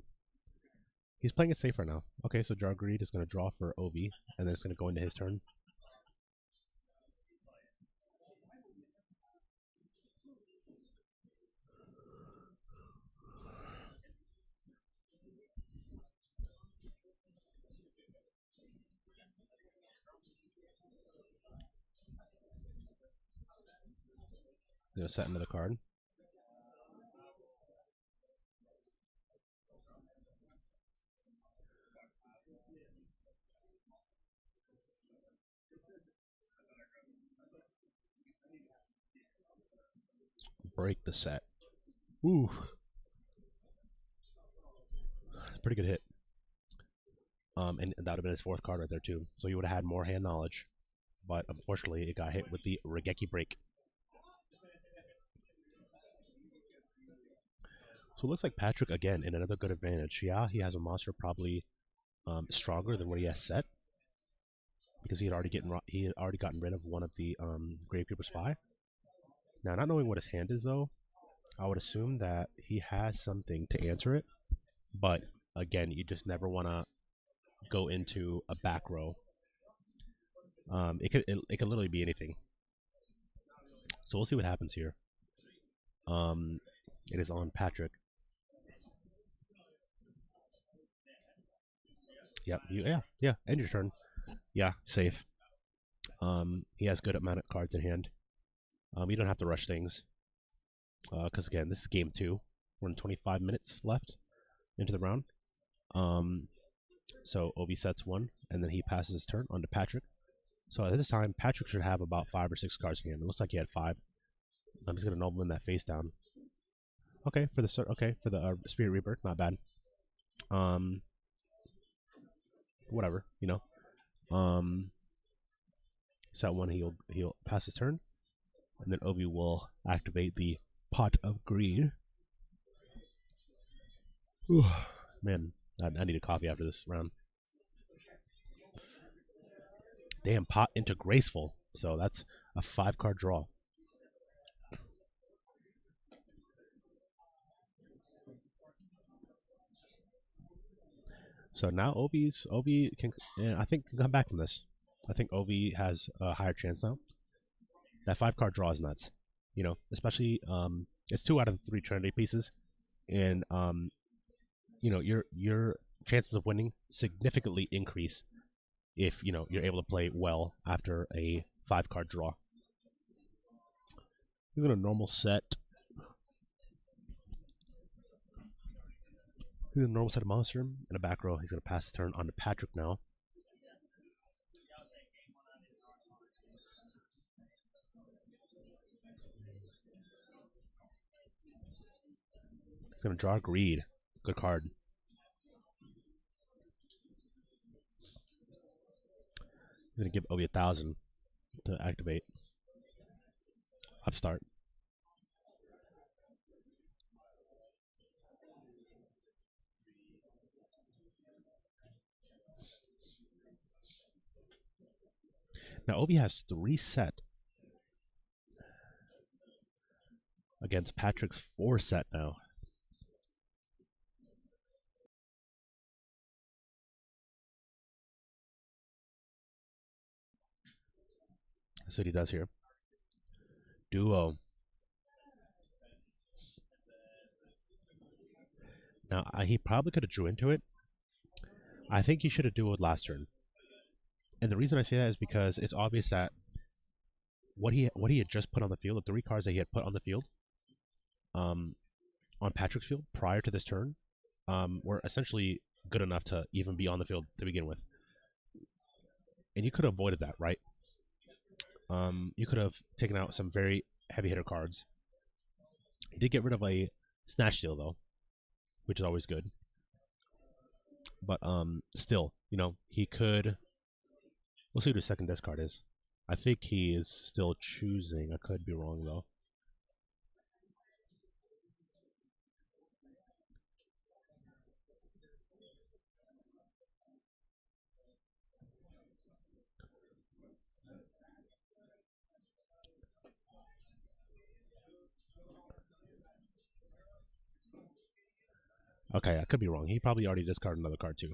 He's playing it safe right now. Okay, so Jar Greed is going to draw for Ovi, and then it's going to go into his turn. Going to set another card. Break the set. Ooh. Pretty good hit. And that would have been his fourth card right there too. So he would have had more hand knowledge, but unfortunately it got hit with the Regeki break. So it looks like Patrick again in another good advantage. Yeah, he has a monster probably stronger than what he has set because he had already gotten rid of one of the Gravekeeper Spy. Now, not knowing what his hand is though, I would assume that he has something to answer it. But again, you just never want to go into a back row. It could literally be anything. So we'll see what happens here. It is on Patrick. Yep. Yeah. End your turn. Yeah. Safe. He has good amount of cards in hand. You don't have to rush things. Because again, this is game 2. We're in 25 minutes left into the round. So Ovi sets one, and then he passes his turn on to Patrick. So at this time, Patrick should have about 5 or 6 cards in hand. It looks like he had 5. I'm just gonna Nobleman that face down. Okay, for the Spirit Reaper, not bad. Whatever, you know. Set one, he'll pass his turn, and then Ovi will activate the Pot of Greed. Ooh, man, I need a coffee after this round. Damn, Pot into Graceful. So that's a 5-card draw. So now Ovi can, I think, can come back from this. I think Ovi has a higher chance now. That 5-card draw is nuts. You know, especially it's 2 out of the 3 Trinity pieces, and you know your chances of winning significantly increase if you know you're able to play well after a 5-card draw. He's gonna normal set. He's gonna normal set a monster in a back row. He's gonna pass his turn on to Patrick now. He's gonna draw Greed. Good card. He's gonna give Ovi 1,000 to activate. Upstart. Now Ovi has 3 set. against Patrick's 4 set now. That's what he does here. Duo. Now, he probably could have drew into it. I think he should have dueled last turn. And the reason I say that is because it's obvious that what he had just put on the field, the 3 cards that he had put on the field, on Patrick's field prior to this turn, were essentially good enough to even be on the field to begin with. And you could have avoided that, right? You could have taken out some very heavy hitter cards. He did get rid of a Snatch Steal, though, which is always good. But still, you know, he could... We'll see what his second desk card is. I think he is still choosing. I could be wrong, though. Okay, I could be wrong. He probably already discarded another card, too.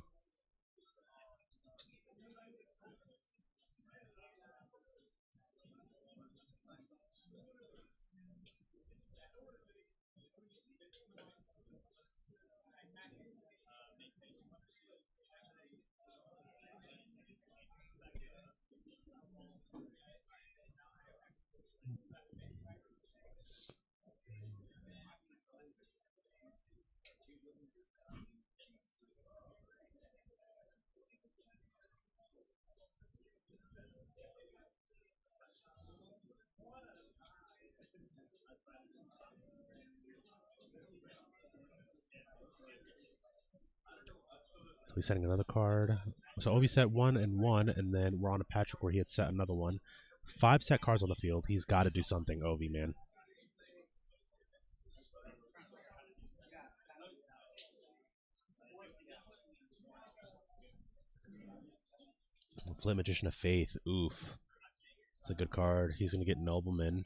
So he's setting another card. So Ovi set 1 and 1, and then we're on a Patrick where he had set another one. 5 set cards on the field. He's got to do something, Ovi, man. Flint Magician of Faith. Oof. That's a good card. He's going to get Nobleman.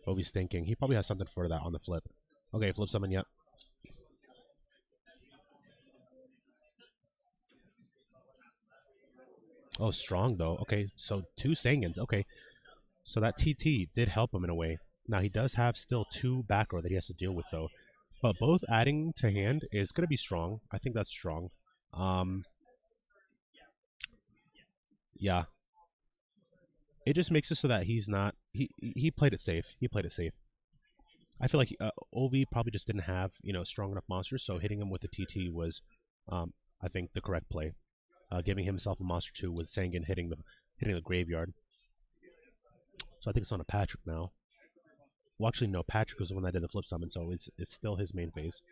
Ovi's thinking. He probably has something for that on the flip. Okay, flip summon, yep. Oh, strong, though. Okay, so 2 Sangins. Okay, so that TT did help him in a way. Now, he does have still 2 back row that he has to deal with, though. But both adding to hand is going to be strong. I think that's strong. Yeah. It just makes it so that he's not... He played it safe. He played it safe. I feel like Ovi probably just didn't have, you know, strong enough monsters, so hitting him with the TT was, I think, the correct play. Giving himself a monster 2 with Sangin hitting the graveyard. So I think it's on a Patrick now. Well, actually, no. Patrick was the one that did the flip summon, so it's still his main phase.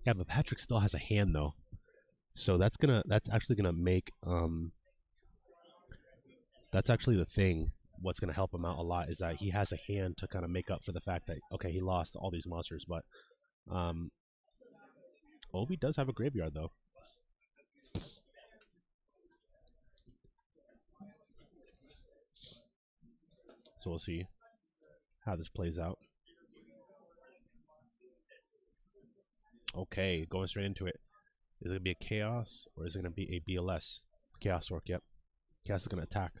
Yeah, but Patrick still has a hand though, so that's actually gonna make that's actually the thing. What's gonna help him out a lot is that he has a hand to kind of make up for the fact that okay, he lost all these monsters, but Obi does have a graveyard though. So we'll see how this plays out. Okay, going straight into it. Is it going to be a Chaos or is it going to be a BLS? Chaos Orc, yep. Chaos is going to attack.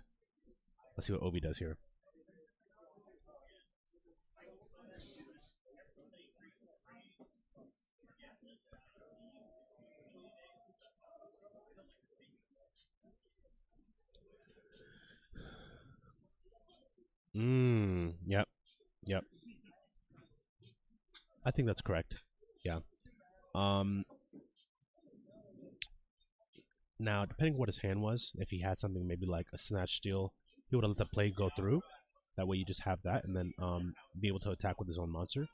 Let's see what Ovi does here. Yep. Yep. I think that's correct. Yeah. Now, depending on what his hand was, if he had something maybe like a Snatch Steal, he would have let the play go through. That way you just have that and then be able to attack with his own monster.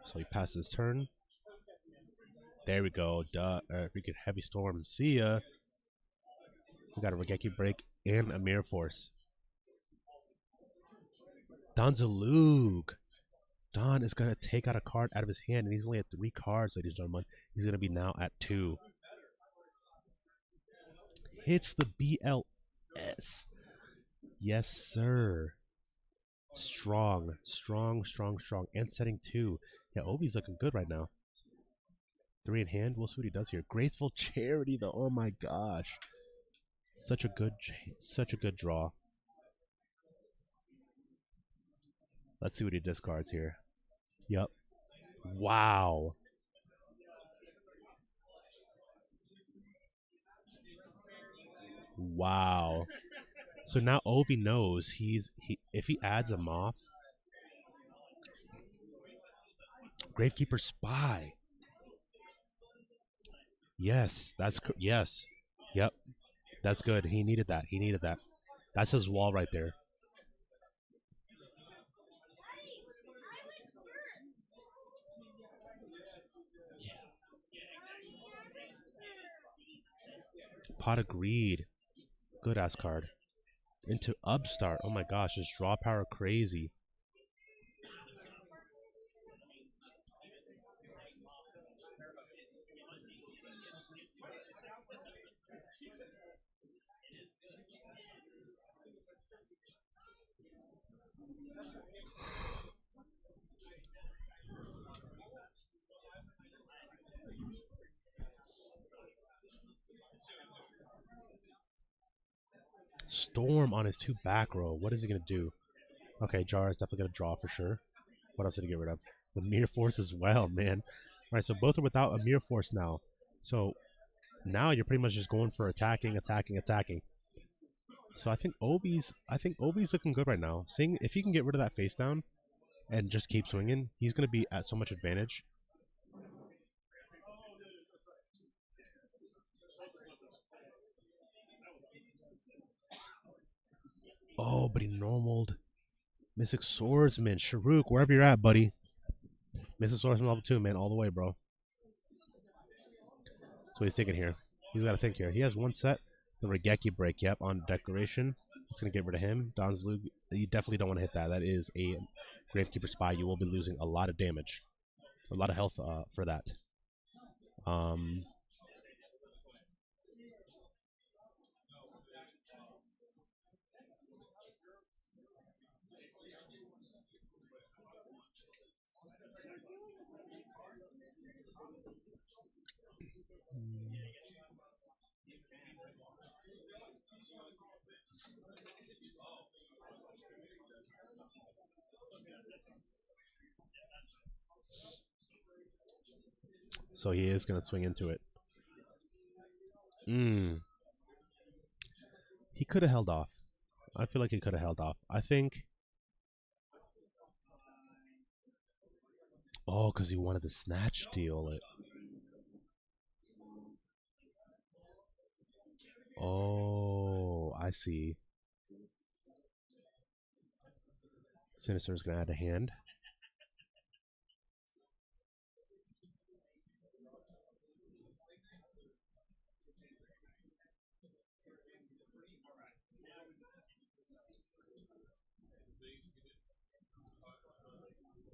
So he passes his turn. There we go. Duh. Freaking heavy storm. See ya. We got a Regeki break and a mirror force. Donzalug. Don is going to take out a card out of his hand, and he's only at 3 cards, ladies and gentlemen. He's going to be now at 2. Hits the BLS. Yes, sir. Strong. And setting 2. Yeah, Obi's looking good right now. 3 in hand. We'll see what he does here. Graceful Charity, though. Oh, my gosh. Such a good draw. Let's see what he discards here. Yep. Wow. Wow. So now Ovi knows if he adds him off. Gravekeeper Spy. Yes, yes. Yep. That's good. He needed that. That's his wall right there. Pot of Greed. Good ass card. Into Upstart. Oh my gosh, his draw power crazy. Storm on his 2 back row. What is he going to do? Okay, Jar is definitely going to draw for sure. What else did he get rid of? The Mirror Force as well, man. All right, so both are without a Mirror Force now. So now you're pretty much just going for attacking. So I think Obi's looking good right now. Seeing if he can get rid of that face down and just keep swinging, he's going to be at so much advantage. Oh, but he normaled. Mystic Swordsman, Sharuk, wherever you're at, buddy. Mystic Swordsman level 2, man, all the way, bro. So he's thinking here. He's got to think here. He has 1 set. The Regeki break, yep, on Declaration. It's going to get rid of him. Don's Lug, you definitely don't want to hit that. That is a Gravekeeper Spy. You will be losing a lot of damage. A lot of health for that. So he is going to swing into it. He could have held off. I feel like he could have held off. I think... Oh, because he wanted to snatch steal it. Oh, I see. Sinister is going to add a hand.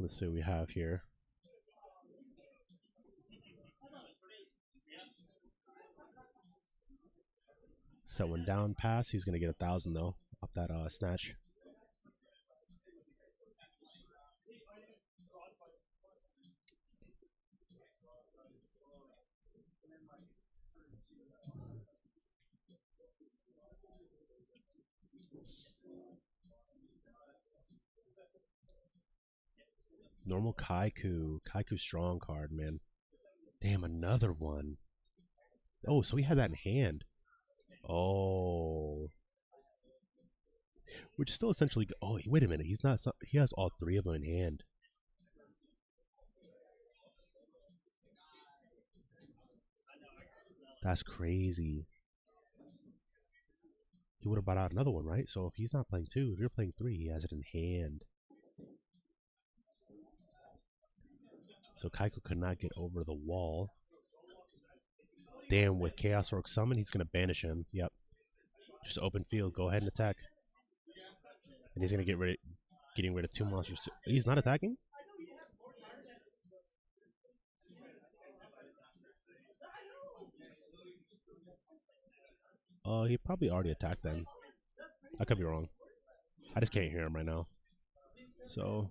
Let's see what we have here. Set 1 down, pass. He's going to get 1,000 though off that snatch. Normal Kaiku. Kaiku strong card, man. Damn, another one. Oh, so he had that in hand. Oh. Which is still essentially... Oh, wait a minute. He's not... He has all 3 of them in hand. That's crazy. He would have bought out another one, right? So if he's not playing 2, if you're playing 3, he has it in hand. So Kaiko could not get over the wall. Damn, with Chaos Orc Summon, he's going to banish him. Yep. Just open field. Go ahead and attack. And he's going to getting rid of 2 monsters. He's not attacking? He probably already attacked then. I could be wrong. I just can't hear him right now. So.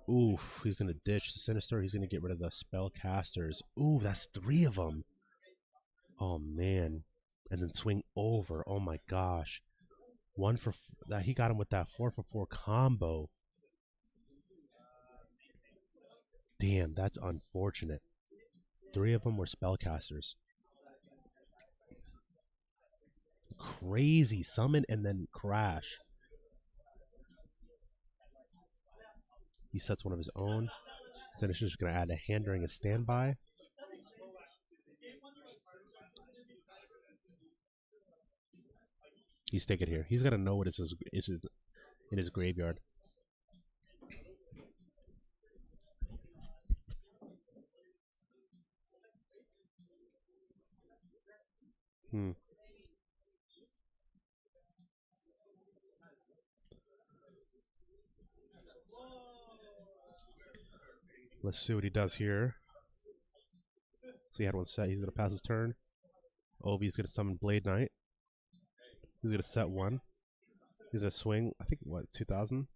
Oof, he's going to ditch the Sinister. He's going to get rid of the Spellcasters. Ooh, that's 3 of them. Oh, man. And then swing over. Oh, my gosh. One for that. He got him with that 4-for-4 combo. Damn, that's unfortunate. 3 of them were Spellcasters. Crazy. Summon and then crash. He sets one of his own. Sinister's going to add a hand during a standby. He's taking it here. He's got to know what is in his graveyard. Let's see what he does here. So he had one set. He's going to pass his turn. Ovi's going to summon Blade Knight. He's going to set 1. He's going to swing, I think, what, 2,000?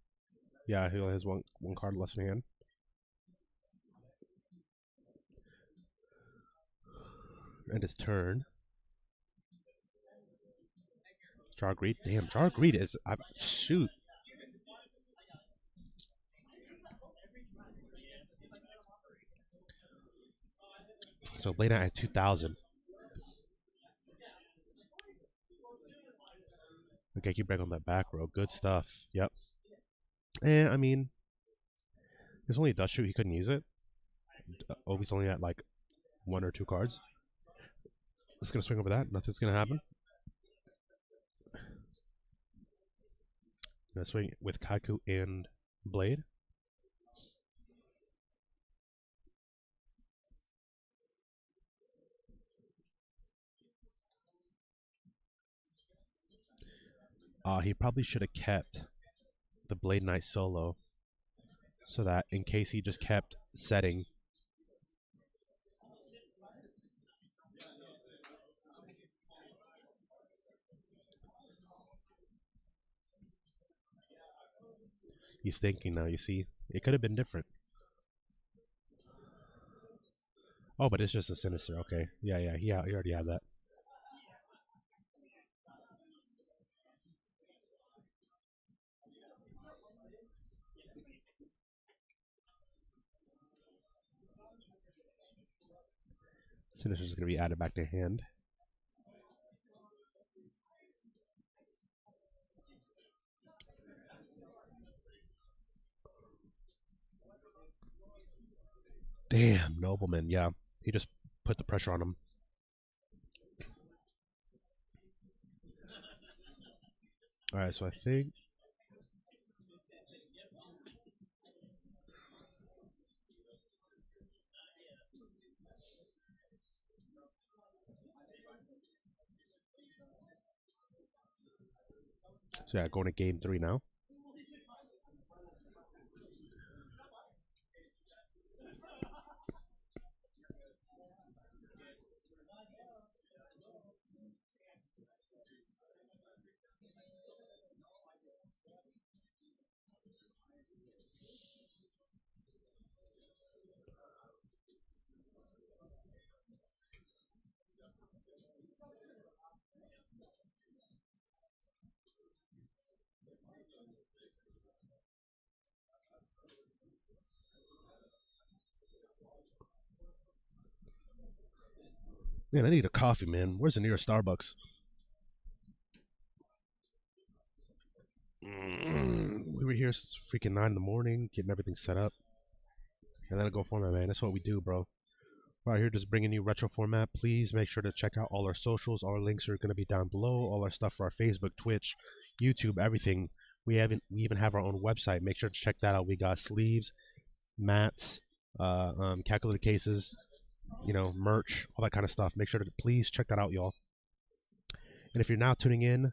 Yeah, he only has one card less in hand. And his turn. Jargreed. Damn, Jargreed is... shoot. So Blade Knight at 2,000. Okay, keep break on that back row. Good stuff. Yep. And I mean, there's only a dust shoot. He couldn't use it. Ovi's only at like 1 or 2 cards. It's gonna swing over that. Nothing's gonna happen. Gonna swing with Kaiku and Blade. He probably should have kept the Blade Knight solo, so that in case he just kept setting. He's thinking now, you see. It could have been different. Oh, but it's just a Sinister. Okay. Yeah, he already had that. Sinister's going to be added back to hand. Damn, Nobleman. Yeah, he just put the pressure on him. All right, so I think... So yeah, going to game 3 now. Man, I need a coffee, man. Where's the nearest Starbucks? We were here since freaking 9 in the morning, getting everything set up. And then I go format, man. That's what we do, bro. Right here, just bringing you retro format. Please make sure to check out all our socials. All our links are going to be down below. All our stuff for our Facebook, Twitch, YouTube, everything. We even have our own website. Make sure to check that out. We got sleeves, mats, calculated cases, merch, all that kind of stuff. Make sure to please check that out, y'all. And if you're now tuning in,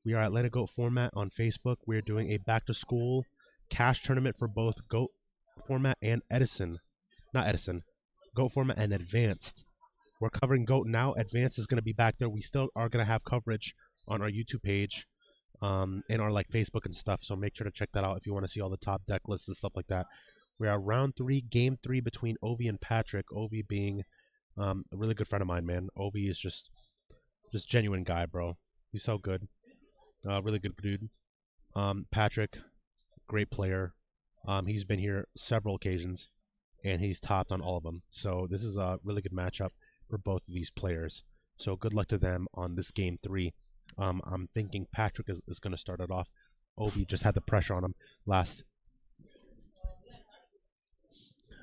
we are at Let It Goat Format on Facebook. We're doing a back to school cash tournament for both Goat Format and Edison. Not Edison, Goat Format and Advanced. We're covering Goat now. Advanced is going to be back there. We still are going to have coverage on our YouTube page, and our Facebook and stuff. So make sure to check that out if you want to see all the top deck lists and stuff like that. We are round 3, game 3 between Ovi and Patrick. Ovi being a really good friend of mine, man. Ovi is just genuine guy, bro. He's so good. Really good dude. Patrick, great player. He's been here several occasions, and he's topped on all of them. So this is a really good matchup for both of these players. So good luck to them on this game 3. I'm thinking Patrick is going to start it off. Ovi just had the pressure on him last.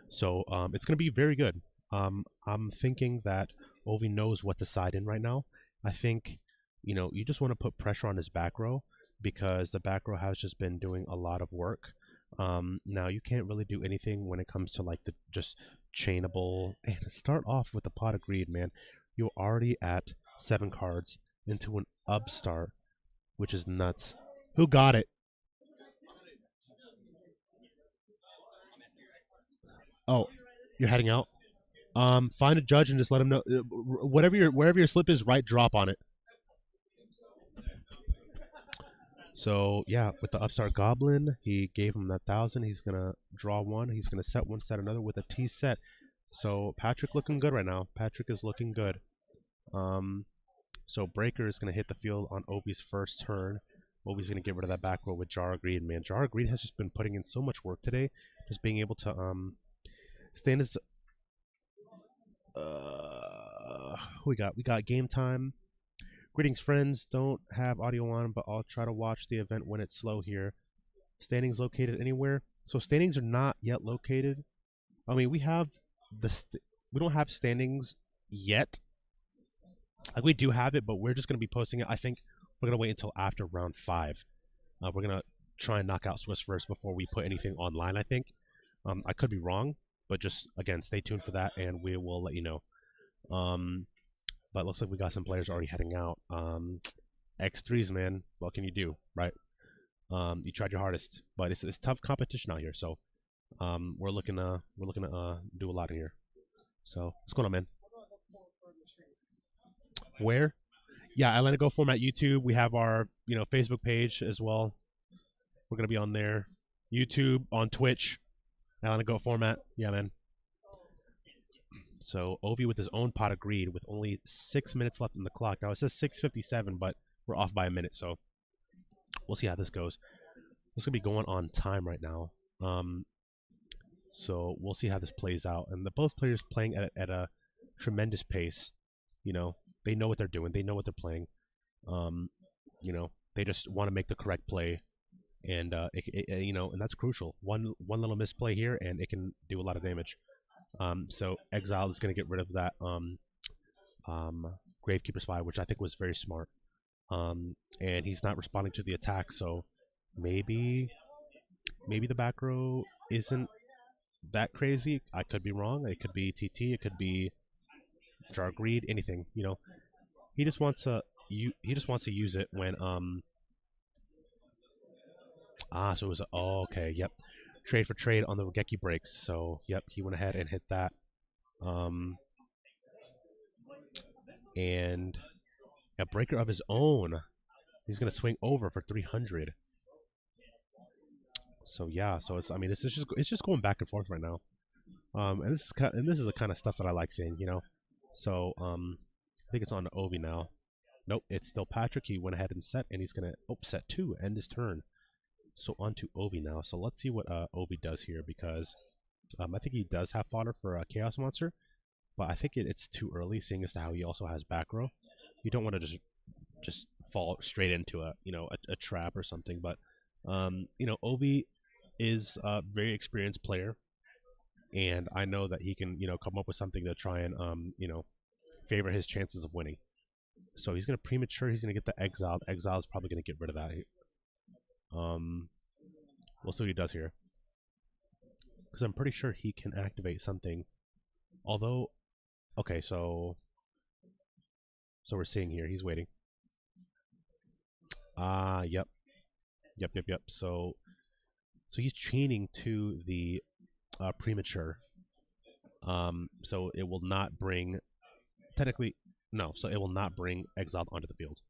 So it's going to be very good. I'm thinking that Ovi knows what to side in right now. I think, you just want to put pressure on his back row because the back row has just been doing a lot of work. Now, you can't really do anything when it comes to the just chainable. And start off with the pot of greed, man. You're already at 7 cards into an upstart, which is nuts. Who got it? Oh, you're heading out? Find a judge and just let him know. Wherever your slip is, write drop on it. So yeah, with the upstart goblin, he gave him that 1,000. He's gonna draw 1. He's gonna set 1, set another with a T set. So Patrick looking good right now. Patrick is looking good. So Breaker is gonna hit the field on Obi's first turn. Obi's gonna get rid of that back row with Jar of Greed. Man, Jar of Greed has just been putting in so much work today. Just being able to stay in his. We got game time. Greetings, friends. Don't have audio on, but I'll try to watch the event when it's slow here. Standings located anywhere? So standings are not yet located. I mean, we have we don't have standings yet. We do have it, but we're just going to be posting it. I think we're going to wait until after round 5. We're going to try and knock out Swiss first before we put anything online, I think. I could be wrong, but just, again, stay tuned for that, and we will let you know. But it looks like we got some players already heading out. X3s, man. What can you do, right? You tried your hardest, but it's tough competition out here. So we're looking to do a lot in here. So what's going on, man? Where? Yeah, Atlanta Go Format YouTube. We have our Facebook page as well. We're gonna be on there. YouTube, on Twitch. Atlanta Go Format. Yeah, man. So Ovi with his own pot of greed with only 6 minutes left on the clock. Now it says 6:57, but we're off by a minute, so we'll see how this goes. It's gonna be going on time right now. So we'll see how this plays out. And both players playing at a tremendous pace. They know what they're doing. They know what they're playing. They just want to make the correct play, and and that's crucial. One little misplay here, and it can do a lot of damage. So Exile is going to get rid of that Gravekeeper's Fire, which I think was very smart. And he's not responding to the attack, so maybe the back row isn't that crazy. I could be wrong. It could be TT. It could be Jar Greed. Anything. He just wants to use it when so it was okay. Yep. Trade for trade on the Regeki breaks. So, yep, he went ahead and hit that. And a breaker of his own. He's going to swing over for 300. So, yeah, it's just going back and forth right now. And this is the kind of stuff that I like seeing, So, I think it's on to Ovi now. Nope, it's still Patrick. He went ahead and set, and he's going to set 2, end his turn. So on to Ovi now. So let's see what Ovi does here, because I think he does have fodder for a Chaos Monster, but I think it's too early, seeing as to how he also has back row. You don't want to just fall straight into a trap or something. But Ovi is a very experienced player, and I know that he can come up with something to try and favor his chances of winning. So he's going to premature. He's going to get the Exiled. Exile is probably going to get rid of that. We'll see what he does here. Because I'm pretty sure he can activate something. Although, okay, so we're seeing here he's waiting. Yep, yep. So he's chaining to the premature. So it will not bring technically no. So it will not bring exiled onto the field.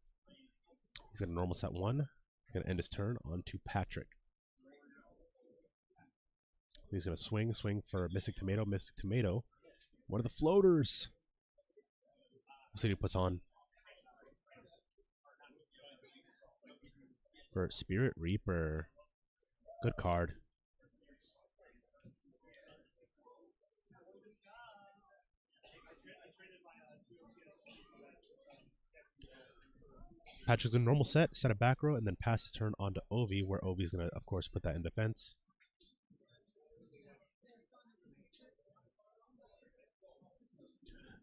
He's gonna normal set one. He's gonna end his turn onto Patrick. He's gonna swing for Mystic Tomato. Mystic Tomato. One of the floaters. Let's see what he puts on. For Spirit Reaper. Good card. Patrick's gonna normal set a back row, and then pass his turn on to Ovi, where Ovi's gonna, of course, put that in defense.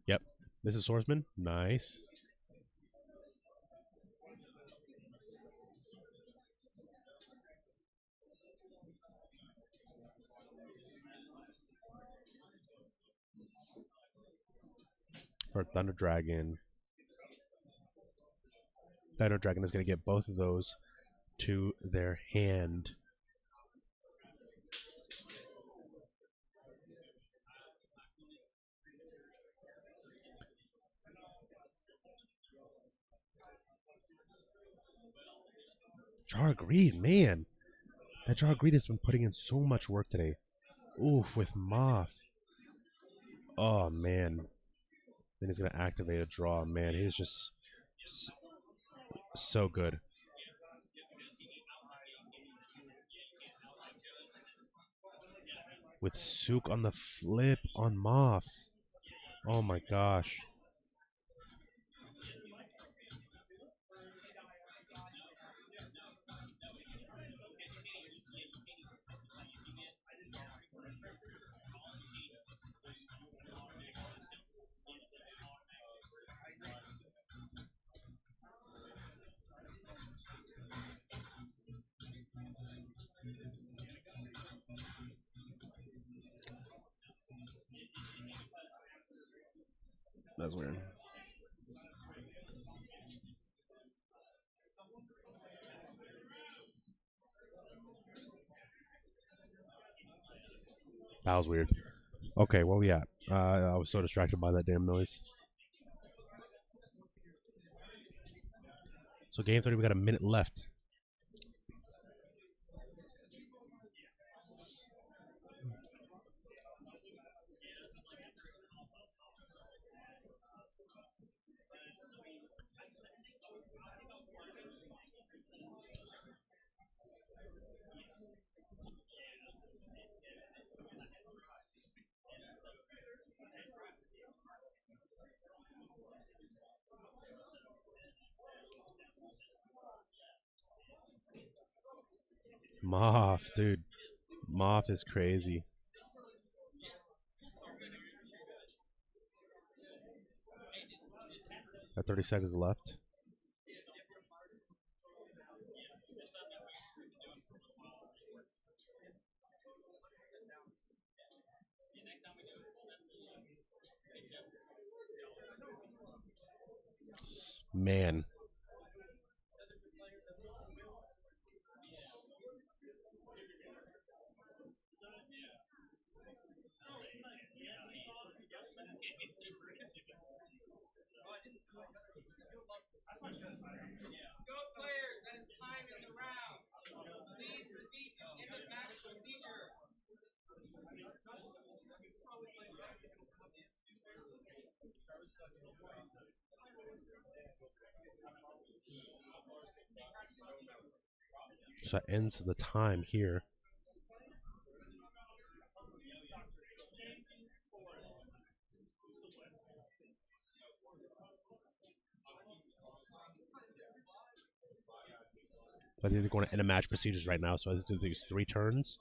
Yep. This is Swordsman. Nice. For Thunder Dragon. Thunder Dragon is going to get both of those to their hand. Jar Greed, man. That Jar Greed has been putting in so much work today. Oof, with Moth. Oh, man. Then he's going to activate a draw. Man, he's just so good. With Sook on the flip on Moth. Oh my gosh. That's weird. That was weird. Okay, where we at? I was so distracted by that damn noise. So game 30, we got a minute left. Moth, dude. Moth is crazy. Got 30 seconds left. Man. So that ends the time here. I think they're going to end a match procedures right now, so I think it's 3 turns.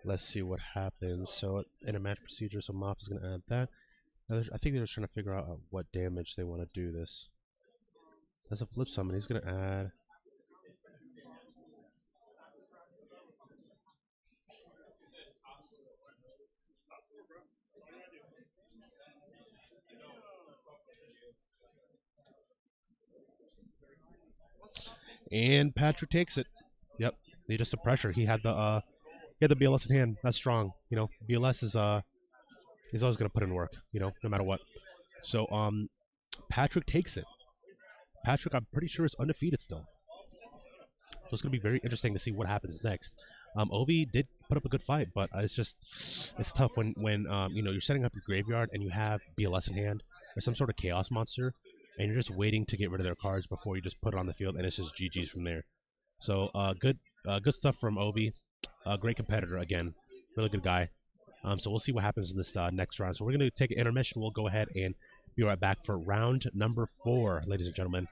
Let's see what happens. So in a match procedure, so Moff is going to add that. I think they're just trying to figure out what damage they want to do this. As a flip summon, he's going to add. And Patrick takes it. Yep. He just the pressure. He had the BLS in hand. That's strong. You know, BLS is he's always gonna put in work, you know, no matter what. So Patrick takes it. Patrick, I'm pretty sure, is undefeated still. So it's gonna be very interesting to see what happens next. Ovi did put up a good fight, but it's tough when you know, you're setting up your graveyard and you have BLS in hand or some sort of chaos monster, and you're just waiting to get rid of their cards before you just put it on the field, and it's just GG's from there. So good stuff from Ovi. Great competitor again, really good guy. So we'll see what happens in this next round. So we're going to take an intermission. We'll go ahead and be right back for round number 4, ladies and gentlemen.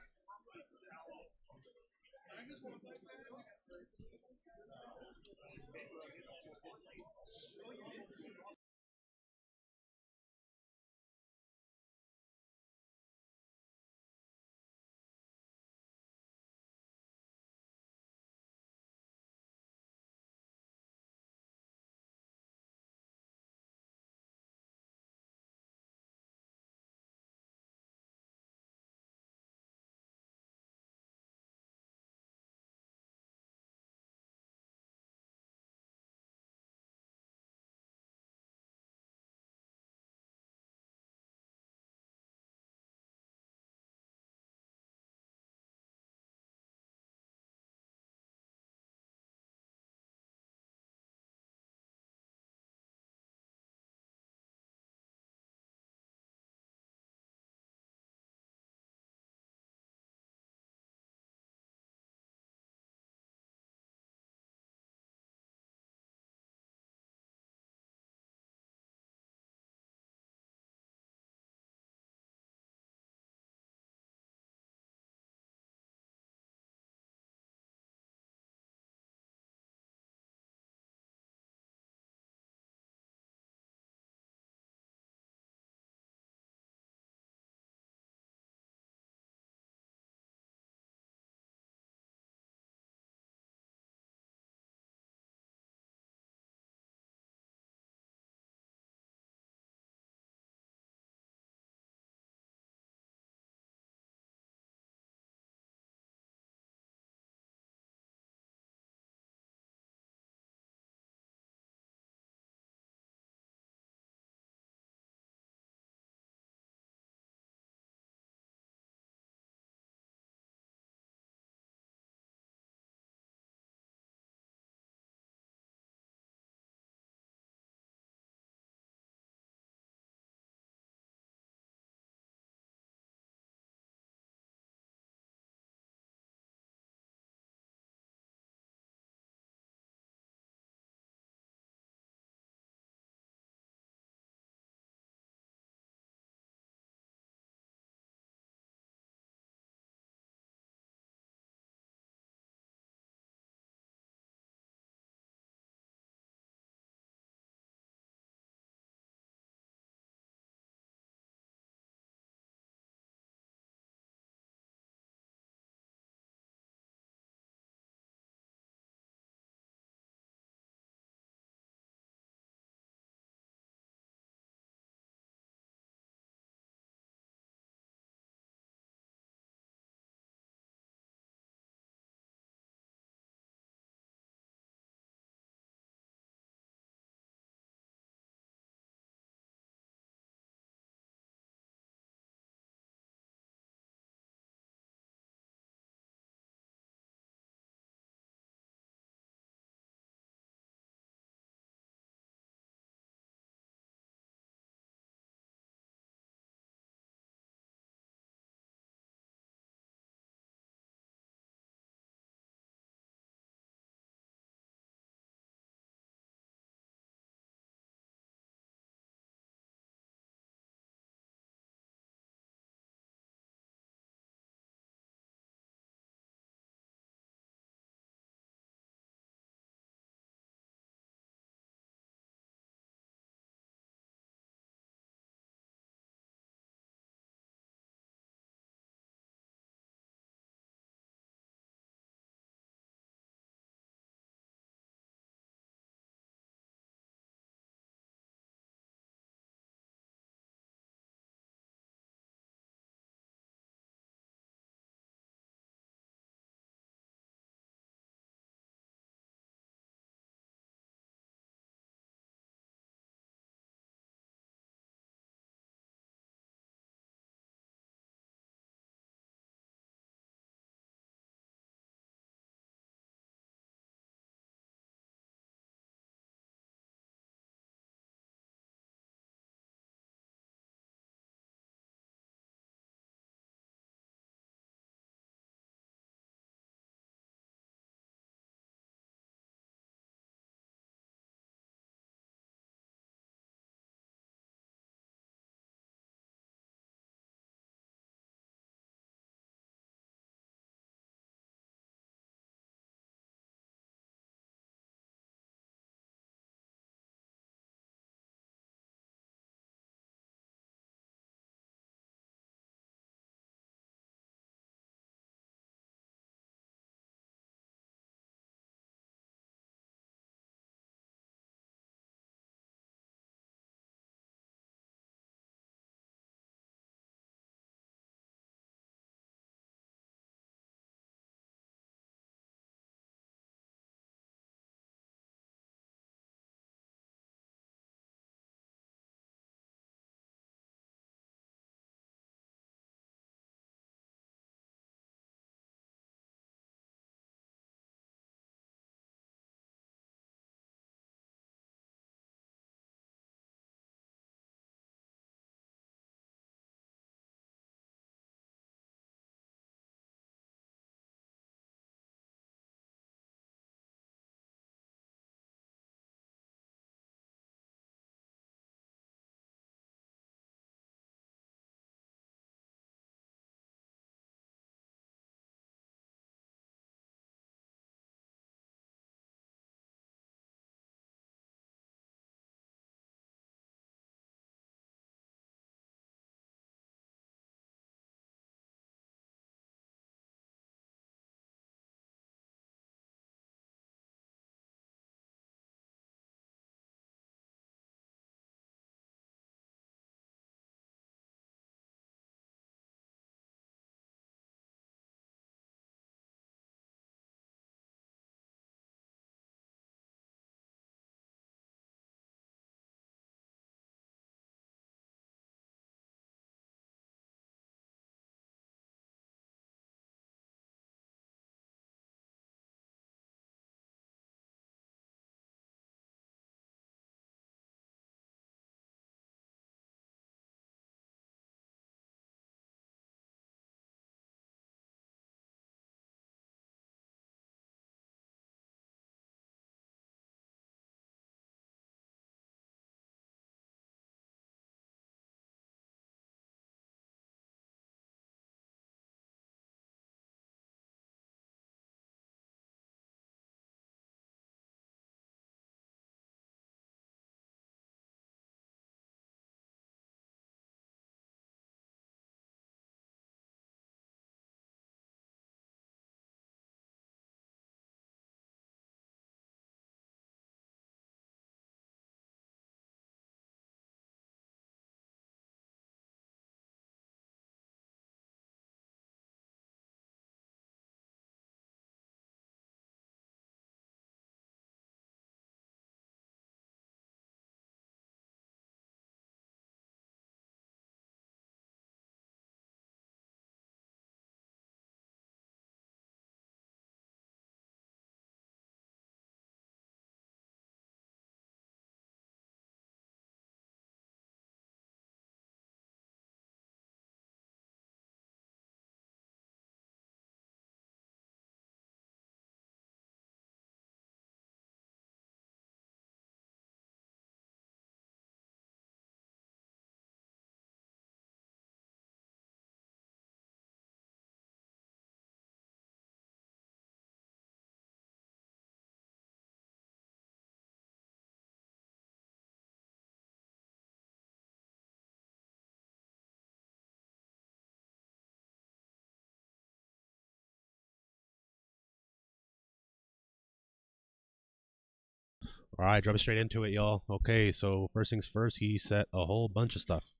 All right, jumping straight into it, y'all. Okay, so first things first, he set a whole bunch of stuff.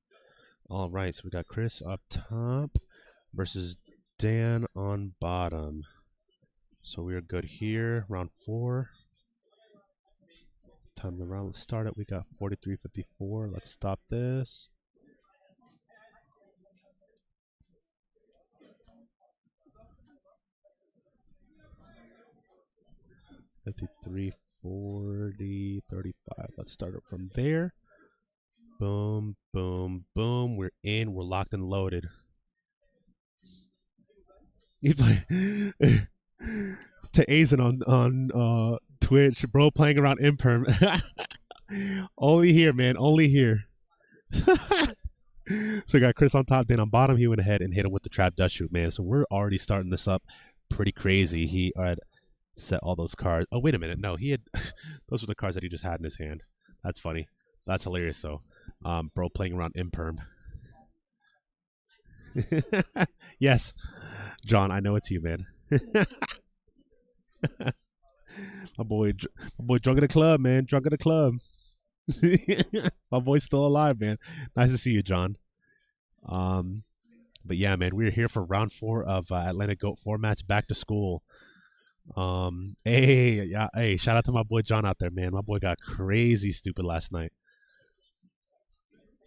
All right, so we got Chris up top versus Dan on bottom. So we're good here. Round 4. Time the round started. We got 43-54. Let's stop this. $53, 40, 35. Let's start it from there. Boom, boom, boom. We're in. We're locked and loaded. He's playing to Azen on Twitch, bro, playing around Imperm. Only here, man. Only here. So we got Chris on top, Dan on bottom. He went ahead and hit him with the trap dust shoot, man. So we're already starting this up pretty crazy. He had set all those cards. Oh, wait a minute. No, he had those were the cards that he just had in his hand. That's funny. That's hilarious, though. Bro playing around Imperm. Yes, John, I know it's you, man. my boy drunk at the club, man. Drunk at the club. My boy's still alive, man. Nice to see you, John. But yeah, man, we're here for round 4 of Atlantic Goat formats back to school. Hey, shout out to my boy John out there, man. My boy got crazy stupid last night.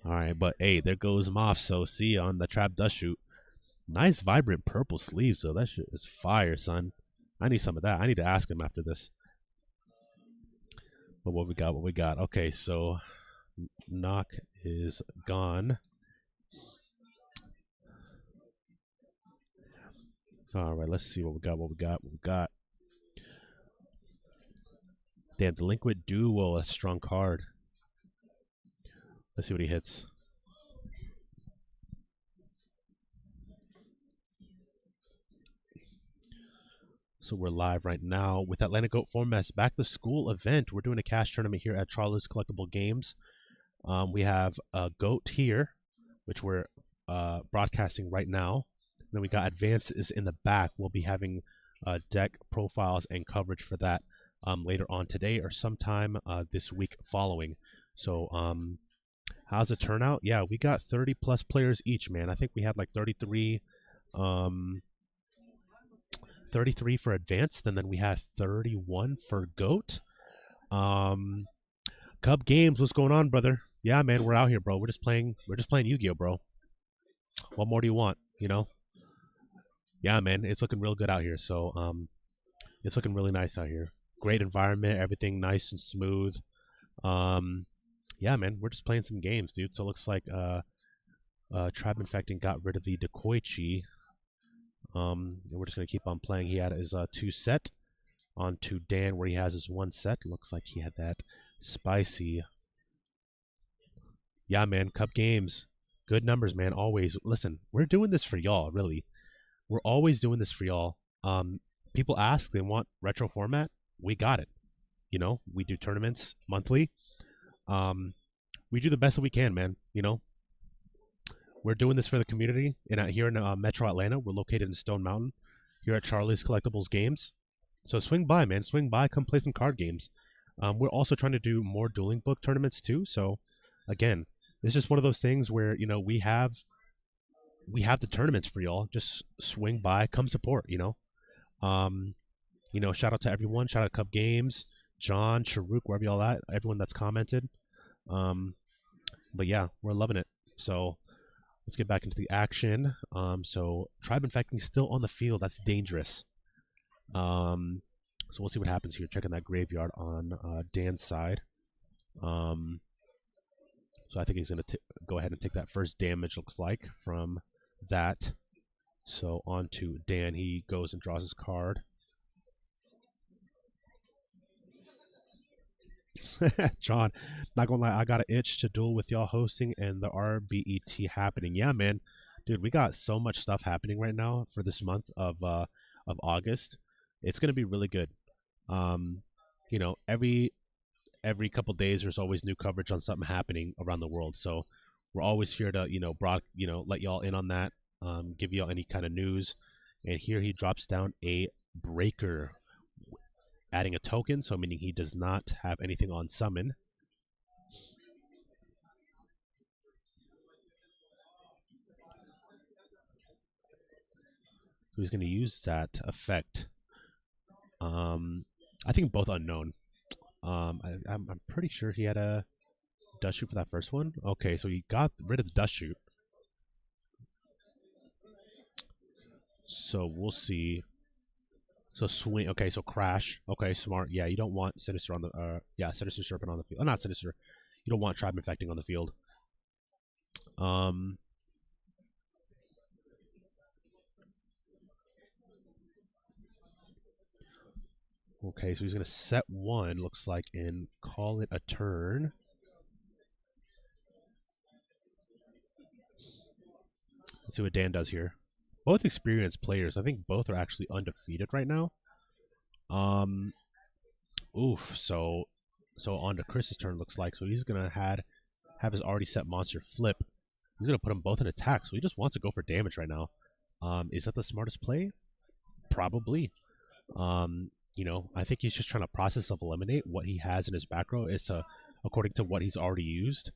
All right, but hey, there goes Moff. So see you on the trap dust shoot. Nice vibrant purple sleeves, though. That shit is fire, son. I need some of that. I need to ask him after this. But what we got? Okay, so knock is gone. All right, let's see what we got. Damn, Delinquent Duel, a strong card. Let's see what he hits. So we're live right now with Atlantic Goat Formats Back to School event. We're doing a cash tournament here at Charlie's Collectible Games. We have a goat here, which we're broadcasting right now. And then we got advances in the back. We'll be having deck profiles and coverage for that later on today or sometime this week following. So how's the turnout? Yeah, we got 30 plus players each, man. I think we had like 33 for advanced, and then we had 31 for goat. Cub Games, what's going on, brother? Yeah, man, we're out here, bro. We're just playing Yu-Gi-Oh, bro. What more do you want, you know? Yeah, man, it's looking real good out here. So it's looking really nice out here. Great environment, everything nice and smooth. Yeah, man, we're just playing some games, dude. So it looks like Tribe Infecting got rid of the Decoichi. And we're just going to keep on playing. He had his 2 set on to Dan, where he has his 1 set. Looks like he had that spicy. Yeah, man, Cup Games. Good numbers, man, always. Listen, we're doing this for y'all, really. We're always doing this for y'all. People ask, they want retro format. We got it. You know, we do tournaments monthly. We do the best that we can, man, you know. We're doing this for the community. Here in Metro Atlanta, we're located in Stone Mountain, here at Charlie's Collectibles Games. So swing by, man. Swing by, come play some card games. We're also trying to do more dueling book tournaments too. So, again, it's just one of those things where, you know, we have the tournaments for y'all. Just swing by, come support. You know, shout out to everyone. Shout out Cup Games, John, Sharuk, wherever y'all at. Everyone that's commented. But yeah, we're loving it. So. Let's get back into the action. So Tribe Infecting still on the field. That's dangerous. So we'll see what happens here. Checking that graveyard on Dan's side. So I think he's going to go ahead and take that first damage, looks like, from that. So on to Dan. He goes and draws his card. John, not gonna lie, I got an itch to duel with y'all hosting and the RBET happening. Yeah, man, dude, we got so much stuff happening right now for this month of August. It's gonna be really good. You know, every couple days there's always new coverage on something happening around the world. So we're always here to let y'all in on that. Give y'all any kind of news. And here he drops down a breaker. adding a token, so meaning he does not have anything on summon. So he's going to use that effect. I think both unknown. I'm pretty sure he had a dust shoot for that first one. Okay, so he got rid of the dust shoot. So we'll see. So swing. Okay, so crash. Okay, smart. Yeah, you don't want Sinister on the. Yeah, Sinister Serpent on the field. Not Sinister. You don't want Tribe Infecting on the field. Um. Okay, so he's gonna set one. Looks like and call it a turn. Let's see what Dan does here. Both experienced players. I think both are actually undefeated right now. Oof. So on to Chris's turn looks like. So he's gonna have his already set monster flip. He's gonna put them both in attack. So he just wants to go for damage right now. Is that the smartest play? Probably. I think he's just trying to process of eliminate what he has in his back row is according to what he's already used.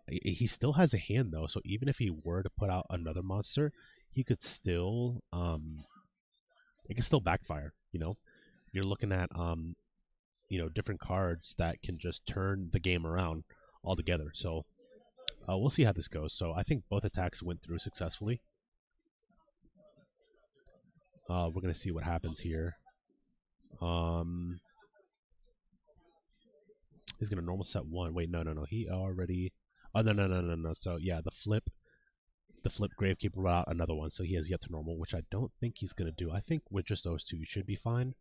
He still has a hand though, so even if he were to put out another monster, he could still it can still backfire. You're looking at different cards that can just turn the game around altogether. So we'll see how this goes. So I think both attacks went through successfully. We're gonna see what happens here. He's gonna normal set one. Wait, no. He already. Oh no. So yeah, the flip Gravekeeper brought out another one, so he has yet to normal, which I don't think he's gonna do. I think with just those two, you should be fine.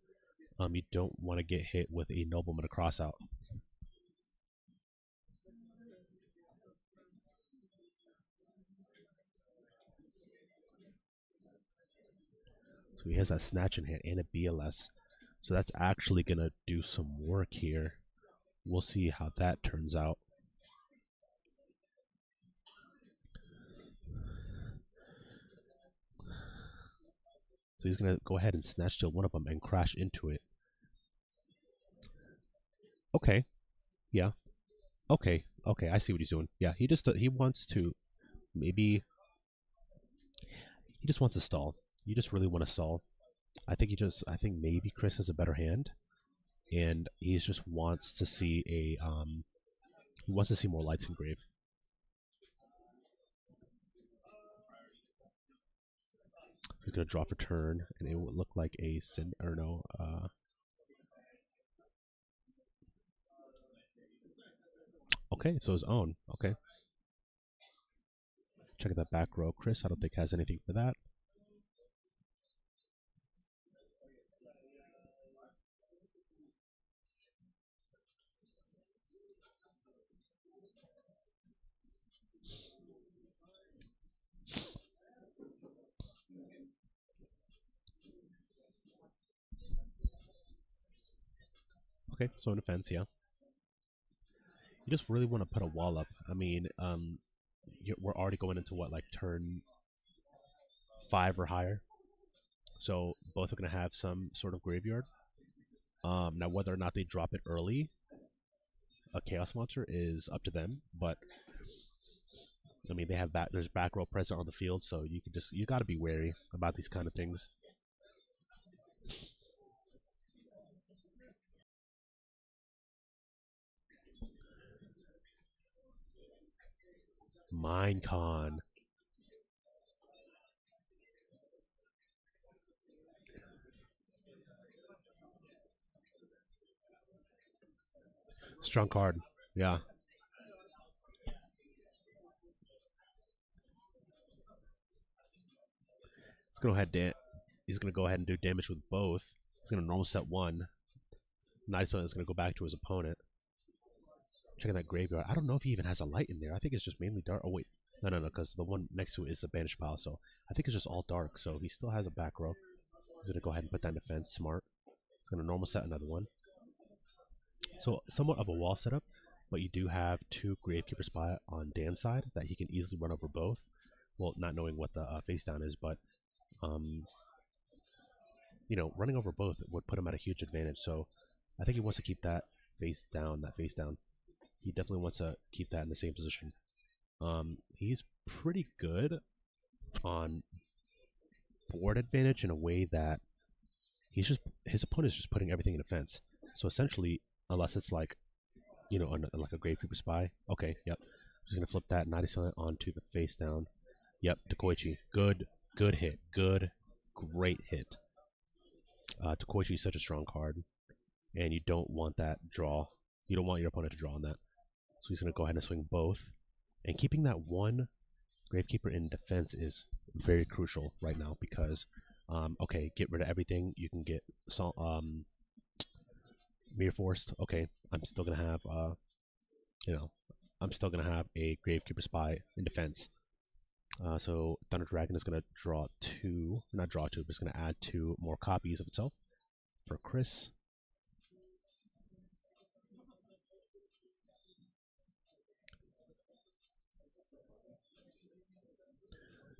You don't want to get hit with a Nobleman to cross out. So he has that Snatch in hand and a BLS. So that's actually gonna do some work here. We'll see how that turns out. So he's going to go ahead and snatch steal one of them and crash into it. Okay. Yeah. Okay. I see what he's doing. Yeah, he wants to maybe he just wants to stall. You just really want to stall. I think maybe Chris has a better hand, and he just wants to see he wants to see more lights engraved. He's gonna draw for turn, and it would look like a sin or no. Okay, so his own. Okay. Check that back row. Chris, I don't think has anything for that. Okay, so in defense, yeah. You just really want to put a wall up. I mean, we're already going into what, like turn 5 or higher. So both are going to have some sort of graveyard. Now, whether or not they drop it early, a Chaos Monster is up to them. But I mean, there's back row present on the field, so you got to be wary about these kind of things. Minecon. Strong card. Yeah. He's gonna go ahead and do damage with both. He's gonna normal set one. Nice one is gonna go back to his opponent. Checking that graveyard. I don't know if he even has a light in there. I think it's just mainly dark. Oh wait, no, because the one next to it is the banished pile. So I think it's just all dark. So he still has a back row. He's gonna go ahead and put that in defense. Smart. He's gonna normal set another one. So somewhat of a wall setup, but you do have two Gravekeeper spot on Dan's side that he can easily run over both. Well, not knowing what the face down is, but running over both would put him at a huge advantage. So I think he wants to keep that face down. He definitely wants to keep that in the same position. He's pretty good on board advantage in a way that his opponent is just putting everything in defense. So essentially, unless it's like like a Gravekeeper Spy. Okay, yep. Just gonna flip that 90 onto the face down. Yep, Takoichi. Good hit. Great hit. Takoichi is such a strong card, and you don't want that draw. You don't want your opponent to draw on that. So he's gonna go ahead and swing both, and keeping that one Gravekeeper in defense is very crucial right now because, okay, get rid of everything. You can get Mirror Forced. Okay, I'm still gonna have I'm still gonna have a Gravekeeper Spy in defense. So Thunder Dragon is gonna draw two, not draw two, but it's gonna add two more copies of itself for Chris.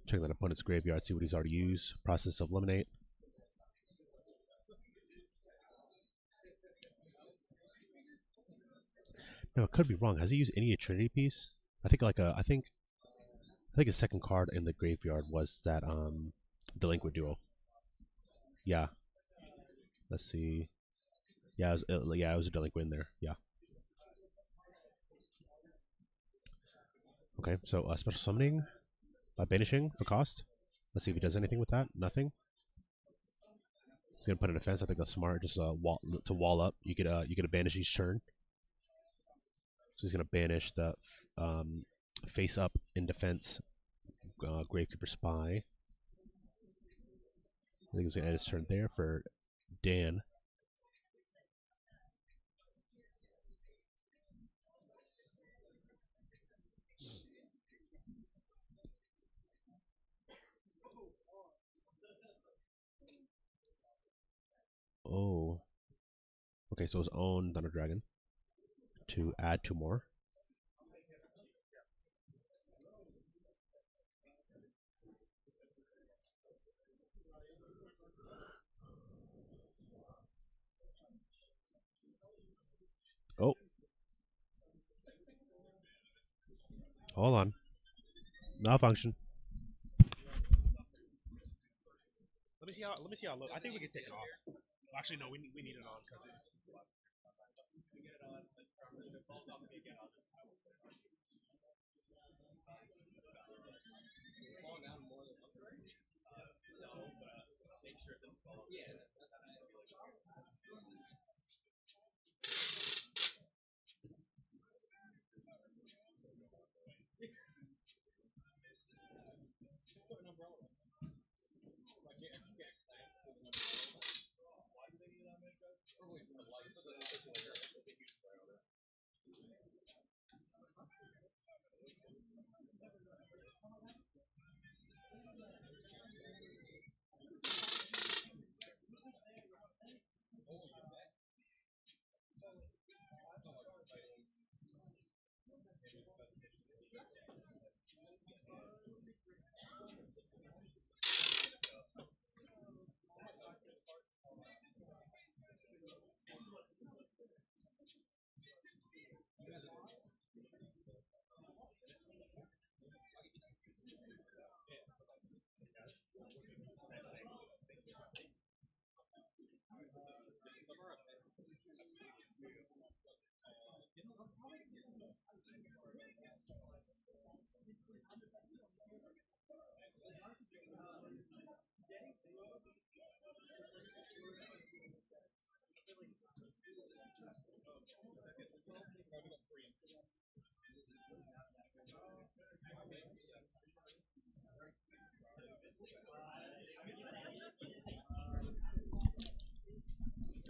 Check that opponent's graveyard, see what he's already used. Process of eliminate. No, it could be wrong. Has he used any Trinity piece? I think his second card in the graveyard was that Delinquent Duo. Yeah. Let's see. Yeah, it was a Delinquent in there. Yeah. Okay, so special summoning by banishing for cost. Let's see if he does anything with that. Nothing. He's gonna put in defense. I think that's smart. Just wall up. You get a banish each turn. So he's gonna banish the face up in defense Gravekeeper Spy. I think he's gonna end his turn there for Dan. Oh. Okay, so his own Thunder Dragon to add two more. Oh. Hold on. Malfunction. Let me see how low. I think we can take it off. Actually, no, we need it on.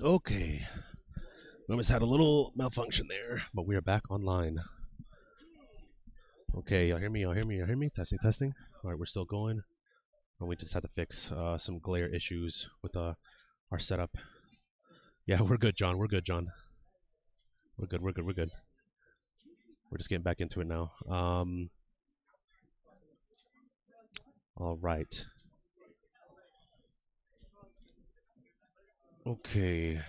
Okay. We almost had a little malfunction there, but we are back online. Okay, y'all hear me? Y'all hear me? Y'all hear me? Testing, testing. All right, we're still going. And we just had to fix some glare issues with our setup. Yeah, we're good, John. We're good, John. We're good. We're good. We're good. We're just getting back into it now. All right. Okay.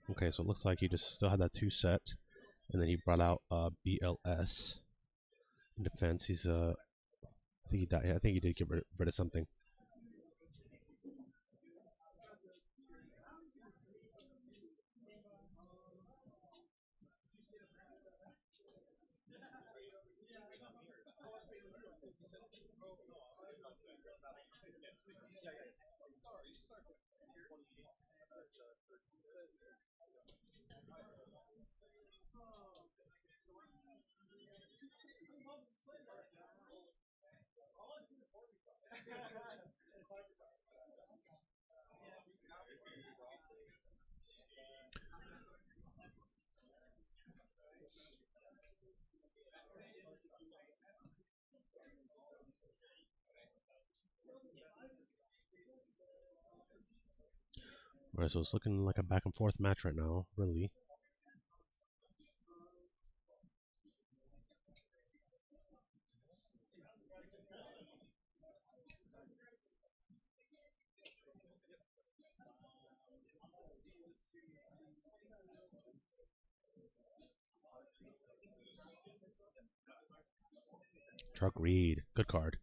Okay, so it looks like he just still had that 2 set, and then he brought out BLS in defense. He's I think he died. I think he did get rid of something. All right, so it's looking like a back and forth match right now. Really. Truck Reed, good card.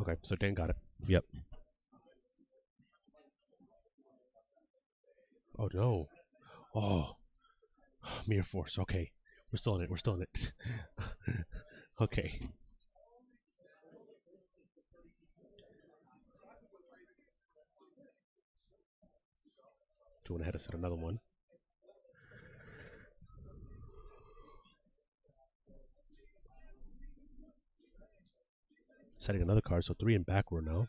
Okay, so Dan got it. Yep. Oh no. Oh, Mirror Force. Okay, we're still in it. We're still in it. Okay. Went ahead and set another one. Setting another card, so 3 in back row now.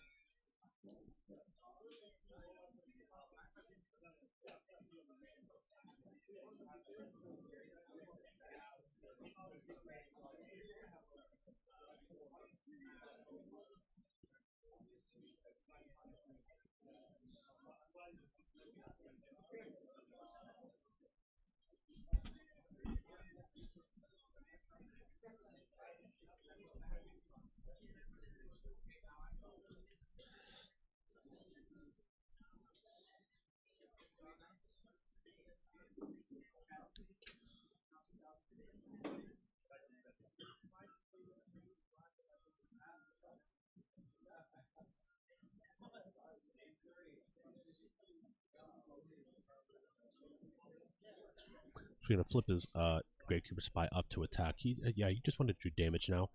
So he's gonna flip his Gravekeeper Spy up to attack. Yeah, he just wanted to do damage now.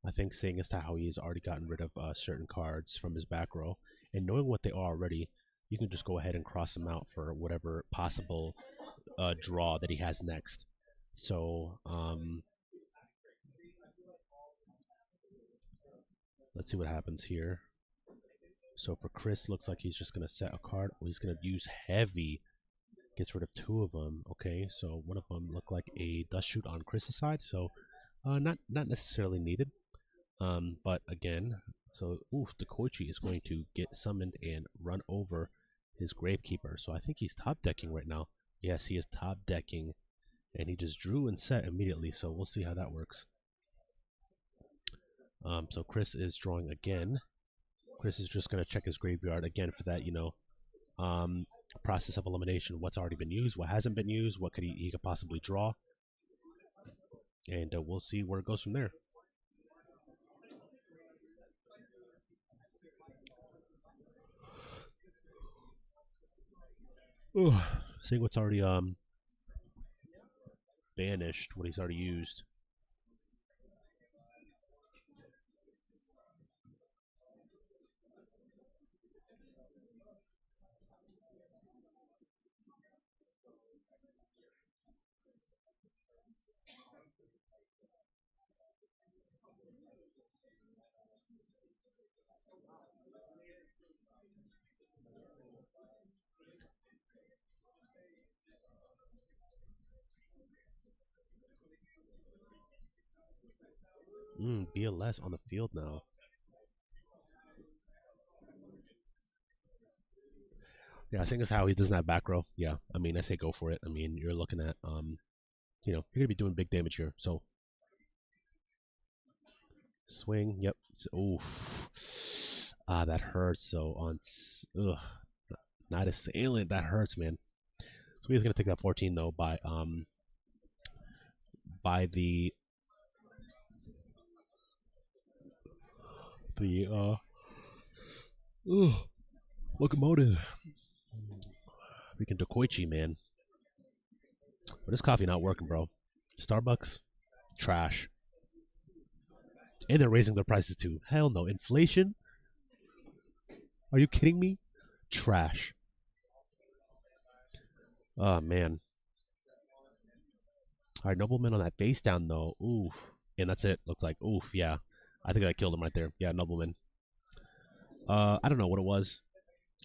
I think, seeing as to how he's already gotten rid of certain cards from his back row, and knowing what they are already, you can just go ahead and cross them out for whatever possible draw that he has next. So let's see what happens here. So for Chris, looks like he's just gonna set a card. Oh, he's gonna use heavy. Gets rid of 2 of them. Okay, so one of them looked like a dust shoot on Chris's side, so not necessarily needed. But again, so the Koichi is going to get summoned and run over his Gravekeeper. So I think he's top decking right now. Yes, he is top decking, and he just drew and set immediately. So we'll see how that works. So Chris is drawing again. Chris is just going to check his graveyard again for that, process of elimination. What's already been used, what hasn't been used, what could he could possibly draw, and we'll see where it goes from there. Ooh, seeing what's already banished what he's already used. BLS on the field now. Yeah, I think it's how he doesn't have back row. Yeah, I mean, I say go for it. I mean, you're looking at, you're gonna be doing big damage here. So swing. Yep. Oof. Ah, that hurts. So on, not assailant. That hurts, man. So he's gonna take that 14 though by the locomotive. We can Koichi, man. But this coffee not working, bro. Starbucks, trash. And they're raising their prices too. Hell no. Inflation? Are you kidding me? Trash. Oh, man. All right, Nobleman on that base down, though. Oof. And that's it. Looks like. Oof, yeah. I think I killed him right there. Yeah, Nobleman. I don't know what it was.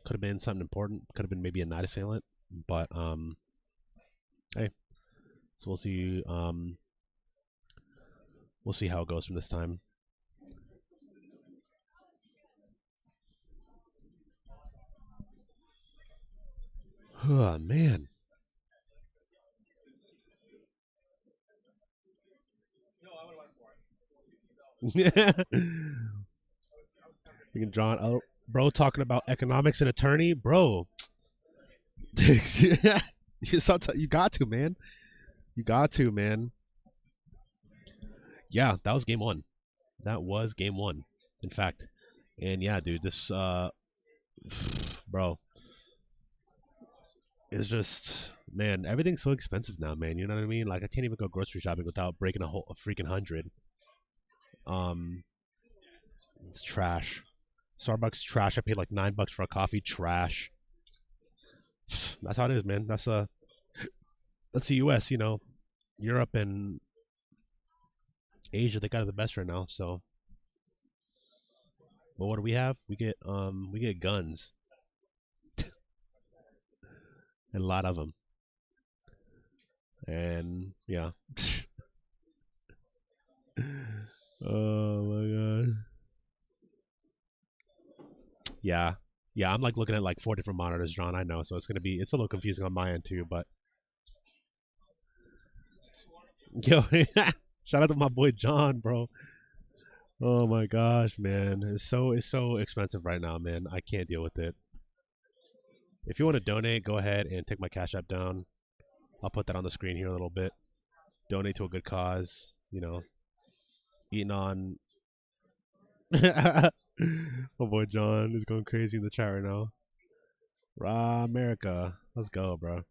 Could have been something important. Could have been maybe a night assailant. But, hey. So we'll see. We'll see how it goes from this time. Oh, man. Yeah. You can John, oh, bro, talking about economics and attorney, bro. You got to, man. You got to, man. Yeah, that was game one. That was game one, in fact. And yeah, dude, this bro, it's just, man, everything's so expensive now, man. You know what I mean? Like I can't even go grocery shopping without breaking a freaking 100. It's trash. Starbucks trash. I paid like $9 for a coffee. Trash. That's how it is, man. That's the U.S. You know, Europe and Asia. They got it the best right now. So, but what do we have? We get guns, and a lot of them. And yeah. Oh my god. Yeah. Yeah, I'm like looking at like 4 different monitors, John. I know, so it's a little confusing on my end too. But yo, shout out to my boy John, bro. Oh my gosh, man, it's so expensive right now, man. I can't deal with it. If you want to donate, go ahead and take my Cash App down. I'll put that on the screen here a little bit. Donate to a good cause. You know, eating on. My boy John is going crazy in the chat right now. Rah, America. Let's go, bro.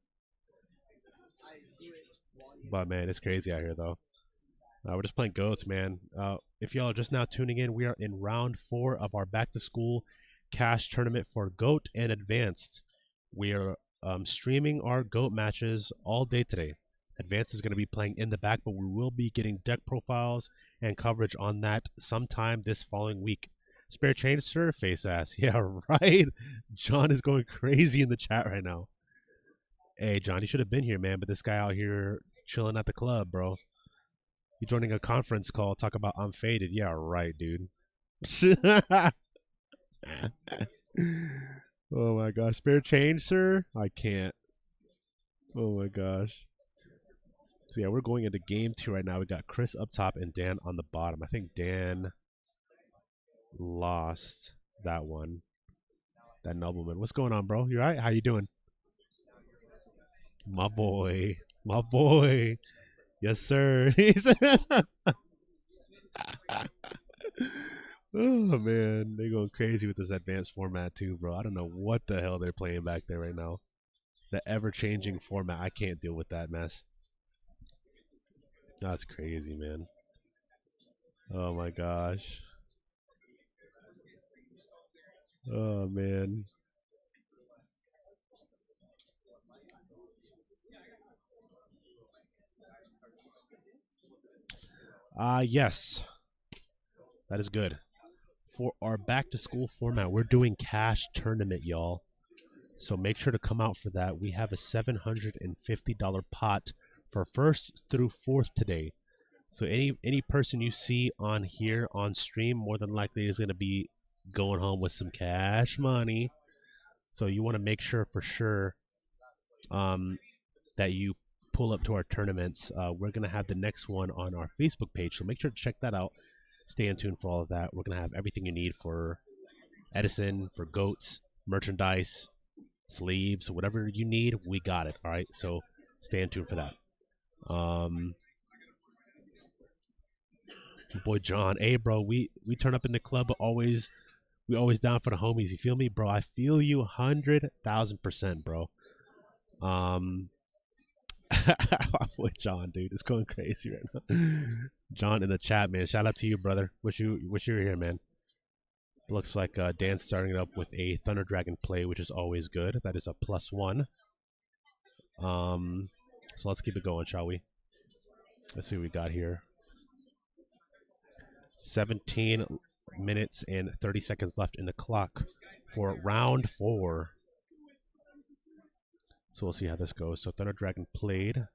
But man, it's crazy out here though. We're just playing goats, man. If y'all are just now tuning in, we are in round 4 of our back to school cash tournament for goat and advanced. We are streaming our goat matches all day today. Advanced is going to be playing in the back, but we will be getting deck profiles and coverage on that sometime this following week. Spare change, sir? Face ass. Yeah, right. John is going crazy in the chat right now. Hey, John, you should have been here, man. But this guy out here chilling at the club, bro. You joining a conference call, talk about I'm faded. Yeah, right, dude. Oh my gosh. Spare change, sir? I can't. Oh my gosh. So yeah, we're going into game 2 right now. We got Chris up top and Dan on the bottom. I think Dan lost that one. That nobleman. What's going on, bro? You all right? How you doing? My boy. My boy. Yes, sir. Oh man, they going crazy with this advanced format too, bro. I don't know what the hell they're playing back there right now. The ever-changing format. I can't deal with that mess. That's crazy, man. Oh my gosh. Oh man. Yes, that is good. For our back to school format, we're doing cash tournament, y'all. So make sure to come out for that. We have a $750 pot for first through fourth today. So any person you see on here on stream more than likely is going to be going home with some cash money. So you want to make sure for sure um, that you pull up to our tournaments. We're going to have the next one on our Facebook page. So make sure to check that out. Stay in tune for all of that. We're going to have everything you need for Edison, for goats, merchandise, sleeves, whatever you need, we got it. All right. So stay in tune for that. Um, boy John, hey bro, we turn up in the club, but we always down for the homies. You feel me, bro? I feel you 100,000%, bro. Um, boy John, dude, it's going crazy right now. John in the chat, man. Shout out to you, brother. Wish you were here, man. Looks like Dan's starting it up with a Thunder Dragon play, which is always good. That is a +1. So let's keep it going, shall we? Let's see what we got here. 17 minutes and 30 seconds left in the clock for round 4. So we'll see how this goes. So Thunder Dragon played.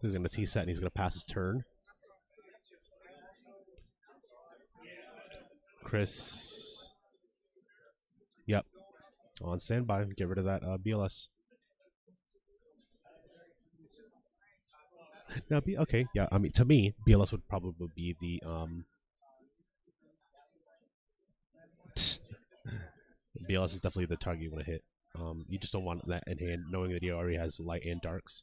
He's going to T-set and he's going to pass his turn. Chris. Yep. On standby. Get rid of that BLS. Now, okay. Yeah, I mean, to me, BLS would probably be the BLS is definitely the target you want to hit. You just don't want that in hand, knowing that he already has light and darks.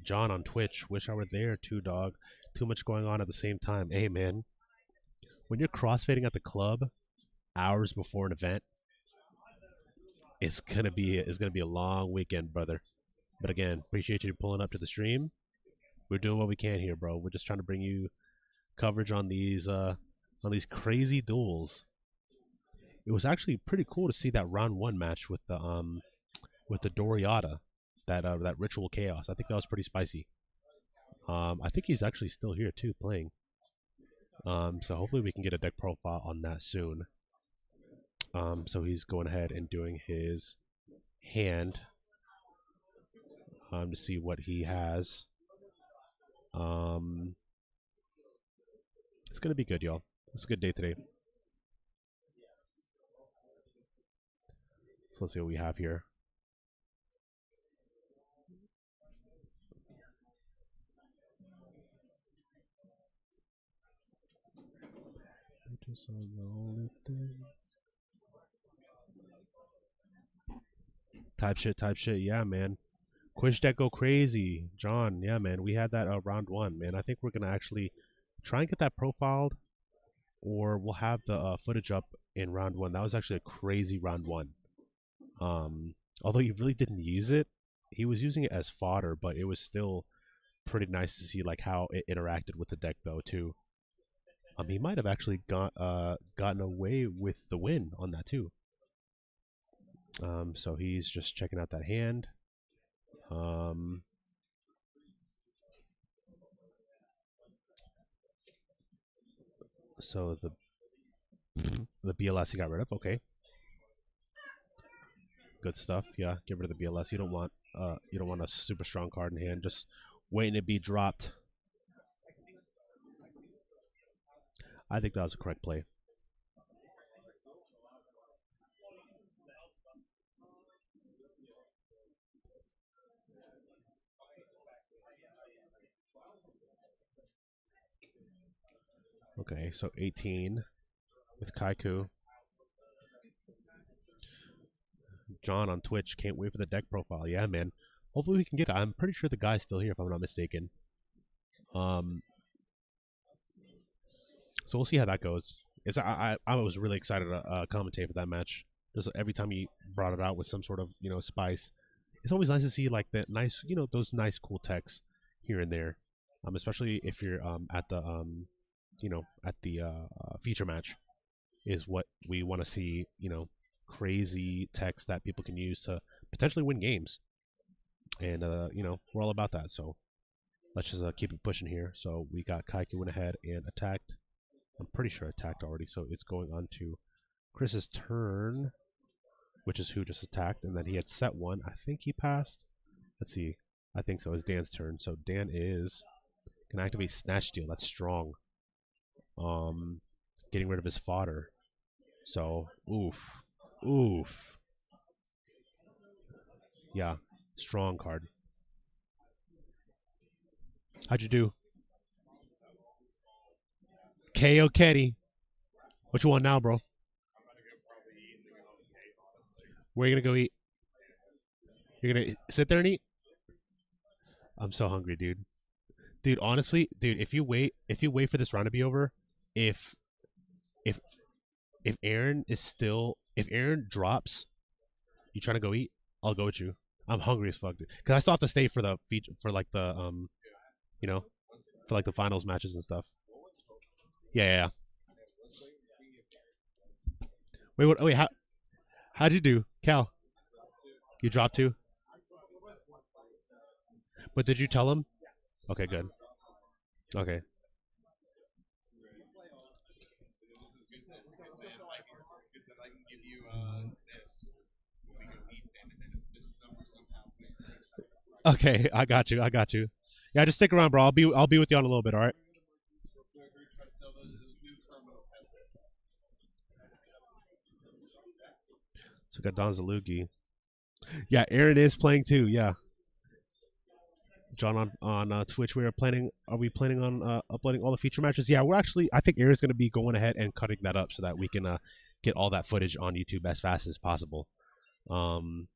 John on Twitch. Wish I were there too, dog. Too much going on at the same time. Hey, man. When you're crossfading at the club hours before an event, it's gonna be a long weekend, brother. But again, appreciate you pulling up to the stream. We're doing what we can here, bro. We're just trying to bring you coverage on these crazy duels. It was actually pretty cool to see that round 1 match with the Doriata, that ritual chaos. I think that was pretty spicy. I think he's actually still here too, playing. So hopefully we can get a deck profile on that soon. So he's going ahead and doing his hand to see what he has. It's gonna be good, y'all. It's a good day today. So let's see what we have here. Type shit. Yeah, man. Quiz deck go crazy, John. Yeah, man. We had that round 1, man. I think we're gonna actually try and get that profiled, or we'll have the footage up in round 1. That was actually a crazy round 1. Although he really didn't use it, he was using it as fodder, but it was still pretty nice to see like how it interacted with the deck though too. He might have actually gotten away with the win on that too. So he's just checking out that hand. So the BLS he got rid of. Okay, good stuff. Yeah, get rid of the BLS. You don't want a super strong card in hand. Just waiting to be dropped. I think that was a correct play. Okay, so 18 with Kaiku. John on Twitch, can't wait for the deck profile. Yeah, man. Hopefully we can get it. I'm pretty sure the guy's still here if I'm not mistaken. Um, so we'll see how that goes. I was really excited to commentate for that match. Just every time he brought it out with some sort of spice, it's always nice to see like that nice those nice cool techs here and there. Especially if you're at the at the feature match is what we want to see. Crazy techs that people can use to potentially win games, and we're all about that. So let's just keep it pushing here. So we got Kaiki went ahead and attacked. I'm pretty sure attacked already. So it's going on to Chris's turn, which is who just attacked, and then he had set one. I think he passed. Let's see. I think so. It's Dan's turn. So Dan is gonna activate Snatch Steal. That's strong. Getting rid of his fodder. So oof. Yeah, strong card. How'd you do? KO Kenny. What you want now, bro? Where are you gonna go eat? You're gonna sit there and eat? I'm so hungry, dude. Dude, honestly, dude, if you wait for this round to be over, if if if Aaron drops, you trying to go eat? I'll go with you. I'm hungry as fuck, dude. Cause I still have to stay for the feature for like the you know, for like the finals matches and stuff. Yeah. Wait, what? Wait, how'd you do, Cal? You dropped two, but did you tell him? Okay, good. Okay. Okay, I got you. I got you. Yeah, just stick around, bro. I'll be with you on a little bit. All right. So we got Don Zalugi. Yeah, Aaron is playing too. Yeah, John on Twitch. We are planning. Are we planning on uploading all the feature matches? Yeah, we're actually. I think Aaron's going to be going ahead and cutting that up so that we can get all that footage on YouTube as fast as possible. Um.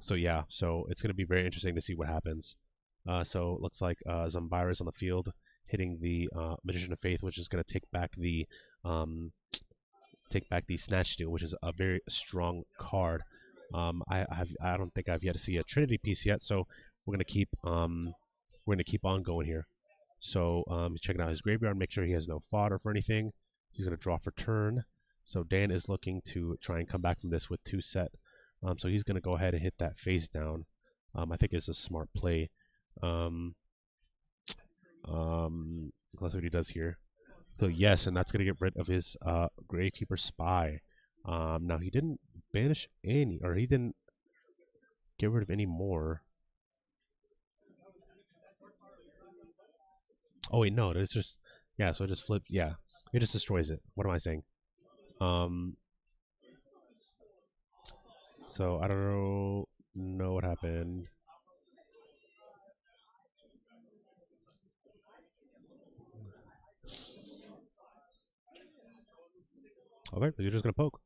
So yeah, so it's going to be very interesting to see what happens. So it looks like Zambira's on the field hitting the Magician of Faith, which is going to um, take back the Snatch Steal, which is a very strong card. I don't think I've yet to see a Trinity piece yet, so we're gonna keep on going here. So checking out his graveyard, make sure he has no fodder for anything. He's gonna draw for turn. So Dan is looking to try and come back from this with two set. So he's gonna go ahead and hit that face down. I think it's a smart play. Um, let's see what he does here. So yes, and that's gonna get rid of his Gravekeeper Spy. Now he didn't banish any, or he didn't get rid of any more. Oh wait, no, it's just yeah. So it just flipped. Yeah, it just destroys it. What am I saying? Um, so I don't know what happened. Okay, you're just gonna poke.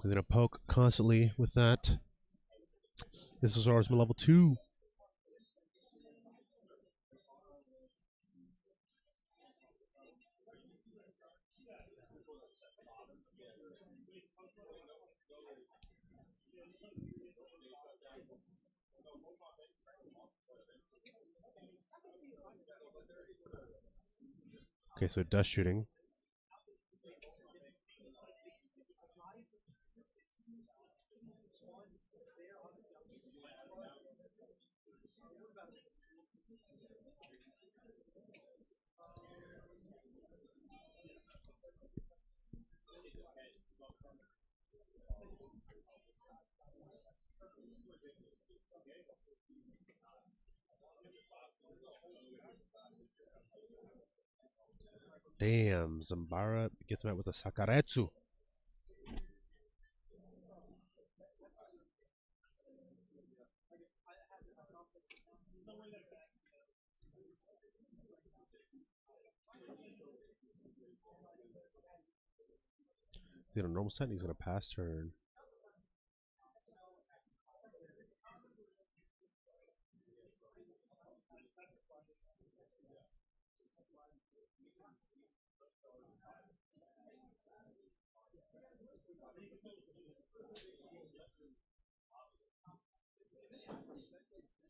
You're gonna poke constantly with that. This is ours, my level 2. Okay, so dust shooting. Damn, Zambara gets met with a Sakaretsu. He's gonna normal set and he's gonna pass turn.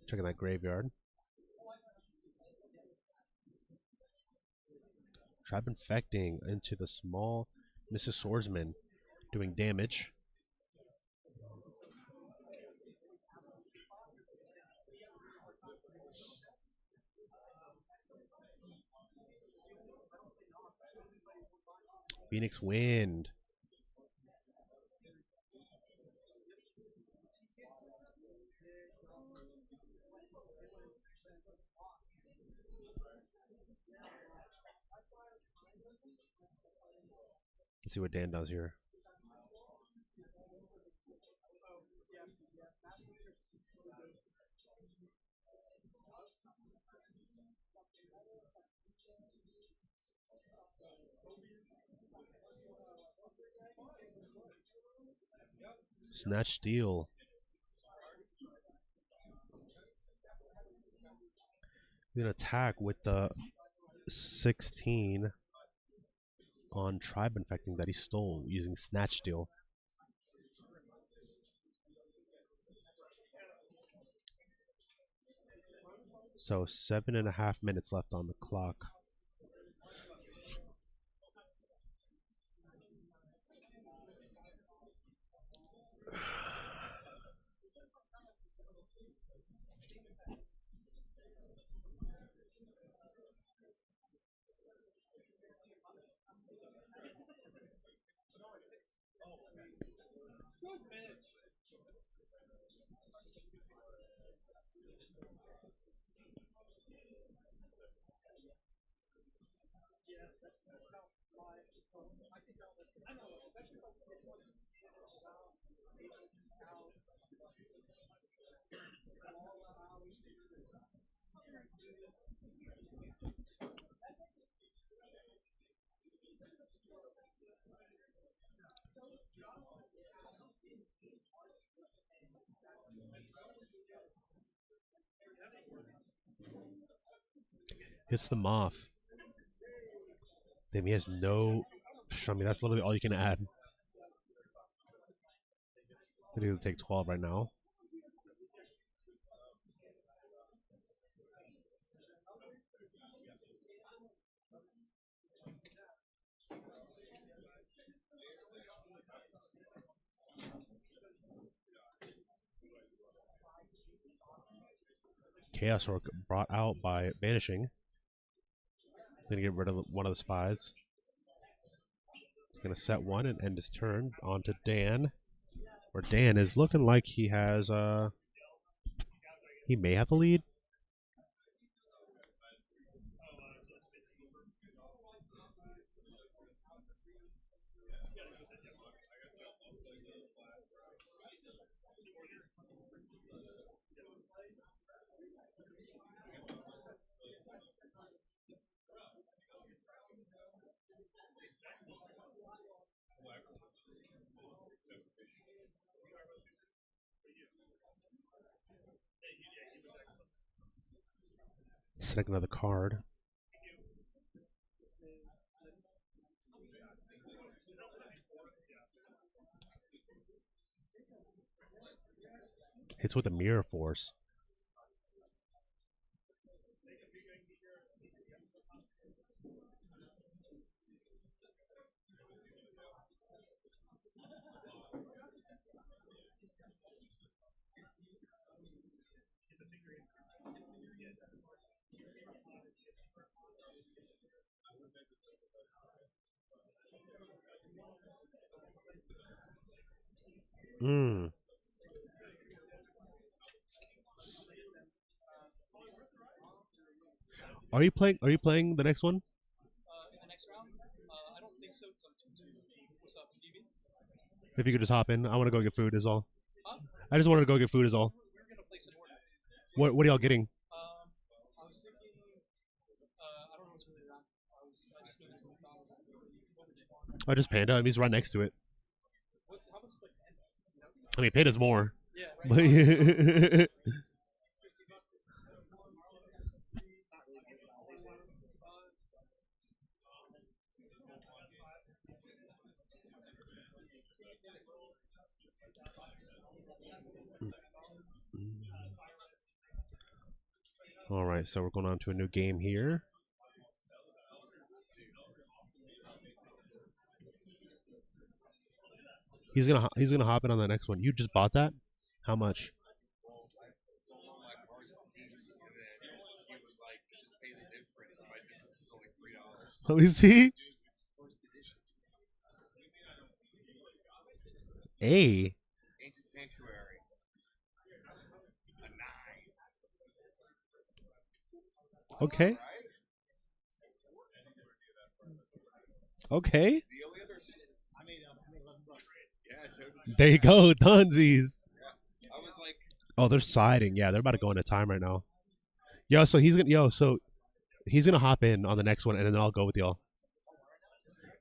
Checking that graveyard. Trap infecting into the small Mrs. Swordsman, doing damage. Phoenix Wind. Let's see what Dan does here. Snatch Steal. We're going to attack with the 16 on Tribe Infecting that he stole using Snatch Steal. So 7.5 minutes left on the clock. Hits the Moth. Damn, he has no... I mean, that's literally all you can add. I think he'll take 12 right now. Chaos Orc brought out by banishing. Gonna get rid of one of the spies. He's gonna set one and end his turn. On to Dan. Where Dan is looking like he has he may have the lead. Select another card. Hits with a Mirror Force. Mm. Are you playing? Are you playing the next one? In the next round, I don't think so because I'm 2-2. What's up, DB? If you could just hop in, I want to go get food. Is all. Huh? I just wanted to go get food. Is all. We're gonna place an order. What are y'all getting? I was thinking. I don't know what's really around. I just Panda. I mean, he's right next to it. I mean, Panda's more. But all right, so we're going on to a new game here. He's gonna hop in on the next one. You just bought that? How much? Let me see. A. Okay. Okay. There you go, Dunsies. Oh, they're siding. Yeah, they're about to go into time right now. So he's gonna hop in on the next one, and then I'll go with y'all.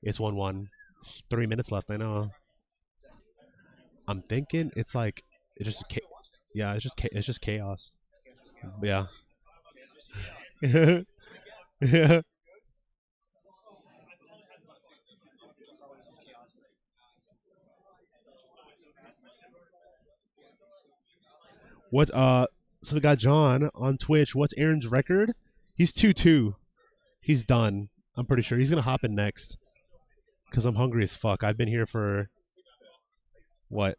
It's 1-1. 3 minutes left. I know. I'm thinking it's like it's just yeah, it's just chaos. Yeah. Yeah. What so we got John on Twitch. What's Aaron's record? He's 2-2. He's done. I'm pretty sure he's gonna hop in next because I'm hungry as fuck. I've been here for what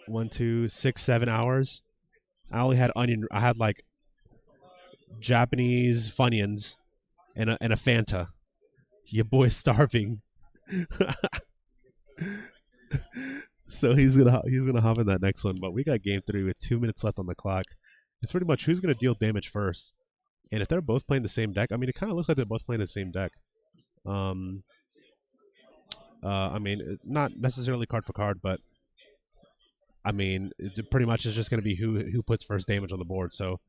1, 2, 6, 7 hours. I only had onion. I had like Japanese Funyuns and a Fanta. Your boy's starving. So he's gonna hop in that next one. But we got game 3 with 2 minutes left on the clock. It's pretty much who's gonna deal damage first. And if they're both playing the same deck, I mean, it kind of looks like they're both playing the same deck. I mean, not necessarily card for card, but I mean, it pretty much is just going to be who puts first damage on the board. So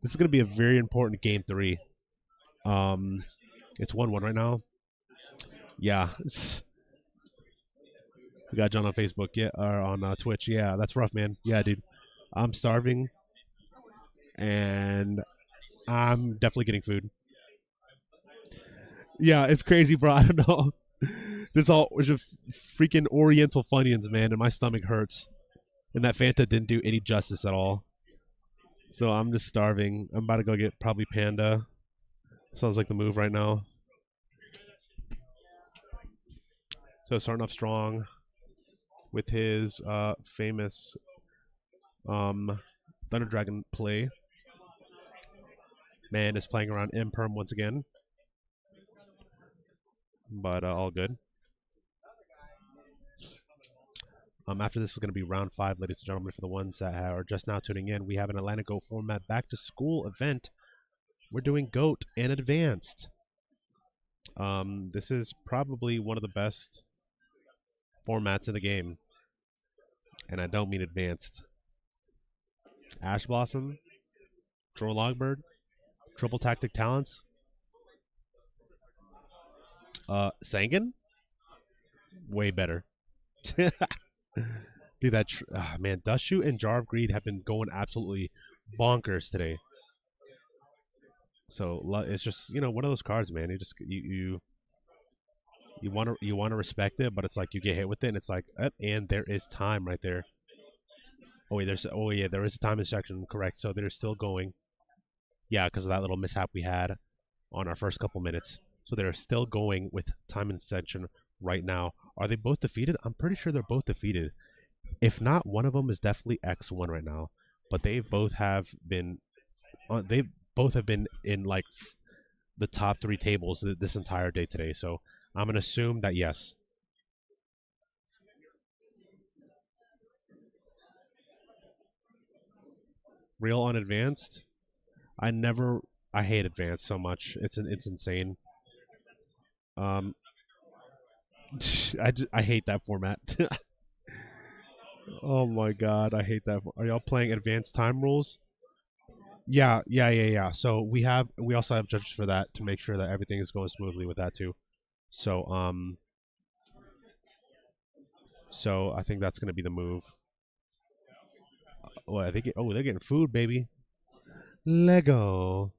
this is going to be a very important game 3. It's 1-1 right now. Yeah, we got John on Facebook, yeah, or on Twitch. Yeah, that's rough, man. Yeah, dude, I'm starving, and I'm definitely getting food. Yeah, it's crazy, bro. I don't know. This all was just freaking Oriental Funyuns, man, and my stomach hurts. And that Fanta didn't do any justice at all. So I'm just starving. I'm about to go get probably Panda. Sounds like the move right now. So starting off strong with his famous Thunder Dragon play. Man is playing around Imperm once again. But all good. After this is going to be round 5, ladies and gentlemen. For the ones that are just now tuning in, we have an Atlantic Go format back to school event. We're doing GOAT and Advanced. This is probably one of the best formats in the game. And I don't mean Advanced. Ash Blossom, Draw Logbird, Triple Tactic Talents, Sangan, way better. Dude, man, Dust Shoot and Jar of Greed have been going absolutely bonkers today. So it's just one of those cards, man. You want to respect it, but it's like you get hit with it, and it's like, and there is time right there. Oh yeah, there is a time section, correct? So they're still going. Yeah, because of that little mishap we had on our first couple minutes. So they're still going with time and section right now. Are they both defeated? I'm pretty sure they're both defeated. If not, one of them is definitely X1 right now. But they both have been in like the top 3 tables this entire day today. So I'm gonna assume that yes. Real on Advanced. I hate Advanced so much. It's insane. I hate that format. Oh my god, I hate that. Are y'all playing Advanced Time Rules? Yeah. So we also have judges for that to make sure that everything is going smoothly with that too. So So I think that's going to be the move. Oh, I think. Oh, they're getting food, baby. Lego.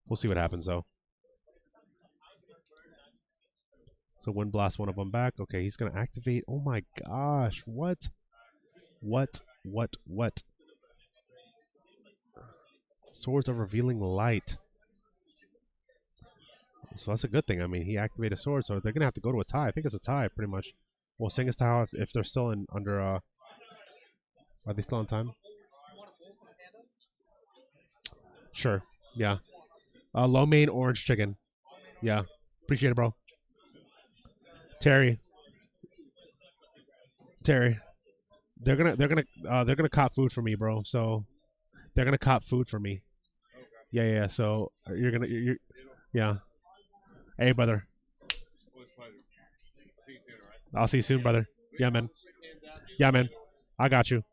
We'll see what happens though. So Wind Blast one of them back. Okay, he's going to activate. Oh my gosh. What? What? What? What? Swords of Revealing Light. So that's a good thing. I mean, he activated a sword, so they're going to have to go to a tie. I think it's a tie, pretty much. Well, Sing is tie if they're still in under. Are they still on time? Sure. Yeah. Low main orange chicken. Yeah. Appreciate it, bro. Terry. Terry. They're gonna cop food for me, bro. So they're gonna cop food for me. Yeah, yeah. So yeah. Hey, brother. I'll see you soon, brother. Yeah, man. Yeah, man. I got you.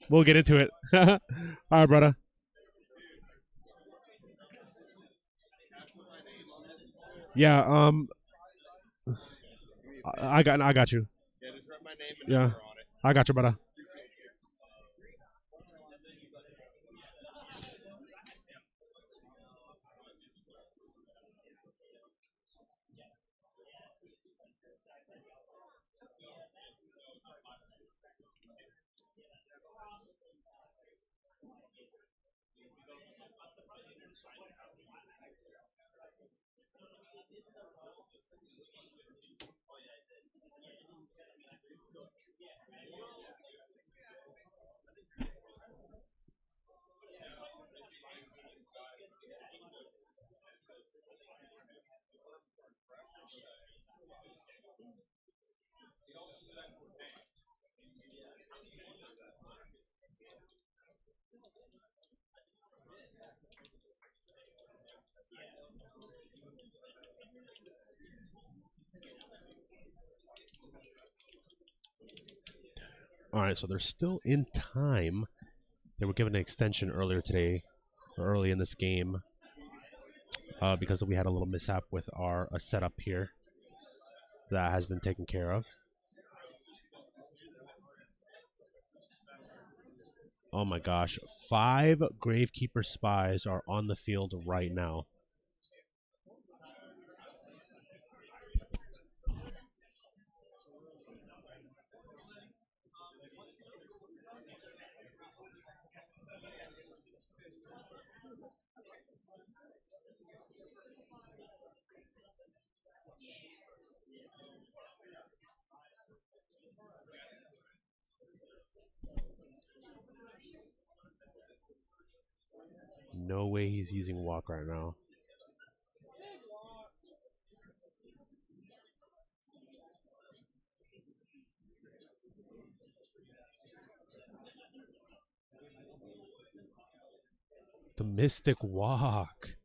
We'll get into it. All right, brother. Yeah. I got you. Yeah. I got you, brother. All right, so they're still in time. They were given an extension earlier today, or early in this game, because we had a little mishap with our setup here. That has been taken care of. Oh my gosh, 5 Gravekeeper spies are on the field right now. No way he's using walk right now. The Mystic Walk.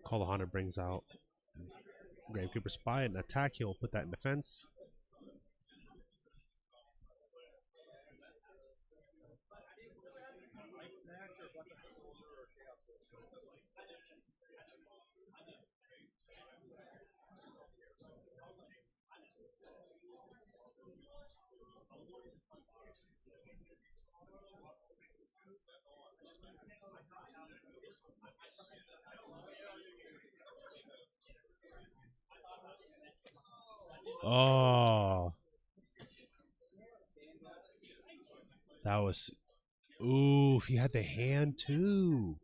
Call the Hunter brings out Gravekeeper Spy and attack. He'll put that in defense. Oh, that was. Oof, he had the hand too.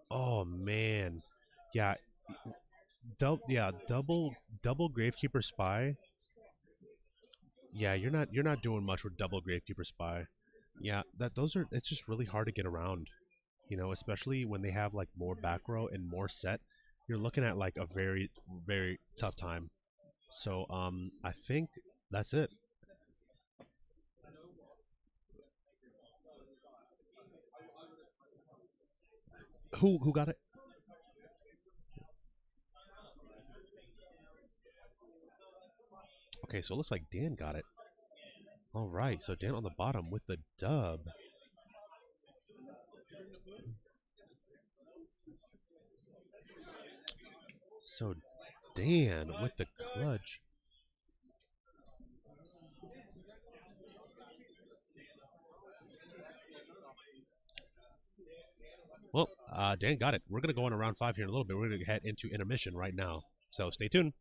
Oh man. Yeah, double Gravekeeper Spy. Yeah, you're not doing much with double Gravekeeper Spy. Yeah, that those are it's just really hard to get around. Especially when they have like more back row and more set. You're looking at like a very very tough time. So I think that's it. Who got it? Okay, so it looks like Dan got it. All right, so Dan on the bottom with the dub. So Dan with the clutch. Well, Dan got it. We're gonna go on to round five here in a little bit. We're gonna head into intermission right now. So stay tuned.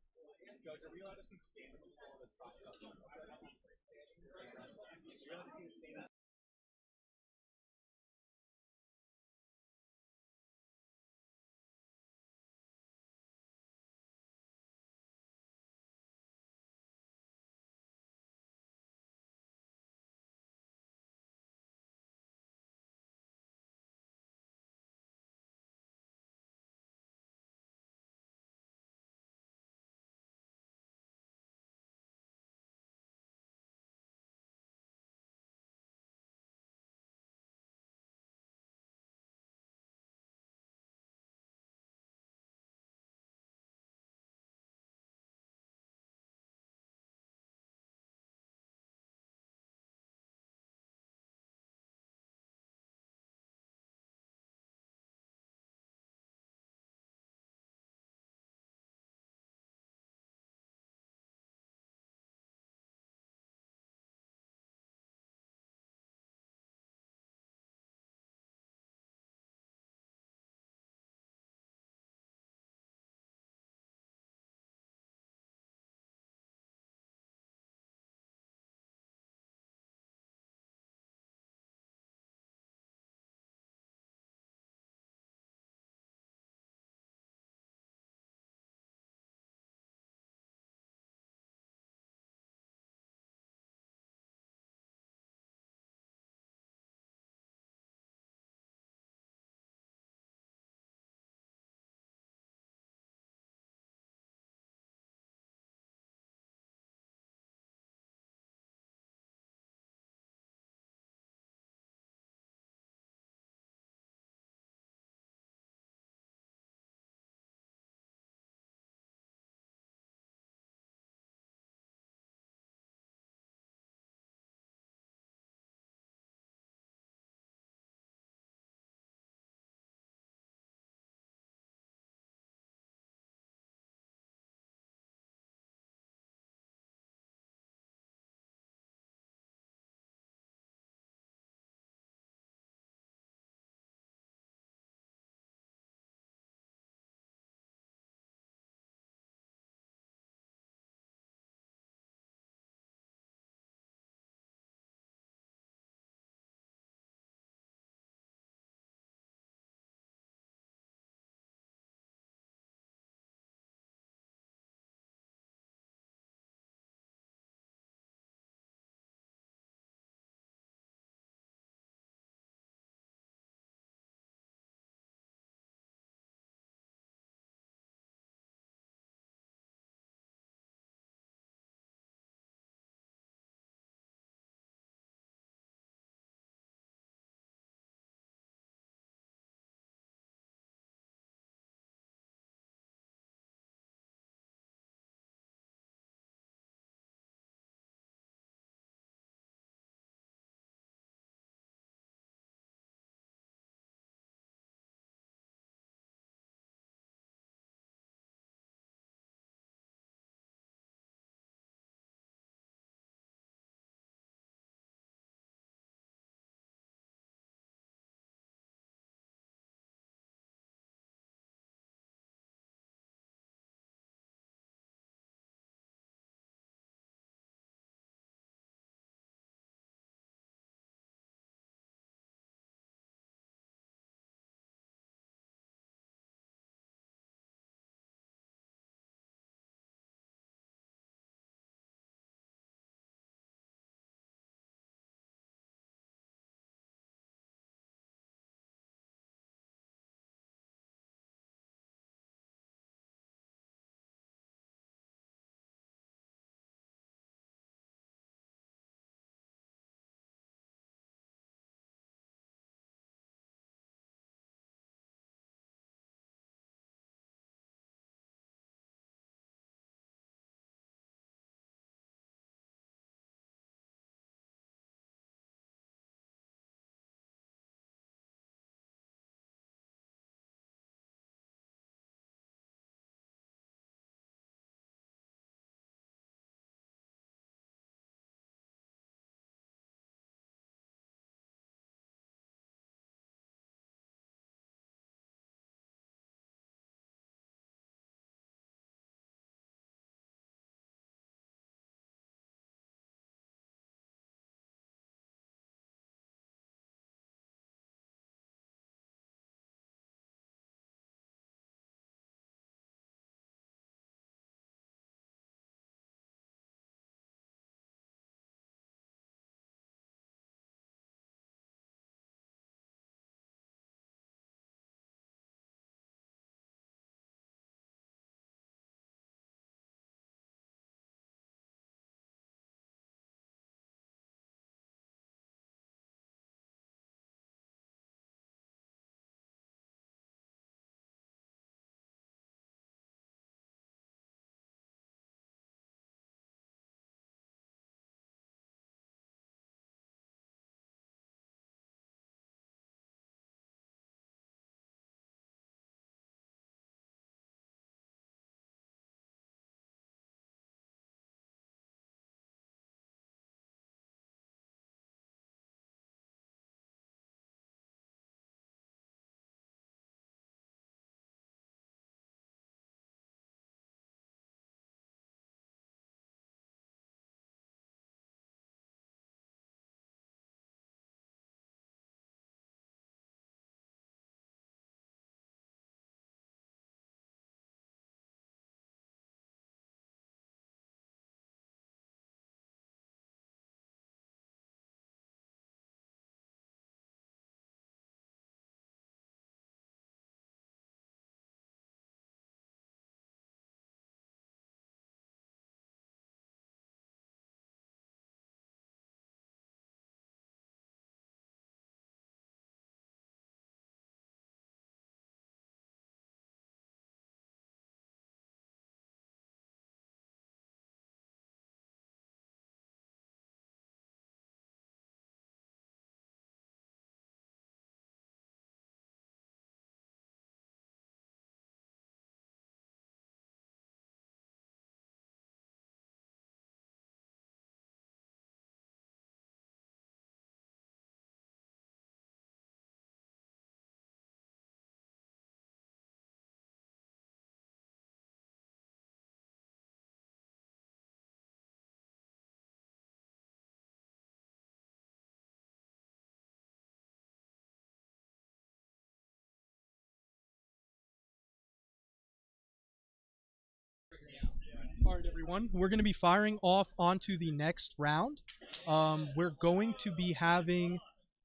All right, everyone. We're going to be firing off onto the next round. We're going to be having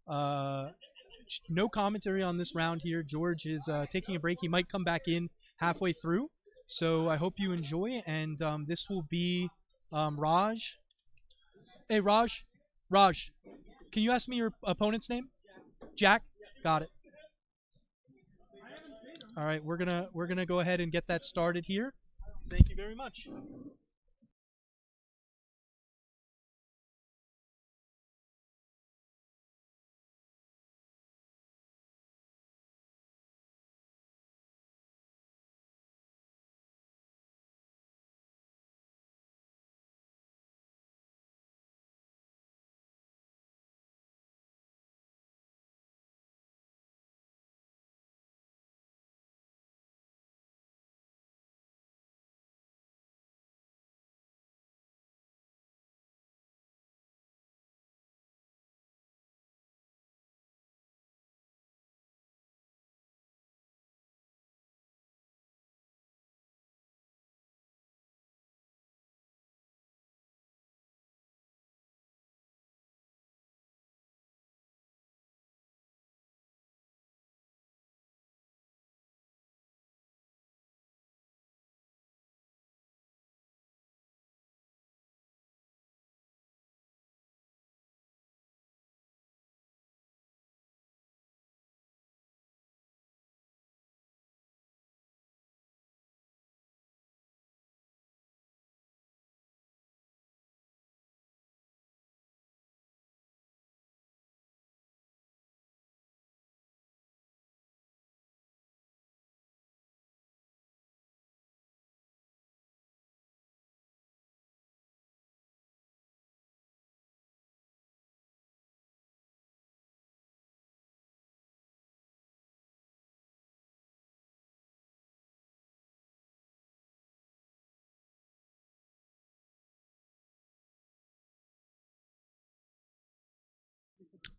uh, no commentary on this round here. George is taking a break. He might come back in halfway through. So I hope you enjoy. And this will be Raj. Hey, Raj. Raj, can you ask me your opponent's name? Jack. Got it. All right, we're gonna go ahead and get that started here. Thank you very much.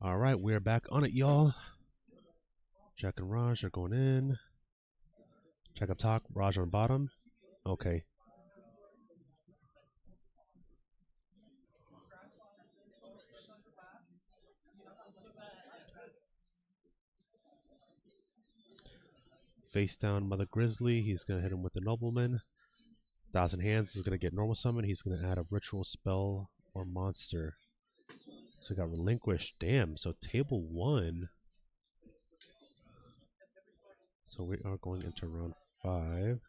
All right, we're back on it, y'all. Jack and Raj are going in. Jack up top, Raj on bottom. Okay. Face down Mother Grizzly. He's going to hit him with the Nobleman. Thousand Hands is going to get normal summon. He's going to add a ritual spell or monster. So we got Relinquish. Damn, so table 1. So we are going into round 5.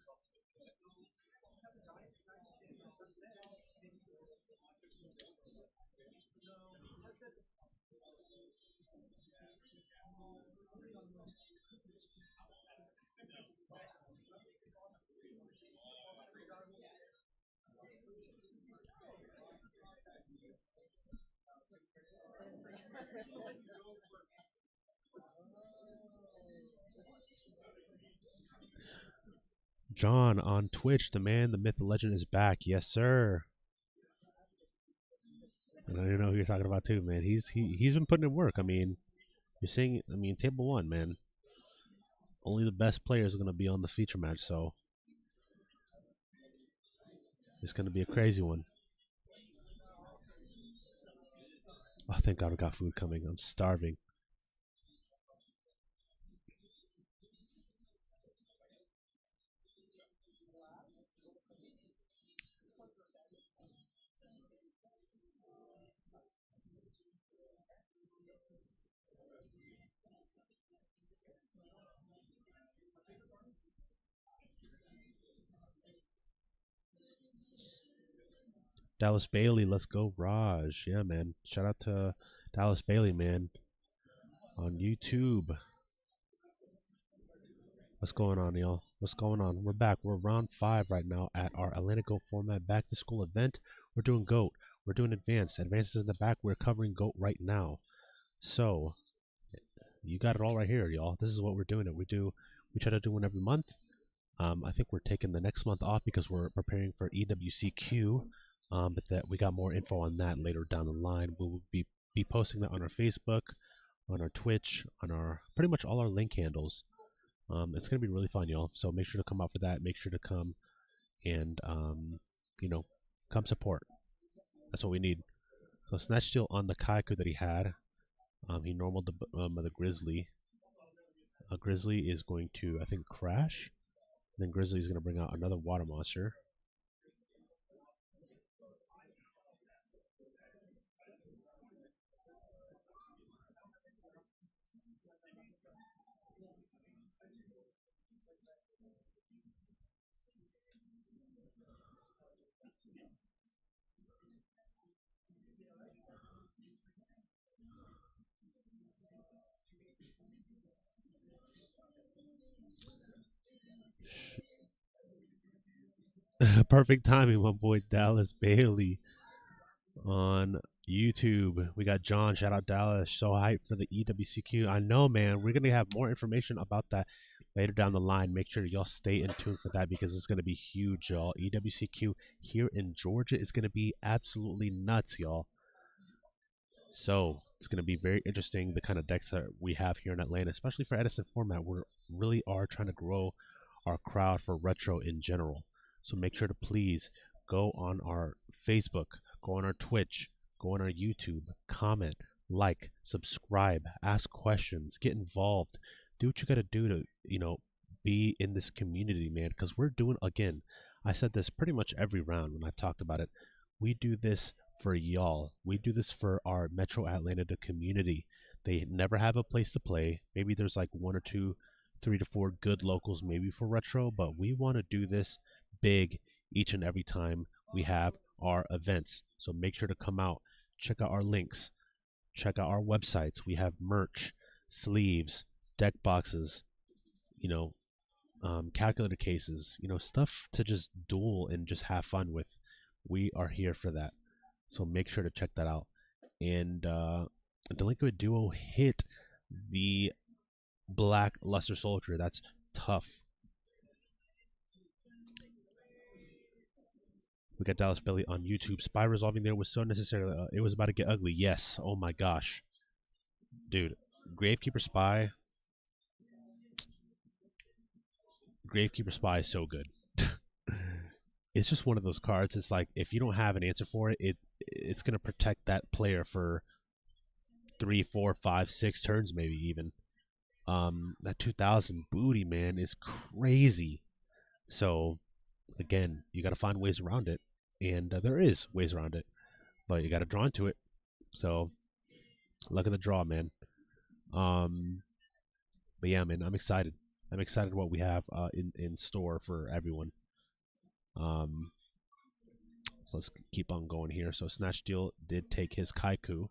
John on Twitch, the man, the myth, the legend is back. Yes, sir. And I don't know who you're talking about too, man. He's been putting in work. I mean, you're seeing. I mean, table 1, man. Only the best players are gonna be on the feature match, so it's gonna be a crazy one. Oh, thank God we got food coming. I'm starving. Dallas Bailey, let's go, Raj. Yeah, man. Shout out to Dallas Bailey, man, on YouTube. What's going on, y'all? What's going on? We're back. We're round 5 right now at our Atlantic Go format back to school event. We're doing GOAT. We're doing Advanced. Advanced is in the back. We're covering GOAT right now. So, you got it all right here, y'all. This is what we're doing. We try to do one every month. I think we're taking the next month off because we're preparing for EWCQ. But that we got more info on that later down the line. We'll be posting that on our Facebook, on our Twitch, on our pretty much all our link handles. It's gonna be really fun, y'all. So make sure to come out for that. Make sure to come and come support. That's what we need. So Snatch Steal on the Kaiku that he had. He normaled the Grizzly. Grizzly is going to, I think, crash. Then Grizzly is going to bring out another water monster. Perfect timing, my boy Dallas Bailey on YouTube. We got John. Shout out Dallas. So hyped for the EWCQ. I know, man. We're gonna have more information about that later down the line. Make sure y'all stay in tune for that because it's gonna be huge, y'all. EWCQ here in Georgia is gonna be absolutely nuts, y'all. So it's going to be very interesting the kind of decks that we have here in Atlanta, especially for Edison format. We really are trying to grow our crowd for retro in general. So make sure to please go on our Facebook, go on our Twitch, go on our YouTube, comment, like, subscribe, ask questions, get involved. Do what you got to do to, be in this community, man, because we're doing, again, I said this pretty much every round when I've talked about it. We do this for y'all. We do this for our Metro Atlanta community. They never have a place to play. Maybe there's like 1 or 2, 3 to 4 good locals maybe for retro, but we want to do this big each and every time we have our events. So make sure to come out, check out our links, check out our websites. We have merch, sleeves, deck boxes, calculator cases, stuff to just duel and just have fun with. We are here for that. So make sure to check that out. And Delinquent Duo hit the Black Luster Soldier. That's tough. We got Dallas Belly on YouTube. Spy resolving there was so necessary. It was about to get ugly. Yes. Oh my gosh. Dude, Gravekeeper Spy. Gravekeeper Spy is so good. It's just one of those cards. It's like if you don't have an answer for it, it's gonna protect that player for 3, 4, 5, 6 turns, maybe even. That 2000 booty, man, is crazy. So again, you got to find ways around it, and there is ways around it, but you got to draw into it. So luck of the draw, man. But yeah, man, I'm excited. I'm excited what we have in store for everyone. So let's keep on going here. So Snatch Deal did take his Kaiku,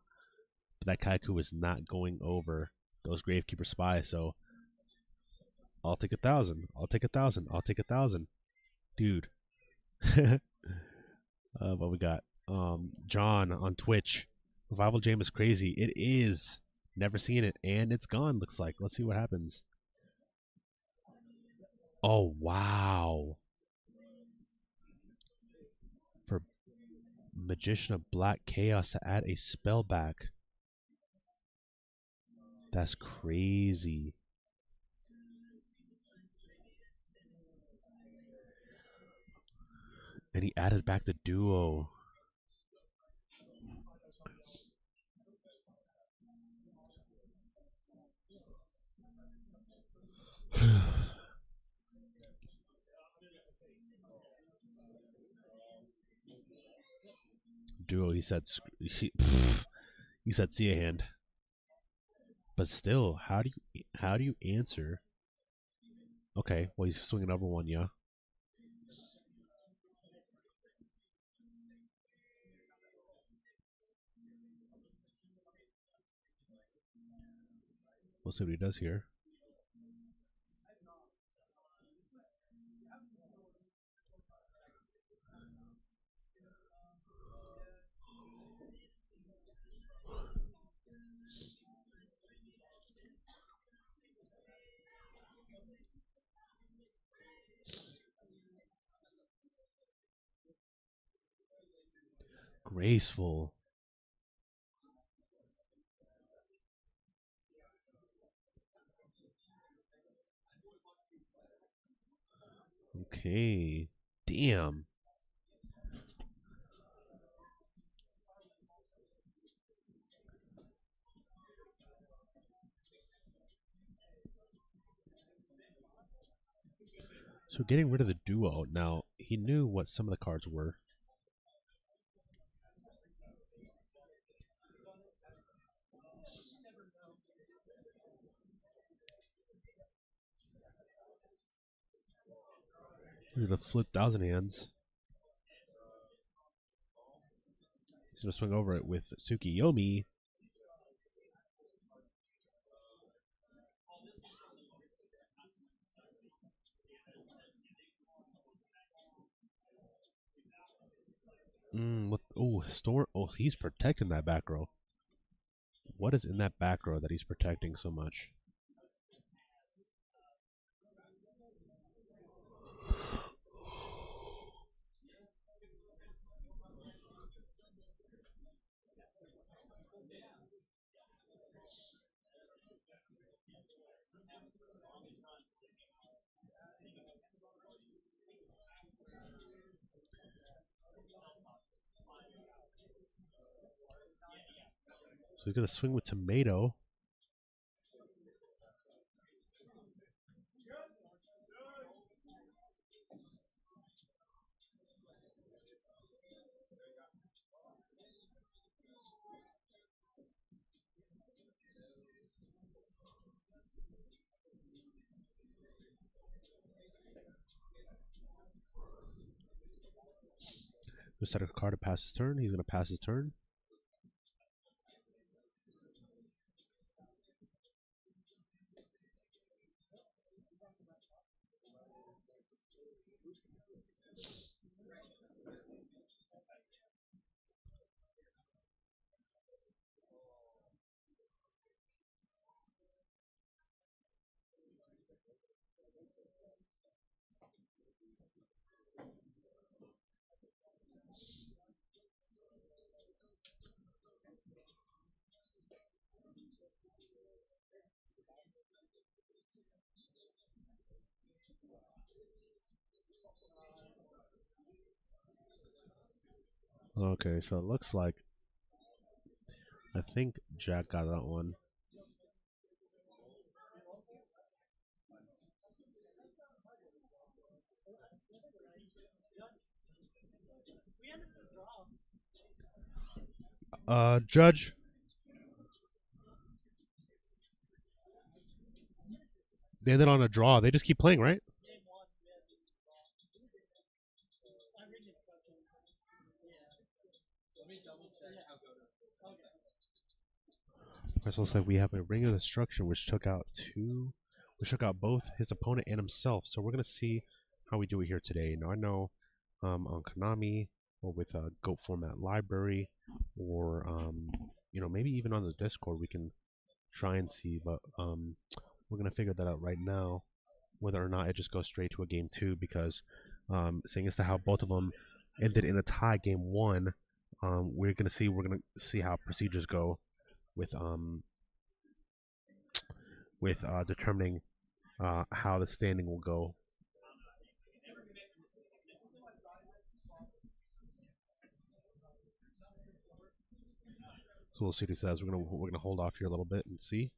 but that Kaiku is not going over those Gravekeeper Spies. So I'll take 1,000. I'll take 1,000. I'll take 1,000, dude. What we got? John on Twitch. Revival Jam is crazy. It is. Never seen it, and it's gone. Looks like. Let's see what happens. Oh wow. For Magician of Black Chaos to add a spell back. That's crazy. And he added back the duo. Duo, he said he said see a hand. But still, how do you answer? Okay, well he's swinging over one, yeah. We'll see what he does here. Graceful. Okay. Damn. So getting rid of the duo. Now, he knew what some of the cards were. He's going to flip Thousand Hands. He's going to swing over it with Tsukiyomi. What? Oh, store. Oh, he's protecting that back row. What is in that back row that he's protecting so much? So he's going to swing with Tomato. Just set a card to pass his turn. He's going to pass his turn. Okay, so it looks like I think Jack got that one. Judge. They ended on a draw. They just keep playing, right? So it looks like we have a Ring of Destruction, which took out both his opponent and himself. So we're gonna see how we do it here today. Now I know on Konami or with a Goat Format Library, or maybe even on the Discord we can try and see, but we're gonna figure that out right now, whether or not it just goes straight to a game two, because seeing as to how both of them ended in a tie game one, we're gonna see how procedures go with determining how the standing will go. So we'll see what he says. We're gonna hold off here a little bit and see.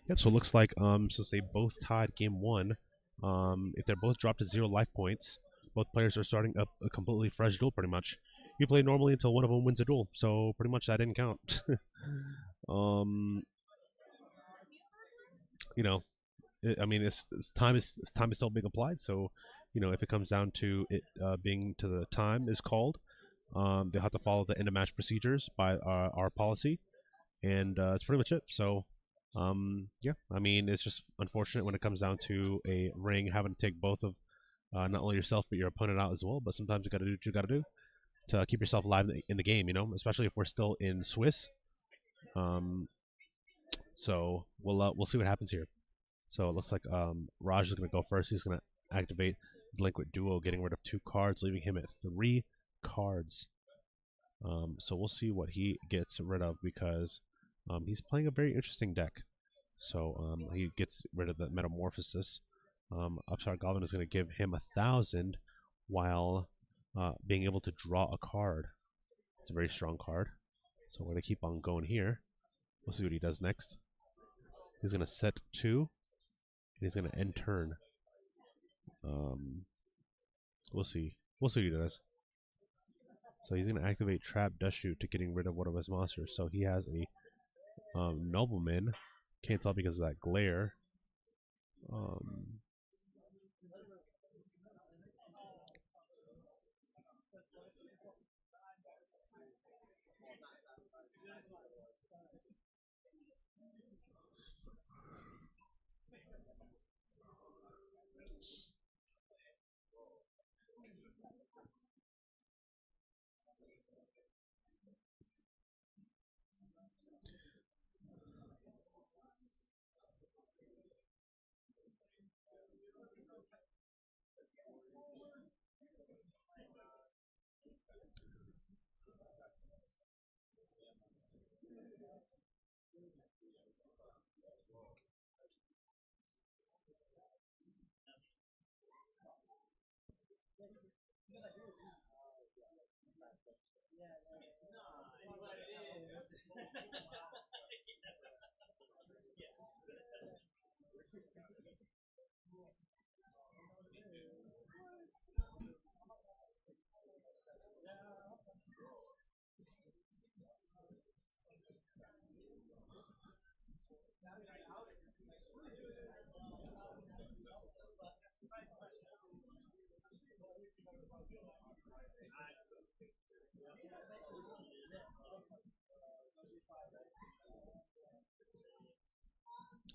Yep. So it looks like since they both tied game one, if they're both dropped to 0 life points, both players are starting up a completely fresh duel. Pretty much, you play normally until one of them wins a duel. So pretty much that didn't count. um, you know, I mean, time is still being applied. So, if it comes down to it being to the time is called, they'll have to follow the end of match procedures by our policy, and that's pretty much it. So, yeah, I mean, it's just unfortunate when it comes down to a ring having to take both of not only yourself but your opponent out as well. But sometimes you got to do what you got to do to keep yourself alive in the game. Especially if we're still in Swiss. Um, so we'll see what happens here. So it looks like Raj is going to go first. He's going to activate Delinquent Duo, getting rid of 2 cards, leaving him at 3 cards. So we'll see what he gets rid of because he's playing a very interesting deck. So he gets rid of the Metamorphosis. Upstart Goblin is going to give him 1,000 while being able to draw a card. It's a very strong card. So we're going to keep on going here. We'll see what he does next. He's going to set 2, and he's going to end turn. We'll see. We'll see what he does. So he's going to activate Trap Dust Shoot to getting rid of one of his monsters. So he has a Nobleman. Can't tell because of that glare.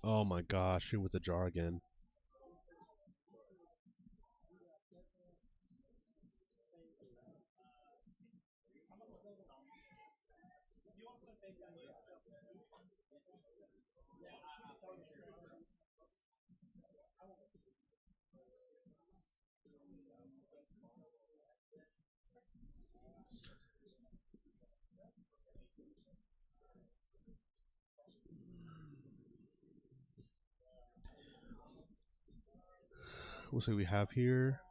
Oh my gosh, shoot with the jar again. We'll see what we have here.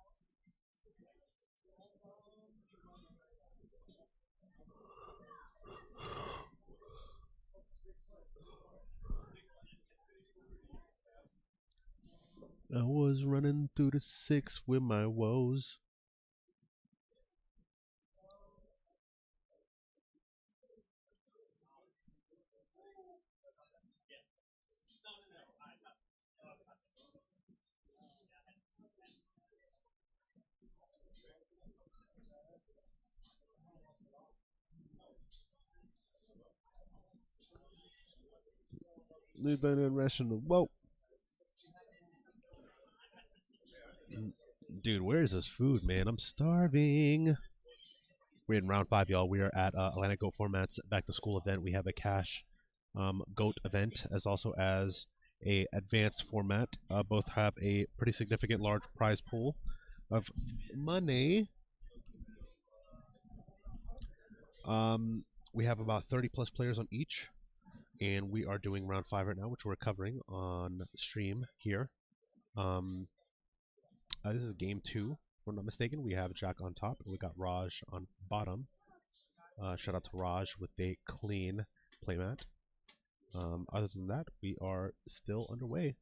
I was running through the 6 with my woes. Leave that irrational. Whoa. Dude, where is this food, man? I'm starving. We're in round 5, y'all. We are at Atlantic Goat Formats back to school event. We have a cash goat event as also as a advanced format. Both have a pretty significant large prize pool of money. We have about 30 plus players on each, and we are doing round 5 right now, which we're covering on stream here. This is game 2. If we're not mistaken. We have Jack on top, and we got Raj on bottom. Shout out to Raj with a clean playmat. Other than that, we are still underway.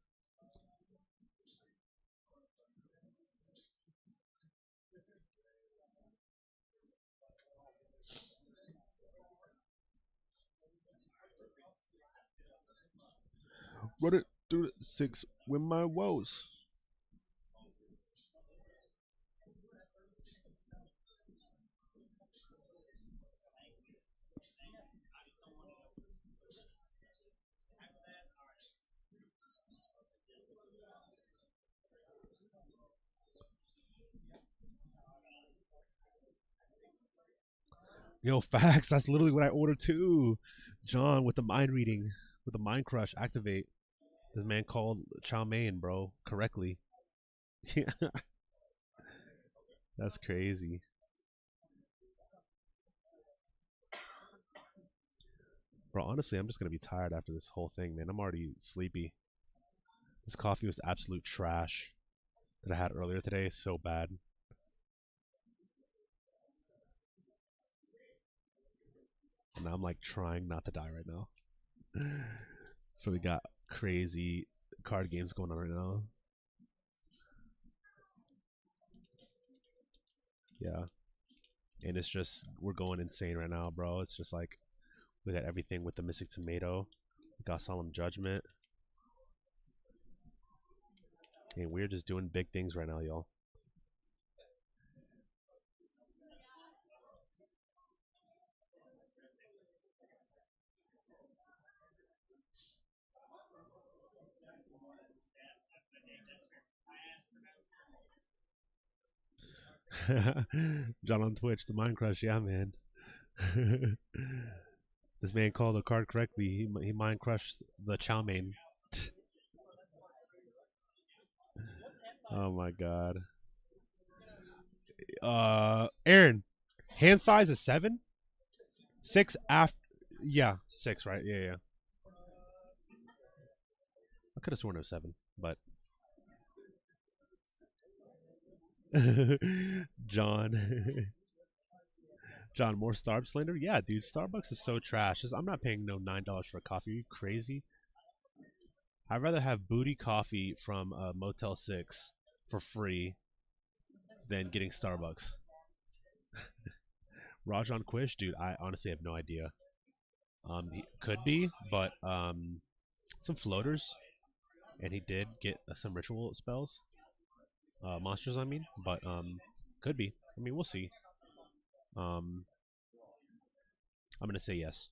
Run it through the six with my woes. Yo, facts. That's literally what I ordered too. John with the mind reading, with the mind crush, activate. This man called chow mein, bro, correctly. That's crazy. Bro, honestly, I'm just gonna be tired after this whole thing, man. I'm already sleepy. This coffee was absolute trash that I had earlier today. So bad. And I'm like trying not to die right now. So we got crazy card games going on right now. Yeah. And it's just we're going insane right now, bro. It's just like we got everything with the Mystic Tomato. We got Solemn Judgment. And we're just doing big things right now, y'all. John on Twitch, the Mind Crush, yeah, man. This man called the card correctly. He mind crushed the chow mein. Oh my god. Aaron, hand size is 7, 6 after. Yeah, 6, right? Yeah, yeah. I could have sworn it was 7, but John, John, more Starbucks slander? Yeah, dude, Starbucks is so trash. I'm not paying no $9 for a coffee. Are you crazy? I'd rather have booty coffee from Motel 6 for free than getting Starbucks. Rajon Quish, dude, I honestly have no idea. He could be, but some floaters, and he did get some ritual spells, monsters. I mean, but could be. I mean, we'll see. Um, I'm gonna say yes.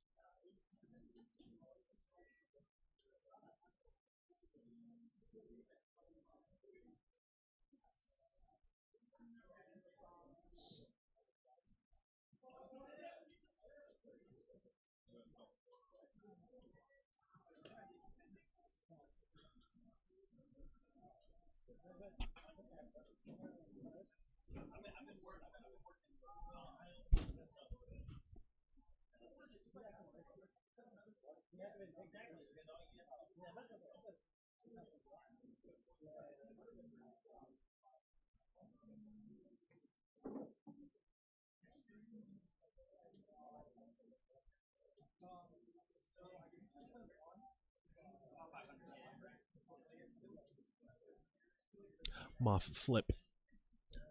Moth flip.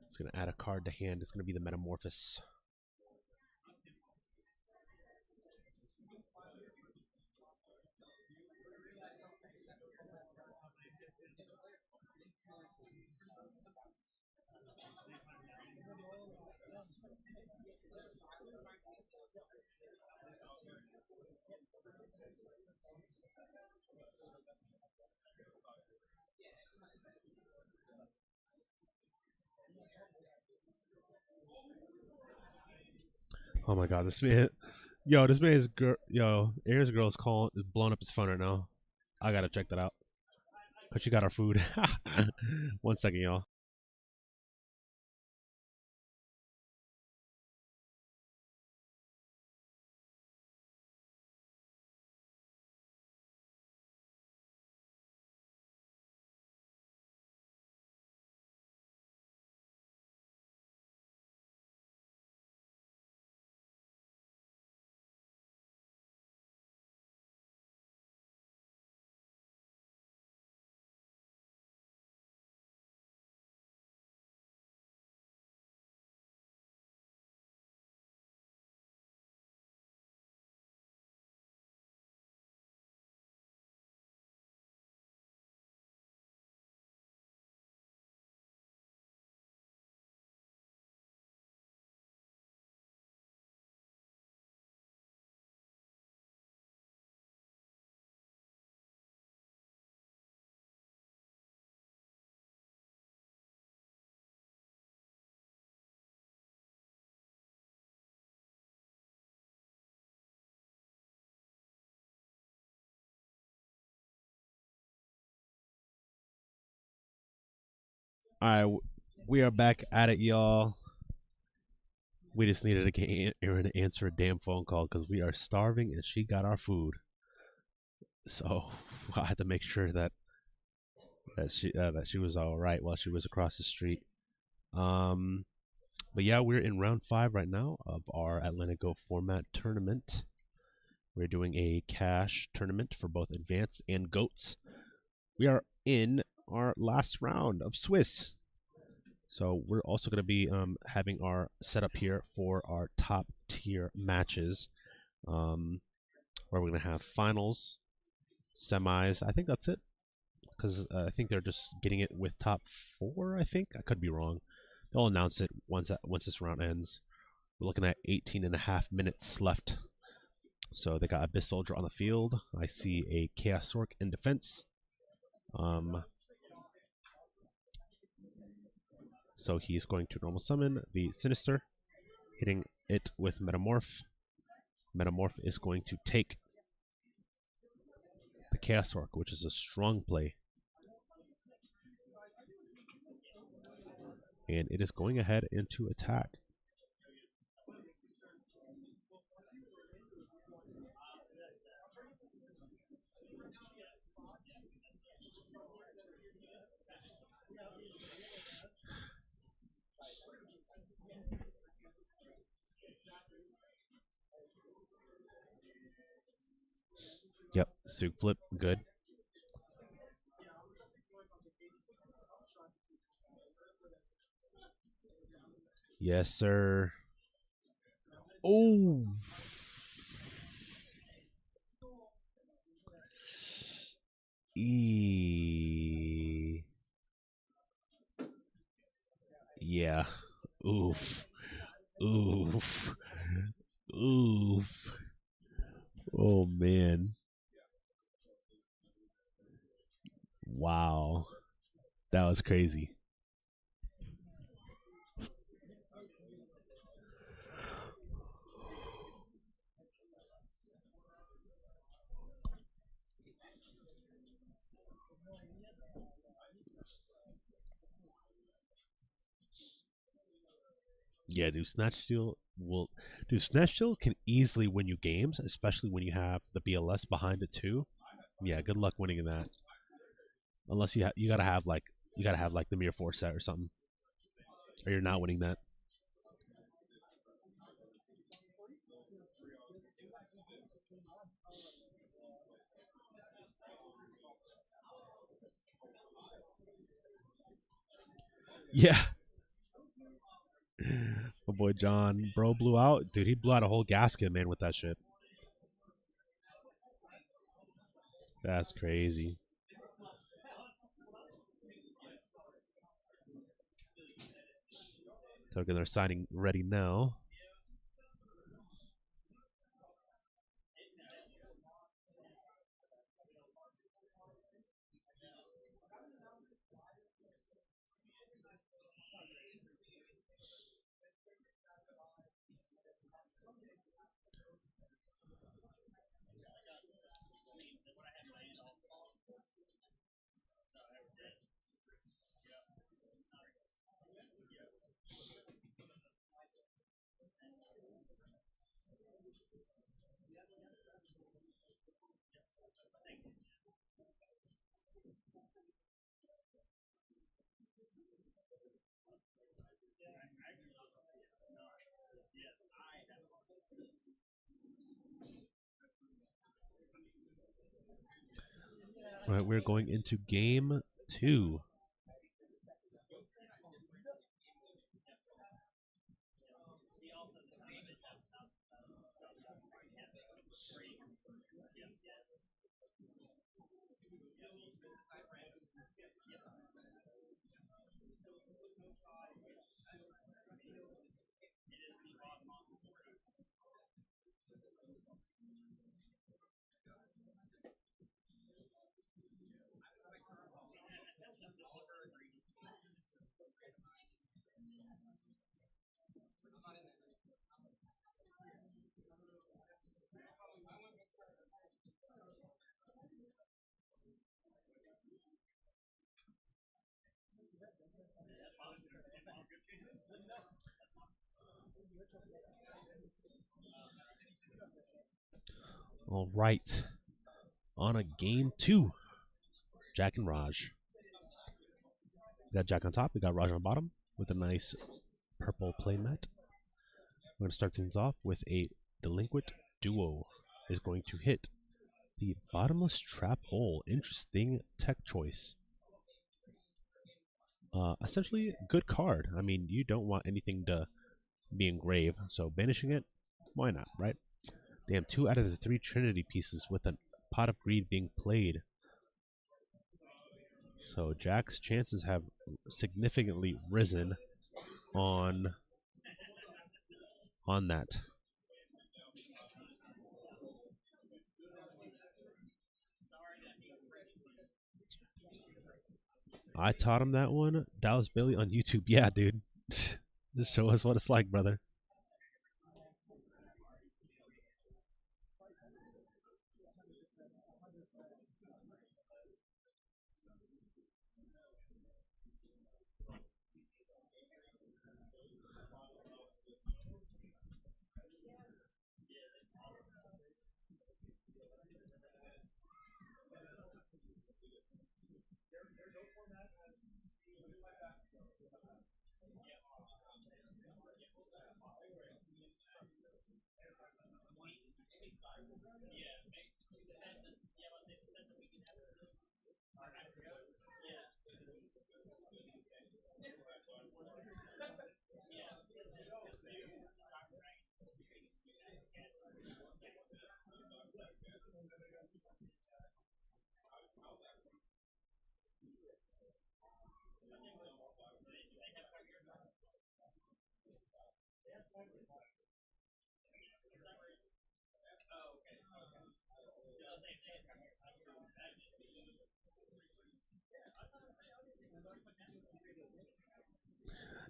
It's gonna add a card to hand. It's gonna be the Metamorphosis. Oh my god, this man, yo, this man is yo, Aaron's girl is calling, is blowing up his phone right now. I gotta check that out. Cause she got our food. 1 second, y'all. All right, we are back at it, y'all. We just needed to get Erin to answer a damn phone call because we are starving and she got our food. So I had to make sure that she was all right while she was across the street. Um, but yeah, we're in round 5 right now of our Atlanta Go format tournament. We're doing a cash tournament for both advanced and goats. We are in our last round of Swiss. So we're also going to be having our setup here for our top tier matches, where we're going to have finals, semis. I think that's it, because I think they're just getting it with top 4. I think I could be wrong. They'll announce it once this round ends. We're looking at 18 and a half minutes left. So they got Abyss Soldier on the field. I see a Chaos Orc in defense. So he's going to normal summon the Sinister, hitting it with Metamorph. Metamorph is going to take the Chaos Orc, which is a strong play. And it is going ahead into attack. Yep, Sug Flip, good. Yes, sir. Oh. E. Yeah. Oof. Oof. Oof. Oh, man. Wow. That was crazy. Yeah, dude, Snatch Steal can easily win you games, especially when you have the BLS behind it too. Yeah, good luck winning in that. Unless you gotta have like the Mirror Force set or something, or you're not winning that. Yeah, my boy John, bro, blew out. Dude, he blew out a whole gasket, man, with that shit. That's crazy. Token, they're signing ready now. All right, we're going into game 2. All right. On a game 2. Jack and Raj. We got Jack on top. We got Raj on bottom with a nice purple playmat. We're going to start things off with a delinquent duo is going to hit the bottomless trap hole. Interesting tech choice. Essentially, good card. I mean, you don't want anything to be engraved, so banishing it, why not, right? Damn, 2 out of the 3 Trinity pieces with a pot of greed being played. So Jack's chances have significantly risen on that. I taught him that one. Dallas Bailey on YouTube. Yeah, dude. Just show us what it's like, brother.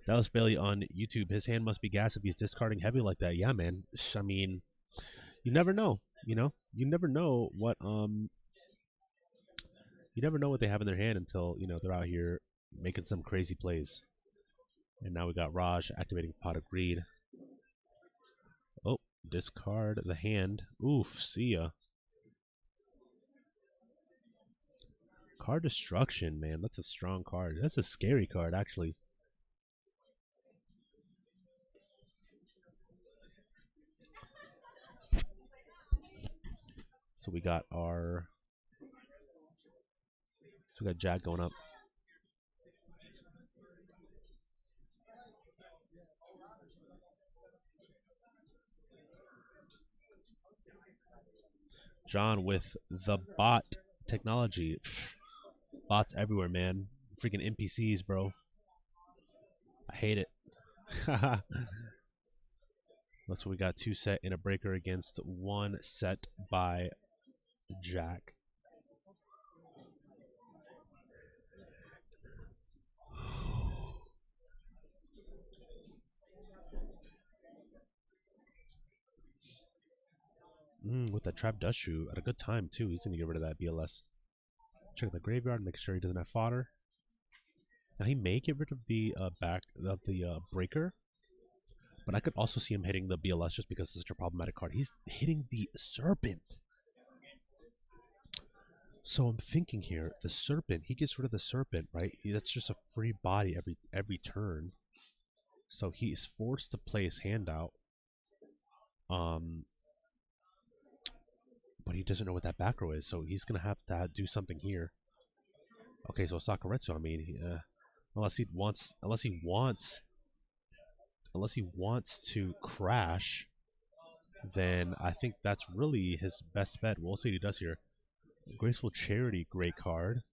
Dallas Bailey on YouTube. His hand must be gas if he's discarding heavy like that. Yeah, man. I mean, you never know. You never know what they have in their hand until they're out here making some crazy plays. And now we got Raj activating Pot of Greed. Oh, discard the hand. Oof, see ya. Card Destruction, man. That's a strong card. That's a scary card, actually. So we got Jack going up. John with the bot technology. Bots everywhere, man. Freaking NPCs, bro. I hate it. So we got 2 set in a breaker against 1 set by Jack. With that trap dust shoe at a good time too. He's gonna get rid of that BLS. Check the graveyard, make sure he doesn't have fodder. Now he may get rid of the back of the breaker, but I could also see him hitting the BLS just because it's such a problematic card. He's hitting the serpent. So I'm thinking here, the serpent. He gets rid of the serpent, right? That's just a free body every turn. So he is forced to play his hand out. But he doesn't know what that back row is, so he's gonna have to do something here. Okay, so Sakuretsu. I mean, unless he wants to crash, then I think that's really his best bet. We'll see what he does here. Graceful Charity, great card.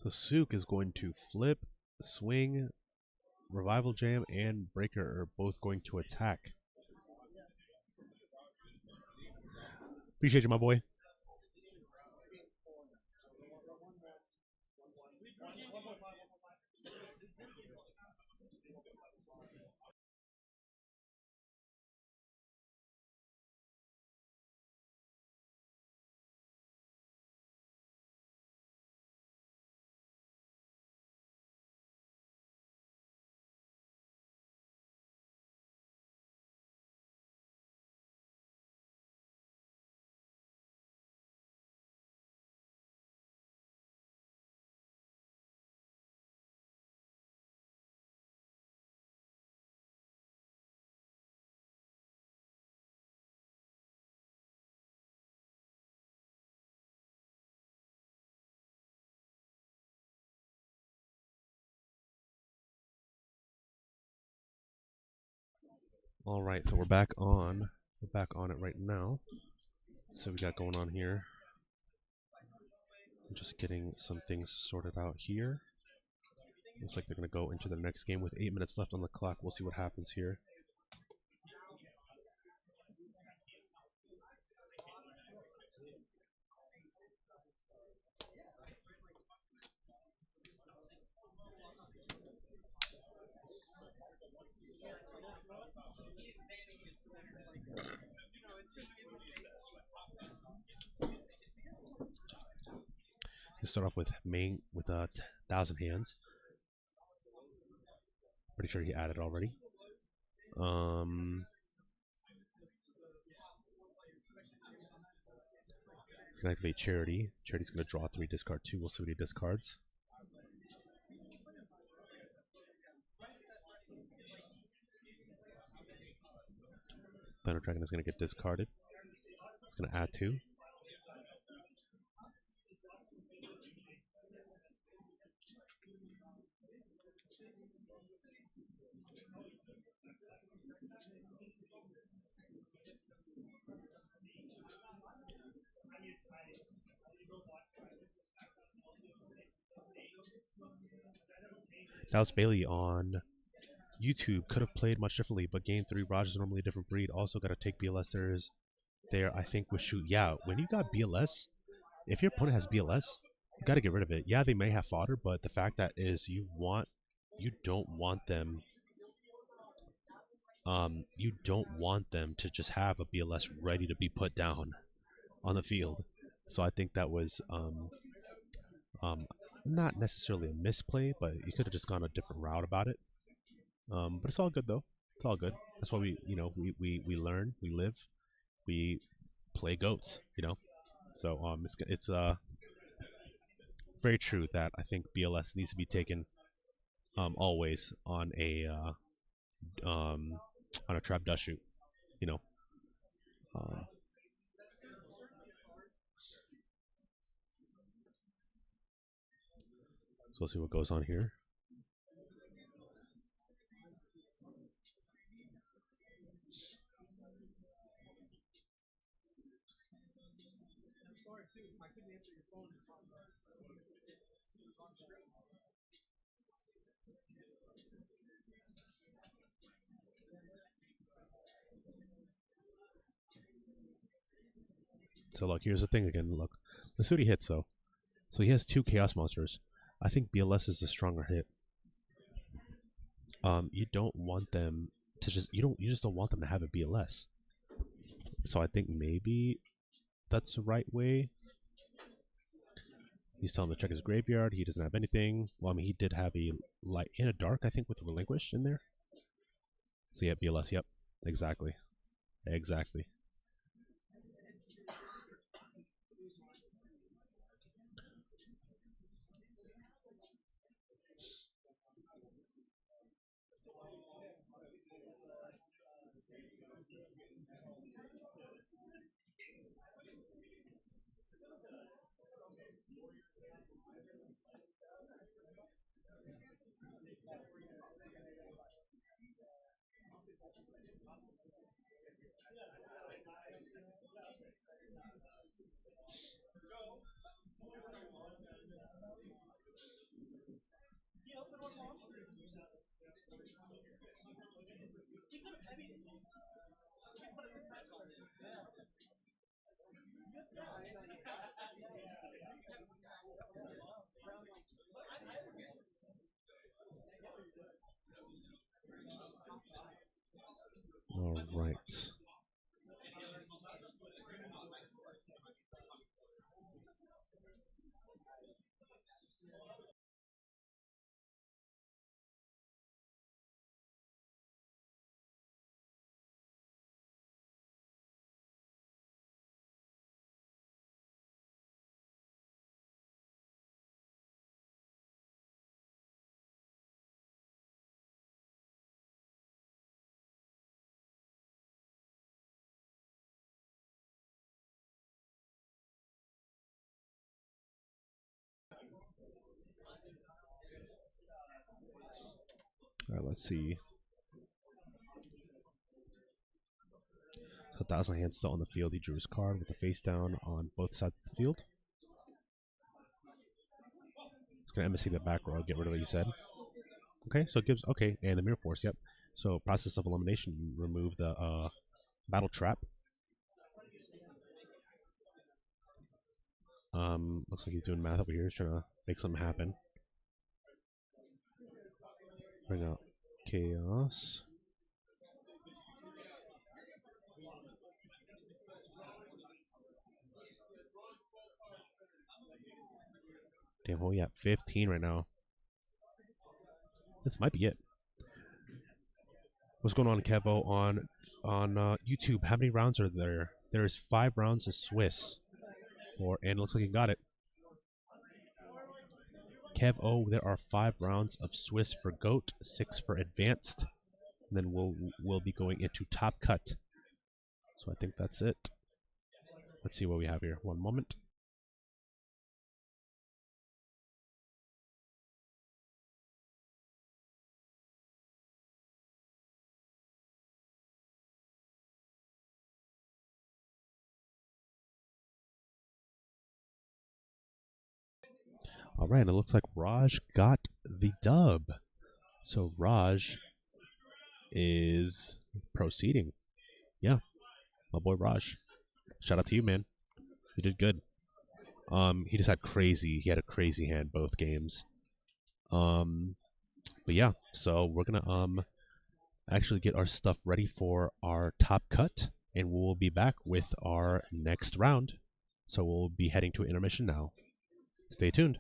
So Sook is going to flip, swing, revival jam, and breaker are both going to attack. Appreciate you, my boy. All right, so we're back on. We're back on it right now. So we got going on here. I'm just getting some things sorted out here. Looks like they're going to go into the next game with 8 minutes left on the clock. We'll see what happens here. You start off with main with 1,000 hands. Pretty sure he added already. He's gonna activate Charity. Charity's gonna draw 3, discard 2. We'll see what he discards. Thunder Dragon is gonna get discarded. It's gonna add 2. Dallas Bailey on YouTube could have played much differently, but game 3, Raj is normally a different breed. Also got to take BLS there, I think, with shoot. Yeah, when you got BLS, if your opponent has BLS, you got to get rid of it. Yeah, they may have fodder, but the fact that is you don't want them to just have a BLS ready to be put down on the field. So I think that was not necessarily a misplay, but you could have just gone a different route about it. But it's all good though. It's all good. That's why we learn, we live, we play goats. So it's very true that I think BLS needs to be taken always on a trap dust shoot. You know. Um, so we'll see what goes on here. So look, here's the thing again. Look, let's see what he hits though. So he has 2 Chaos Monsters. I think BLS is the stronger hit. You don't want them to you just don't want them to have a BLS. So I think maybe that's the right way. He's telling him to check his graveyard. He doesn't have anything. Well, I mean, he did have a light and a dark, I think, with Relinquish in there. So yeah, BLS. Yep, exactly. All right. All right, let's see. So Thousand Hands still on the field. He drew his card with the face down on both sides of the field. It's gonna embassy the back row. Get rid of what you said. Okay, so it gives and the mirror force. Yep. So process of elimination. You remove the battle trap. Looks like he's doing math over here. He's trying to make something happen. Bring out chaos. Damn, we at 15 right now. This might be it. What's going on, Kevo? On YouTube, how many rounds are there? There is 5 rounds of Swiss. And it looks like you got it. Kev O, there are 5 rounds of Swiss for GOAT, 6 for Advanced. And then we'll be going into Top Cut. So I think that's it. Let's see what we have here. One moment. All right, and it looks like Raj got the dub. So Raj is proceeding. Yeah, my boy Raj. Shout out to you, man. You did good. He just had crazy. He had a crazy hand both games. But yeah, so we're gonna actually get our stuff ready for our top cut, and we'll be back with our next round. So we'll be heading to intermission now. Stay tuned.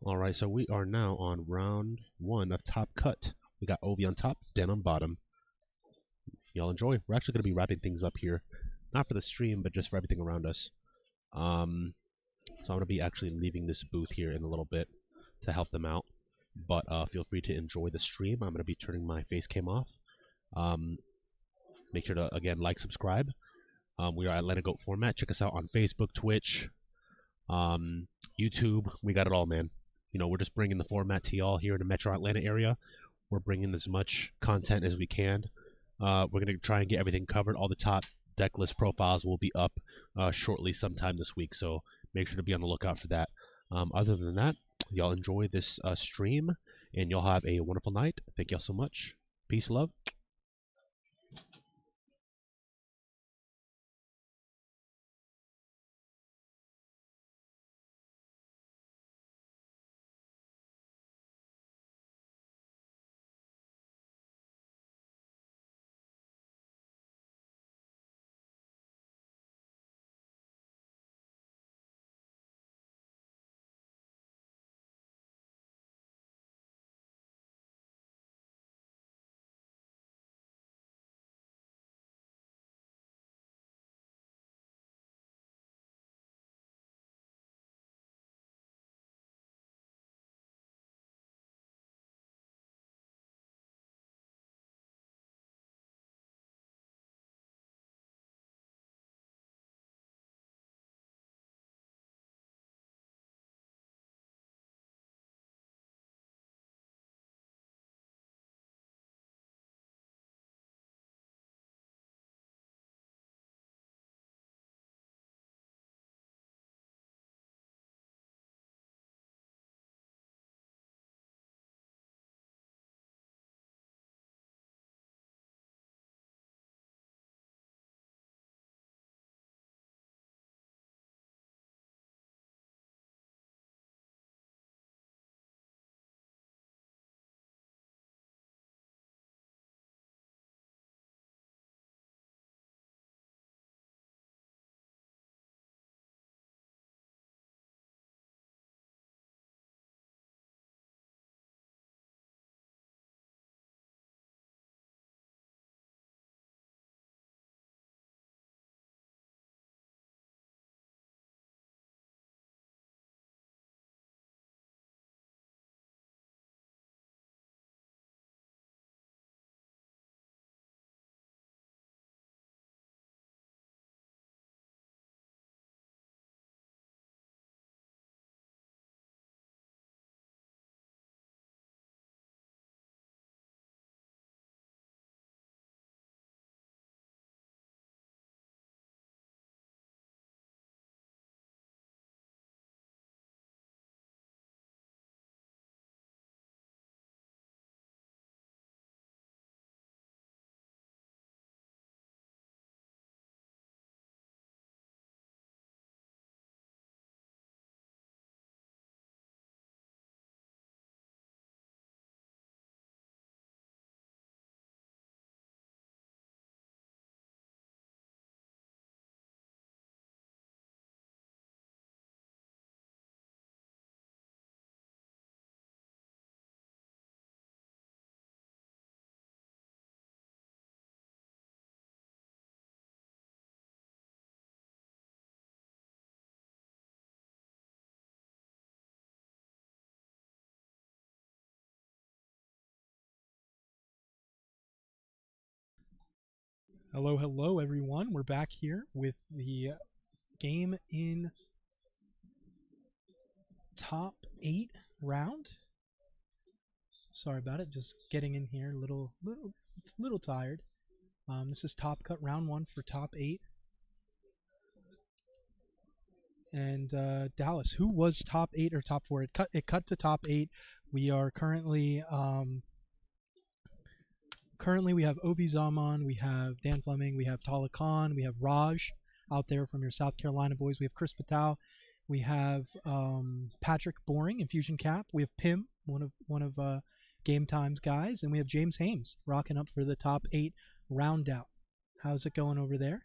All right, so we are now on round 1 of Top Cut. We got Ovi on top, Den on bottom. Y'all enjoy. We're actually going to be wrapping things up here. Not for the stream, but just for everything around us. So I'm going to be actually leaving this booth here in a little bit to help them out. But feel free to enjoy the stream. I'm going to be turning my face cam off. Make sure to, again, like, subscribe. We are at Let It Go format. Check us out on Facebook, Twitch, YouTube. We got it all, man. You know, we're just bringing the format to y'all here in the Metro Atlanta area. We're bringing as much content as we can. We're going to try and get everything covered. All the top deck list profiles will be up shortly sometime this week, so make sure to be on the lookout for that. Other than that, y'all enjoy this stream, and y'all have a wonderful night. Thank y'all so much. Peace, love. Hello, hello, everyone. We're back here with the game in top 8 round. Sorry about it. Just getting in here, little tired. This is top cut round 1 for top 8. And Dallas, who was top 8 or top 4? It cut to top 8. We are currently we have Ovi Zaman, we have Dan Fleming, we have Tala Khan, we have Raj out there from your South Carolina boys. We have Chris Patel, we have Patrick Boring, Infusion Cap. We have Pim, one of Game Time's guys, and we have James Hames rocking up for the top 8 round out. How's it going over there?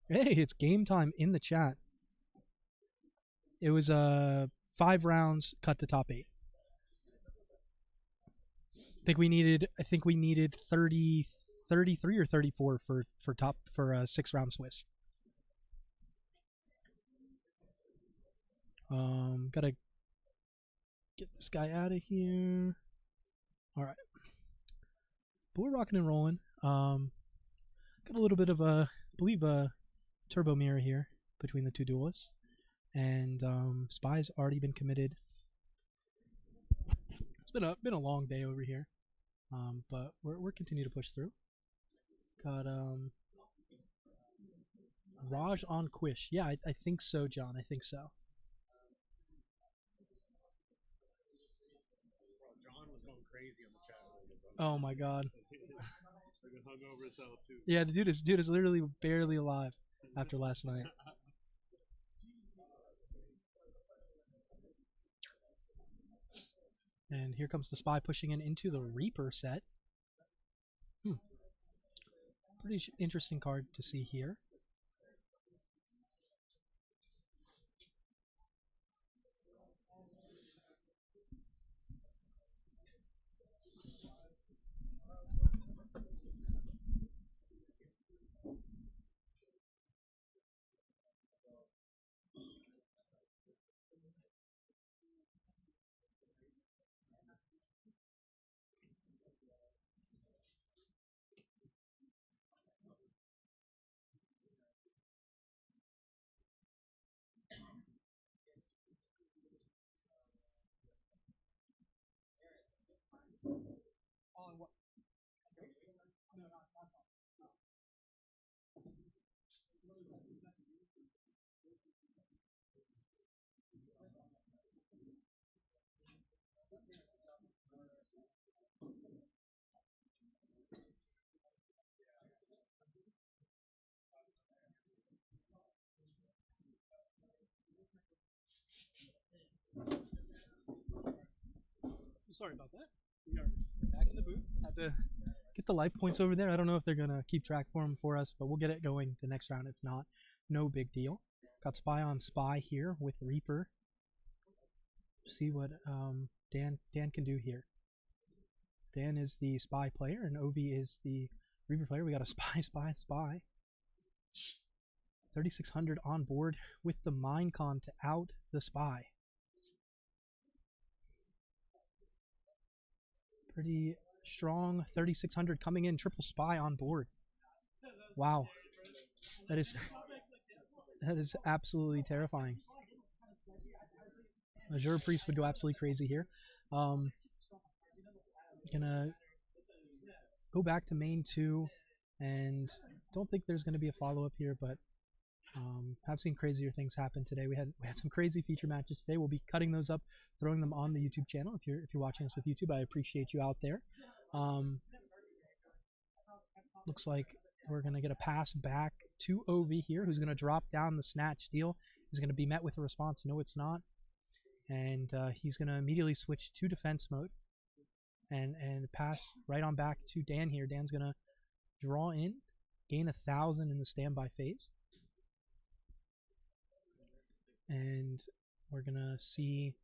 Hey, it's game time in the chat. It was 5 rounds, cut to top 8. I think we needed 30, 33 or 34 for top for a 6 round Swiss. Gotta get this guy out of here. All right, but we're rocking and rolling. Got a little bit of I believe a turbo mirror here between the two duelists, and Spy's already been committed. It's been a long day over here, but we're continuing to push through. Got Raj on Quish. Yeah, I think so, John. I think so. John was going crazy on the chat room. Oh my God. Freaking hung over his hell too. Yeah, the dude is literally barely alive after last night. And here comes the Spy pushing in into the Reaper set. Pretty interesting card to see here. Sorry about that. We are back in the booth. Had to get the life points over there. I don't know if they're gonna keep track for us, but we'll get it going the next round. If not, no big deal. Got Spy on Spy here with Reaper. See what Dan can do here. Dan is the Spy player, and Ovi is the Reaper player. We got a Spy, Spy, Spy. 3,600 on board with the Minecon to out the Spy. Pretty strong 3,600 coming in. Triple Spy on board. Wow. That is absolutely terrifying. Azure Priest would go absolutely crazy here. Gonna go back to main 2, and don't think there's gonna be a follow-up here, but I've seen crazier things happen today. We had some crazy feature matches today. We'll be cutting those up, throwing them on the YouTube channel. If you're watching us with YouTube, I appreciate you out there. Looks like we're gonna get a pass back to Ov here, who's gonna drop down the snatch steal. He's gonna be met with a response. No, it's not, and he's gonna immediately switch to defense mode and pass right on back to Dan here. Dan's gonna draw in, gain 1,000 in the standby phase. And we're gonna see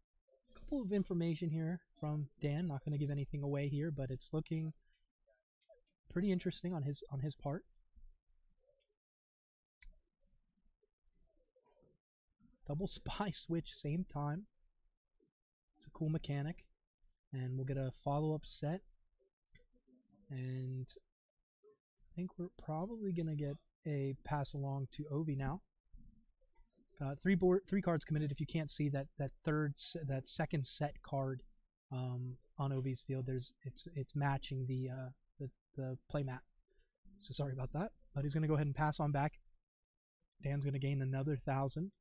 a couple of information here from Dan. Not gonna give anything away here, but it's looking pretty interesting on his part. Double Spy switch same time. It's a cool mechanic, and we'll get a follow-up set. And I think we're probably gonna get a pass along to Ovi now. Got 3 cards committed. If you can't see that second set card on Ovi's field, it's matching the play mat. So sorry about that. But he's gonna go ahead and pass on back. Dan's gonna gain another 1,000.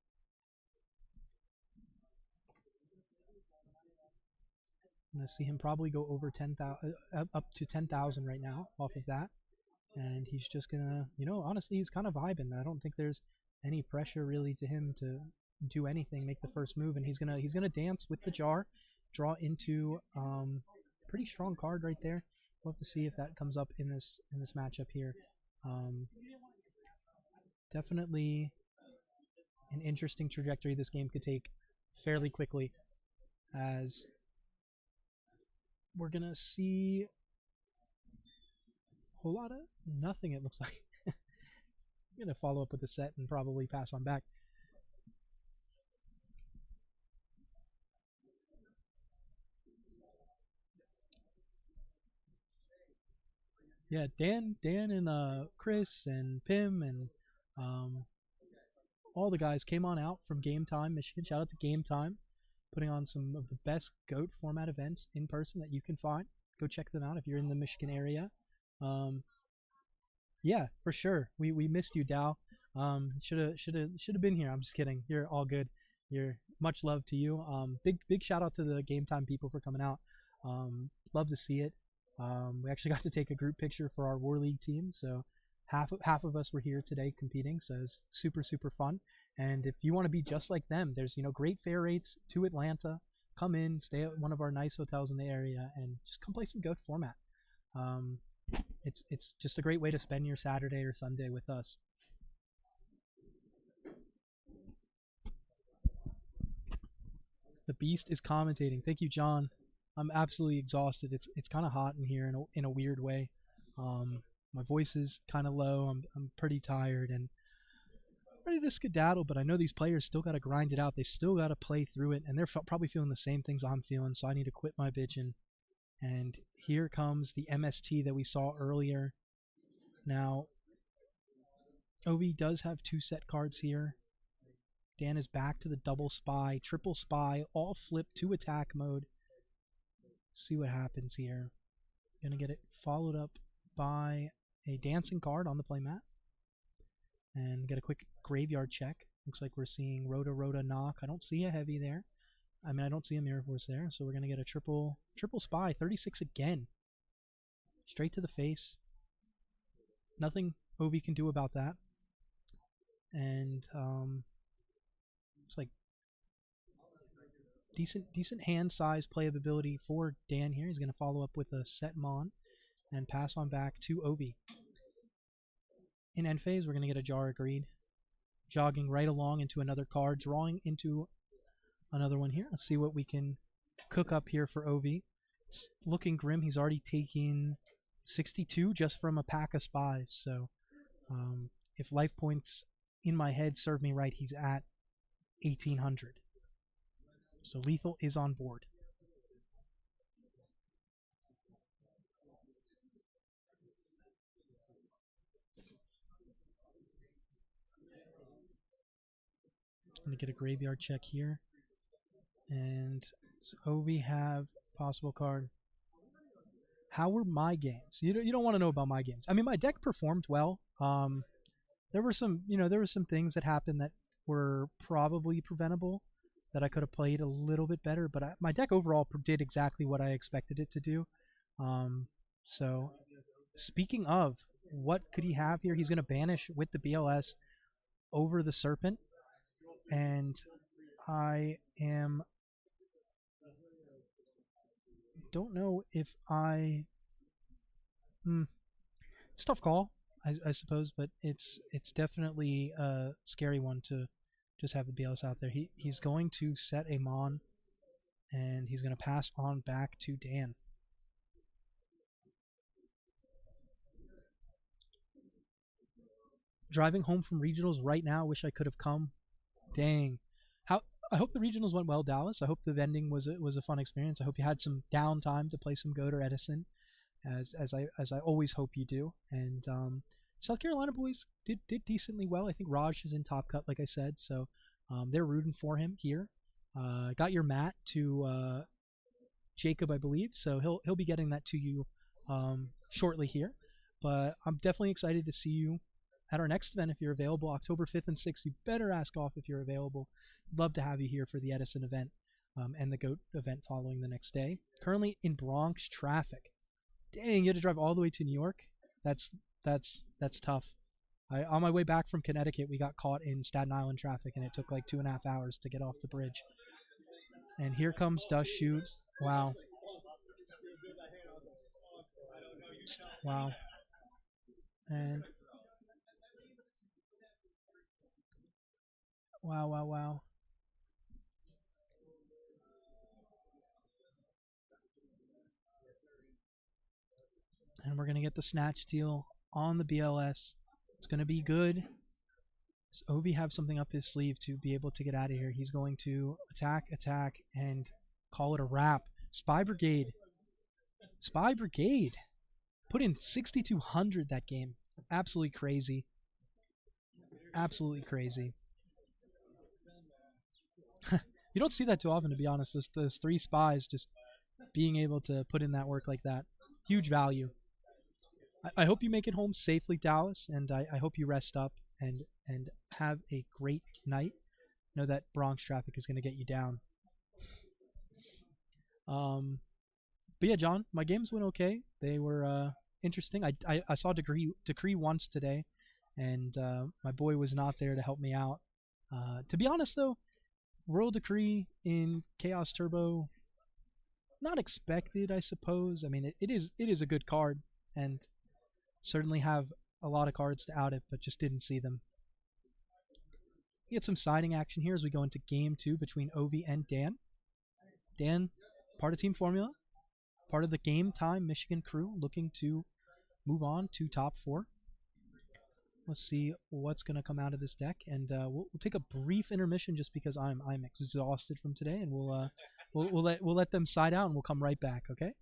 I'm gonna see him probably go over 10,000, up to 10,000 right now off of that. And he's just gonna, honestly, he's kind of vibing. I don't think there's any pressure really to him to do anything, make the first move, and he's gonna dance with the jar, draw into pretty strong card right there. We'll have to see if that comes up in this matchup here. Definitely an interesting trajectory this game could take fairly quickly, as we're gonna see a whole lot of nothing. It looks like. I'm gonna follow up with a set and probably pass on back. Yeah, Dan, and Chris and Pim and um, all the guys came on out from Game Time, Michigan. Shout out to Game Time, putting on some of the best GOAT format events in person that you can find. Go check them out if you're in the Michigan area. Um, yeah, for sure. We missed you, Dow. Should have been here. I'm just kidding. You're all good. You're much love to you. Big shout out to the Game Time people for coming out. Love to see it. We actually got to take a group picture for our War League team, so half of us were here today competing, so it's super fun. And if you want to be just like them, there's great fare rates to Atlanta. Come in, stay at one of our nice hotels in the area, and just come play some GOAT format. Um, it's just a great way to spend your Saturday or Sunday with us. The Beast is commentating. Thank you, John. I'm absolutely exhausted. It's kind of hot in here in a weird way. My voice is kind of low. I'm pretty tired and ready to skedaddle. But I know these players still got to grind it out. They still got to play through it, and they're probably feeling the same things I'm feeling. So I need to quit my bitching. And here comes the MST that we saw earlier. Now, Ovi does have two set cards here. Dan is back to the double spy, triple spy, all flipped to attack mode. See what happens here. Gonna get it followed up by a dancing card on the playmat. And get a quick graveyard check. Looks like we're seeing Rota knock. I don't see a heavy there. I mean, I don't see a Mirror Force there. So we're gonna get a triple spy, 36 again. Straight to the face. Nothing Ovi can do about that. And it's like decent hand size playability for Dan here. He's going to follow up with a set Mon and pass on back to Ovi. In end phase, we're going to get a Jar Agreed. Jogging right along into another card, drawing into another one here. Let's see what we can cook up here for Ovi. It's looking grim. He's already taken 62 just from a pack of spies. So if life points in my head serve me right, he's at 1800. So lethal is on board. I'm going to get a graveyard check here. And so we have possible card. How were my games? You don't want to know about my games. I mean, my deck performed well. There were some things that happened that were probably preventable that I could have played a little bit better, but my deck overall did exactly what I expected it to do. So speaking of, what could he have here? He's going to banish with the BLS over the Serpent, and I don't know if it's a tough call, I suppose, but it's definitely a scary one to just have the BLS out there. He's going to set a Mon, and he's going to pass on back to Dan. Driving home from regionals right now. Wish I could have come. Dang. I hope the regionals went well, Dallas. I hope the vending was a fun experience. I hope you had some downtime to play some Goat or Edison, as I always hope you do. And South Carolina boys did decently well. I think Raj is in top cut, like I said, so they're rooting for him here. Got your mat to Jacob, I believe, so he'll be getting that to you shortly here. But I'm definitely excited to see you at our next event if you're available, October 5th and 6th. You better ask off if you're available. Love to have you here for the Edison event and the GOAT event following the next day. Currently in Bronx traffic. Dang, you had to drive all the way to New York? That's tough. On my way back from Connecticut, we got caught in Staten Island traffic, and it took like 2.5 hours to get off the bridge. And here comes Dust Shoot. Wow. Wow. And Wow, wow, wow. And we're going to get the snatch steal on the BLS. It's going to be good. Does Ovi have something up his sleeve to be able to get out of here? He's going to attack, and call it a wrap. Spy Brigade. Spy Brigade. Put in 6,200 that game. Absolutely crazy. Absolutely crazy. You don't see that too often, to be honest. Those three spies just being able to put in that work like that. Huge value. I hope you make it home safely, Dallas, and I hope you rest up and have a great night. Know that Bronx traffic is going to get you down. But yeah, John, my games went okay. They were interesting. I saw Decree once today, and my boy was not there to help me out. To be honest, though, Royal Decree in Chaos Turbo, not expected, I suppose. I mean, it is a good card, and certainly have a lot of cards to out it, but just didn't see them. We get some siding action here as we go into game 2 between Ovi and Dan. Dan, part of Team Formula, part of the Game Time Michigan crew, looking to move on to top 4. Let's see what's going to come out of this deck, and we'll take a brief intermission just because I'm exhausted from today, and we'll let them side out, and we'll come right back. Okay.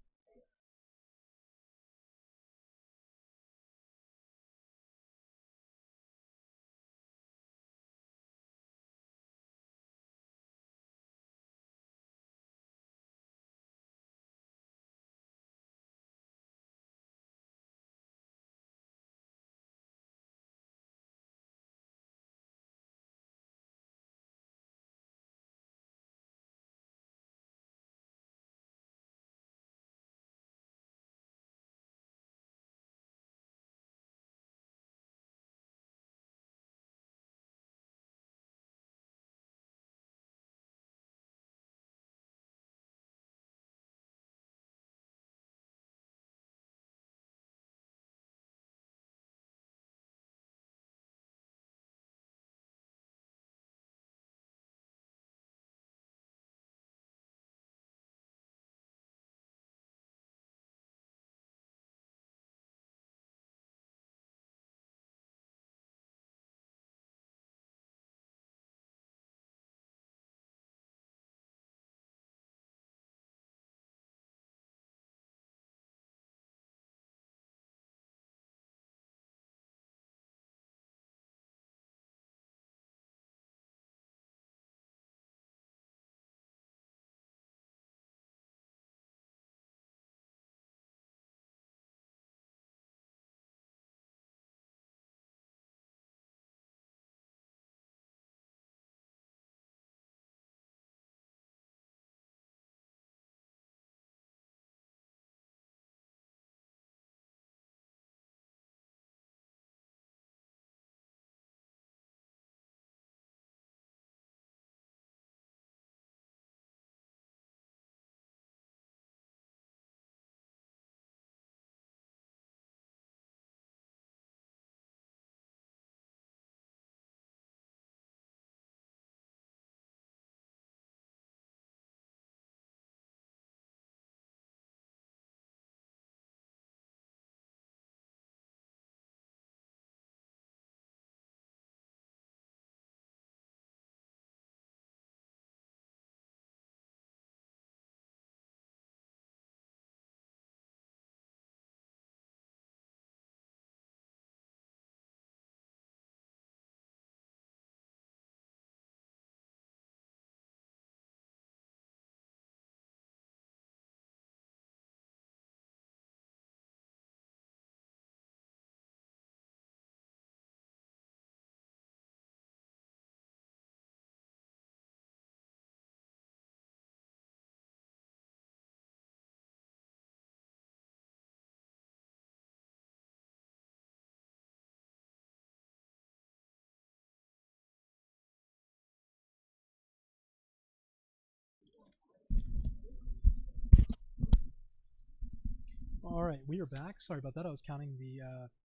All right, we are back. Sorry about that. I was counting the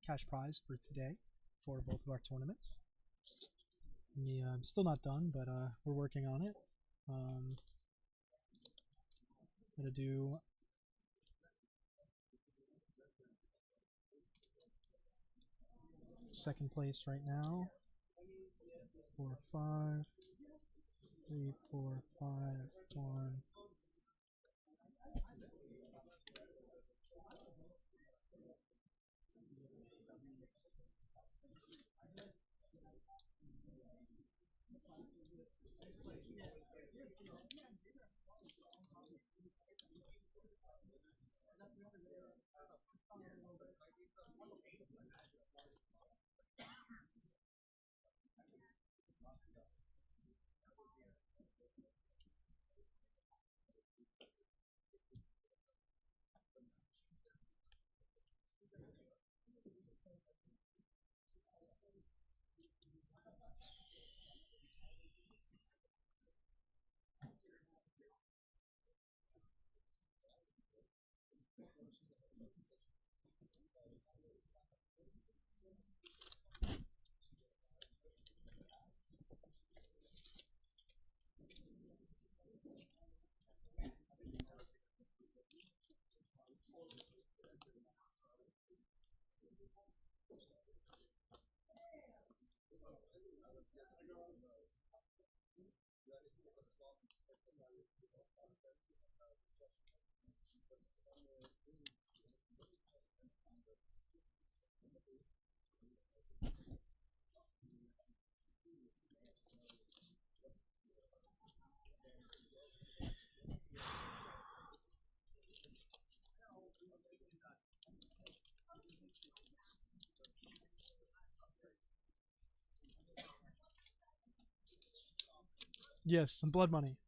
cash prize for today for both of our tournaments. I'm still not done, but we're working on it. Gotta do second place right now. 4, 5, 3, 4, 5, 1. Yes, some blood money.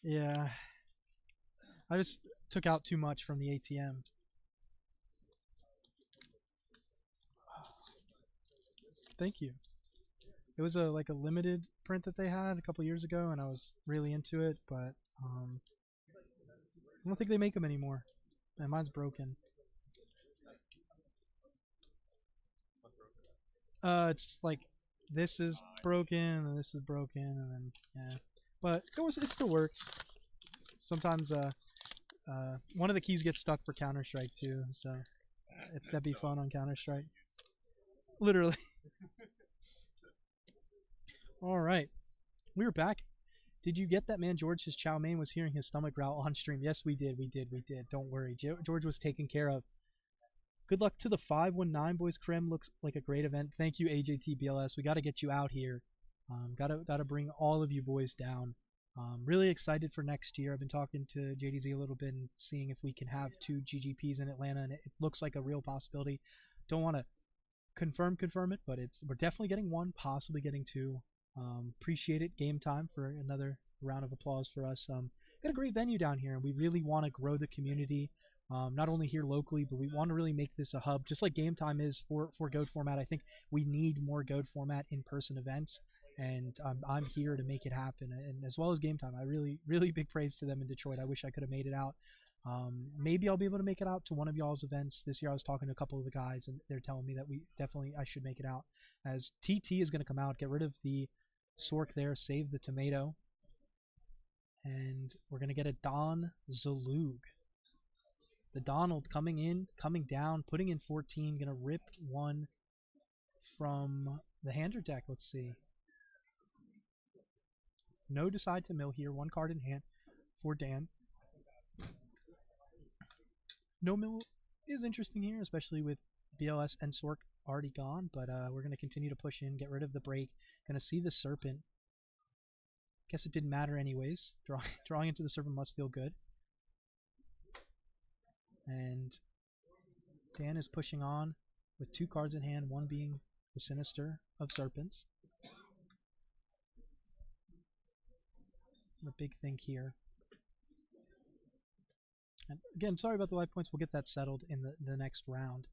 Yeah, I just took out too much from the ATM. Thank you. It was a like a limited print that they had a couple years ago, and I was really into it, but I don't think they make them anymore. And mine's broken. It's like this is broken and this is broken, and then yeah, but it still works. Sometimes one of the keys gets stuck for Counter Strike too, so that'd be fun on Counter Strike. Literally. All right, we're back. Did you get that, man? George's chow mein was hearing his stomach growl on stream. Yes, we did. Don't worry. George was taken care of. Good luck to the 519 boys. Krem looks like a great event. Thank you, AJTBLS. We got to get you out here. Gotta bring all of you boys down. Really excited for next year. I've been talking to JDZ a little bit and seeing if we can have 2 GGPs in Atlanta, and it looks like a real possibility. Don't want to confirm it, but we're definitely getting 1, possibly getting 2. Appreciate it. Game time for another round of applause for us. Got a great venue down here, and we really want to grow the community. Not only here locally, but we want to really make this a hub, just like Game Time is for GOAT format. I think we need more GOAT format in-person events, and I'm here to make it happen. And as well as Game Time, I really big praise to them in Detroit. I wish I could have made it out. Maybe I'll be able to make it out to one of y'all's events this year. I was talking to a couple of the guys, and they're telling me that I should make it out. As TT is going to come out, get rid of the Sork there, save the tomato, and we're going to get a Don Zalug. The Donald coming in, coming down, putting in 14, gonna rip 1 from the hander deck. Let's see. No decide to mill here, 1 card in hand for Dan. No mill is interesting here, especially with BLS and Sork already gone, but we're gonna continue to push in, get rid of the break. Gonna see the Serpent. Guess it didn't matter anyways. Drawing into the Serpent must feel good. And Dan is pushing on with 2 cards in hand, 1 being the Sinister of Serpents. A big thing here. And again, sorry about the life points. We'll get that settled in the next round.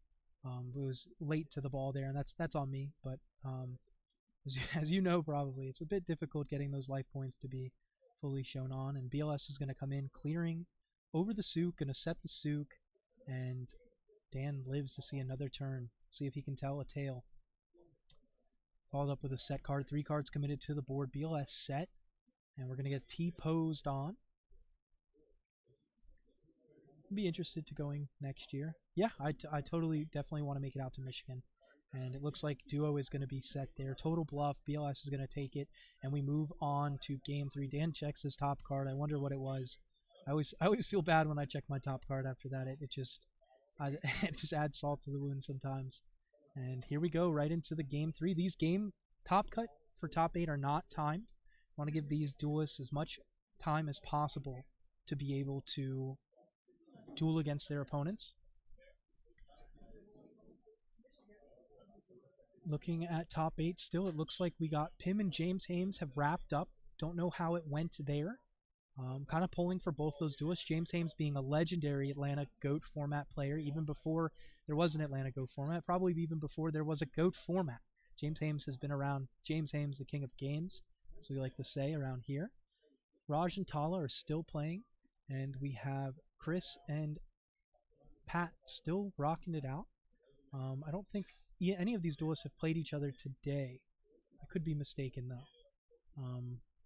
It was late to the ball there, and that's on me. But as you know, probably it's a bit difficult getting those life points to be fully shown on. And BLS is going to come in, clearing over the Souk, going to set the Souk. And Dan lives to see another turn. See if he can tell a tale. Followed up with a set card. 3 cards committed to the board. BLS set. And we're going to get T-posed on. Be interested to going next year. Yeah, I totally, definitely want to make it out to Michigan. And it looks like Duo is going to be set there. Total bluff. BLS is going to take it. And we move on to game 3. Dan checks his top card. I wonder what it was. I always feel bad when I check my top card after that. It just it just adds salt to the wound sometimes. And here we go, right into the game 3. These game top cut for top 8 are not timed. I want to give these duelists as much time as possible to be able to duel against their opponents. Looking at top 8 still, it looks like we got Pim and James Hames have wrapped up. Don't know how it went there. Kind of pulling for both those duelists. James Hames being a legendary Atlanta GOAT format player, even before there was an Atlanta GOAT format, probably even before there was a GOAT format. James Hames has been around. James Hames, the king of games, as we like to say around here. Raj and Tala are still playing, and we have Chris and Pat still rocking it out. I don't think any of these duelists have played each other today. I could be mistaken, though.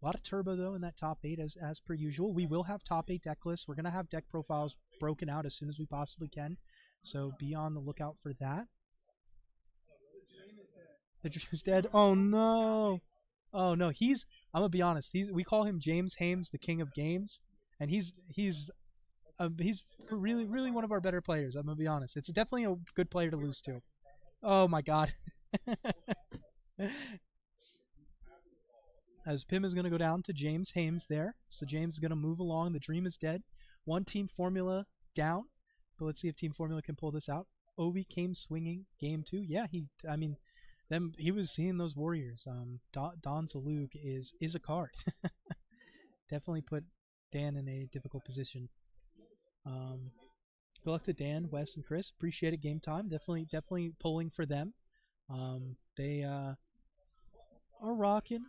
A lot of turbo, though, in that top 8, as per usual. We will have top 8 deck lists. We're going to have deck profiles broken out as soon as we possibly can, so be on the lookout for that. The dream is dead. Oh, no. Oh, no. I'm going to be honest. We call him James Hames, the king of games, and he's really, really one of our better players. I'm going to be honest. It's definitely a good player to lose to. Oh, my God. As Pim is going to go down to James Hames there. So James is going to move along. The dream is dead. One Team Formula down. But let's see if Team Formula can pull this out. Obi came swinging game 2. Yeah, he was seeing those warriors. Don Zalug is a card. Definitely put Dan in a difficult position. Good luck to Dan, Wes, and Chris. Appreciate it. Game time. Definitely pulling for them. They are rocking.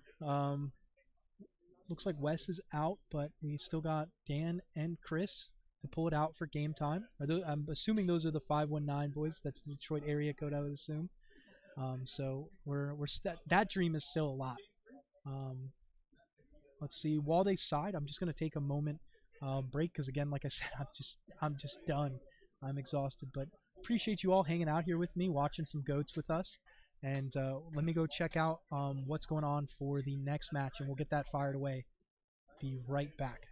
Looks like Wes is out, but we still got Dan and Chris to pull it out for game time. I'm assuming those are the 519 boys. That's the Detroit area code, I would assume. So that dream is still alive. Let's see. While they side, I'm just gonna take a moment break because again, like I said, I'm just done. I'm exhausted, but appreciate you all hanging out here with me, watching some goats with us. And let me go check out what's going on for the next match, and we'll get that fired away. Be right back.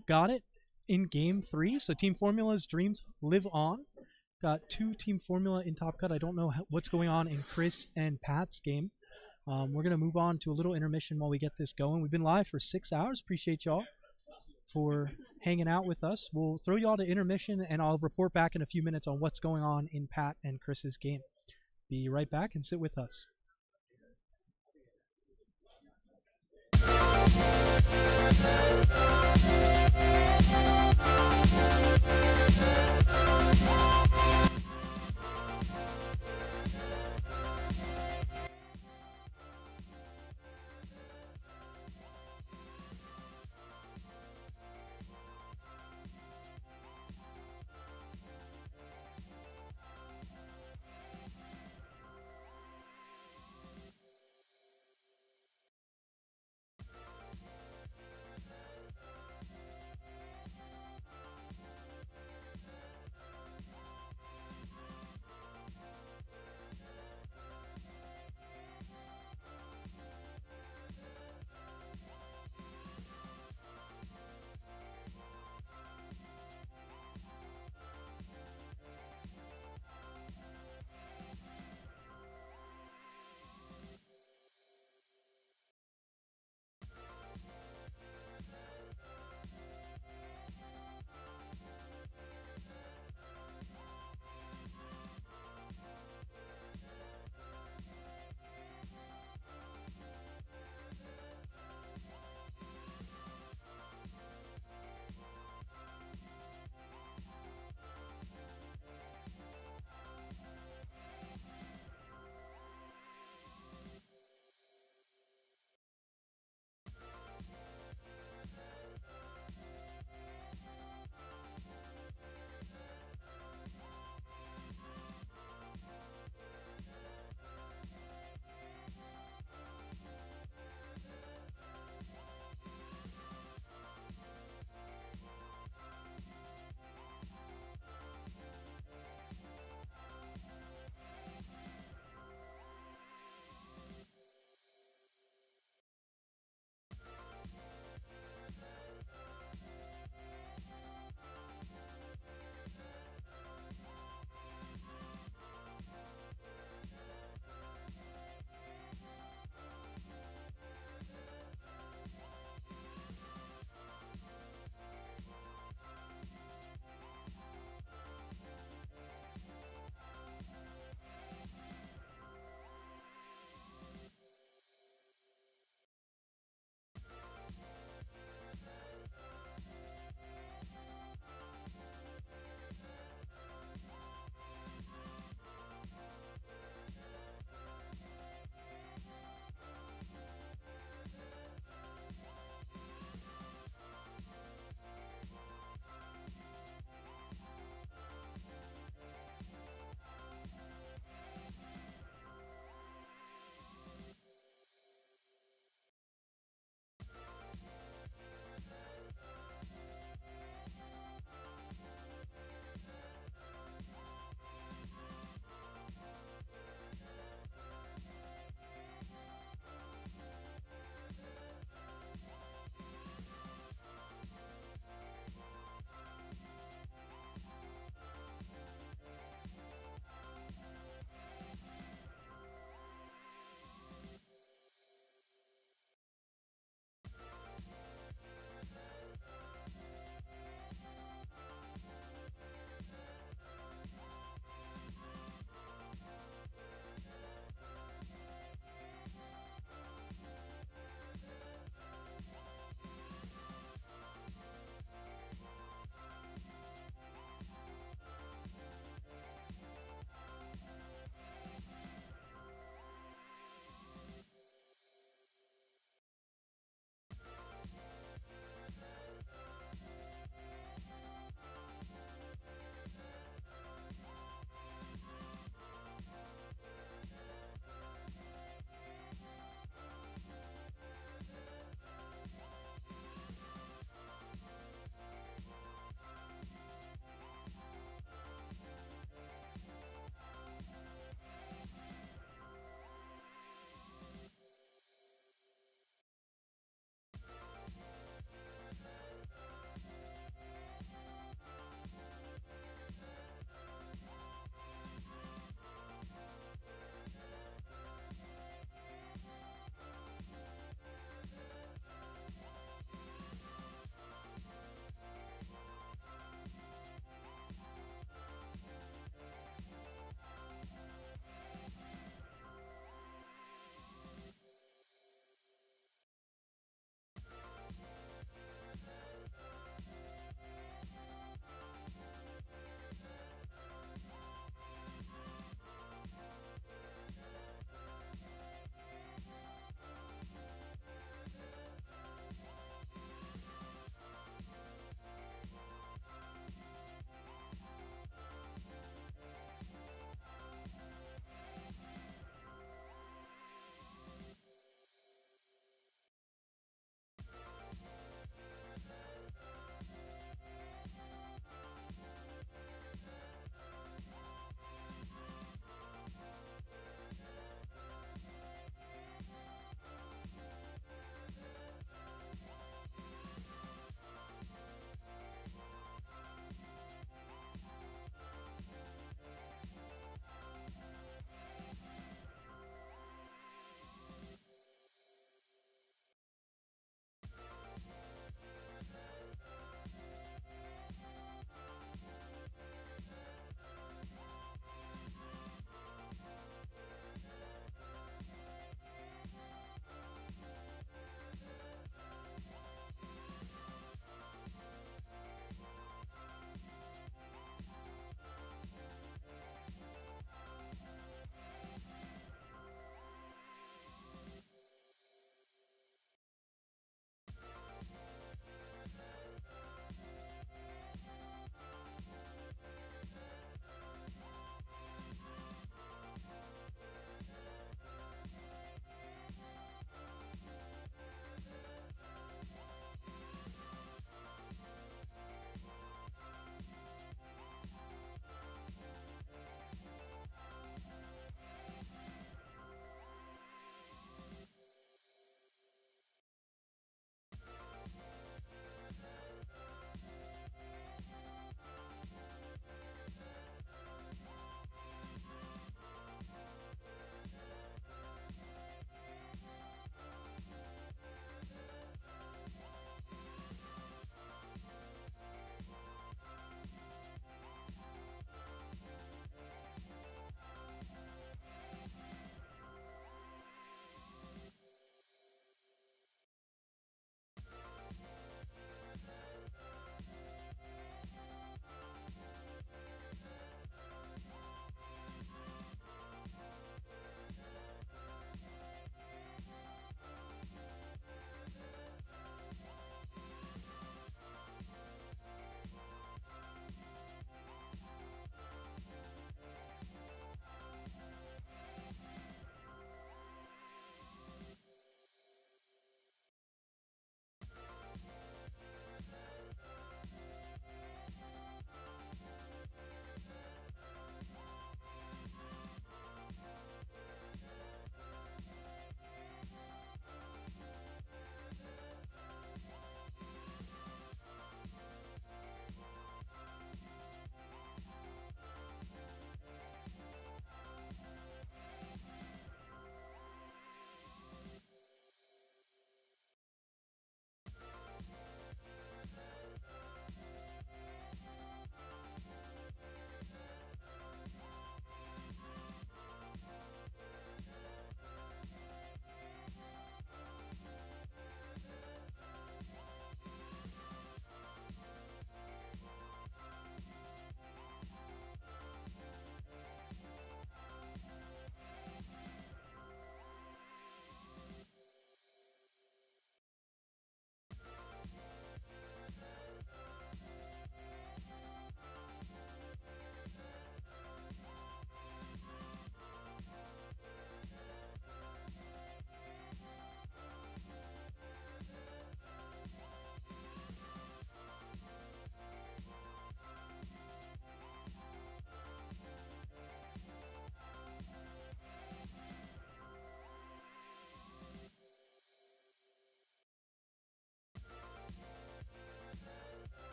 got it in game 3. So Team Formula's dreams live on. Got 2 Team Formula in Top Cut. I don't know what's going on in Chris and Pat's game. We're going to move on to a little intermission while we get this going. We've been live for 6 hours. Appreciate y'all for hanging out with us. We'll throw y'all to intermission, and I'll report back in a few minutes on what's going on in Pat and Chris's game. Be right back and sit with us.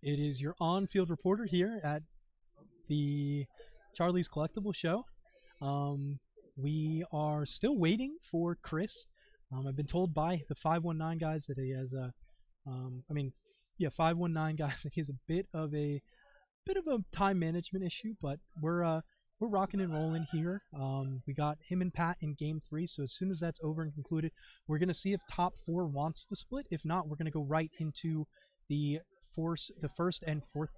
It is your on-field reporter here at the Charlie's Collectible show. We are still waiting for Chris. I've been told by the 519 guys that he has a, 519 guys that he has a bit of a time management issue, but we're rocking and rolling here. We got him and Pat in game 3, so as soon as that's over and concluded, we're gonna see if top 4 wants to split. If not, we're gonna go right into the first and fourth,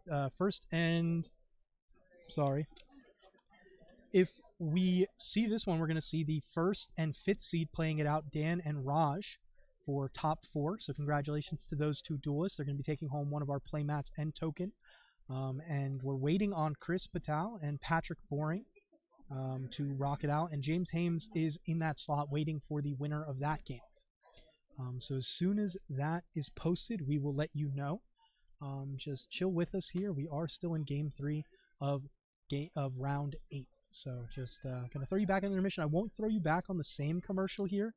if we see this one, we're going to see the 1st and 5th seed playing it out, Dan and Raj, for top 4. So congratulations to those 2 duelists. They're going to be taking home one of our playmats and token. And we're waiting on Chris Patel and Patrick Boring to rock it out. And James Hames is in that slot waiting for the winner of that game. So as soon as that is posted, we will let you know. Just chill with us here. We are still in game 3 of round 8. So just gonna throw you back in the intermission. I won't throw you back on the same commercial here,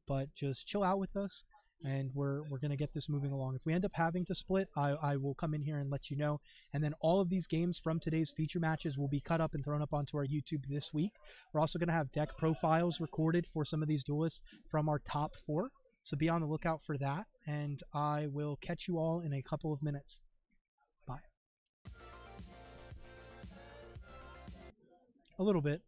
but just chill out with us, and we're gonna get this moving along. If we end up having to split, I will come in here and let you know. And then all of these games from today's feature matches will be cut up and thrown up onto our YouTube this week. We're also gonna have deck profiles recorded for some of these duelists from our top 4. So be on the lookout for that, and I will catch you all in a couple of minutes. Bye. A little bit.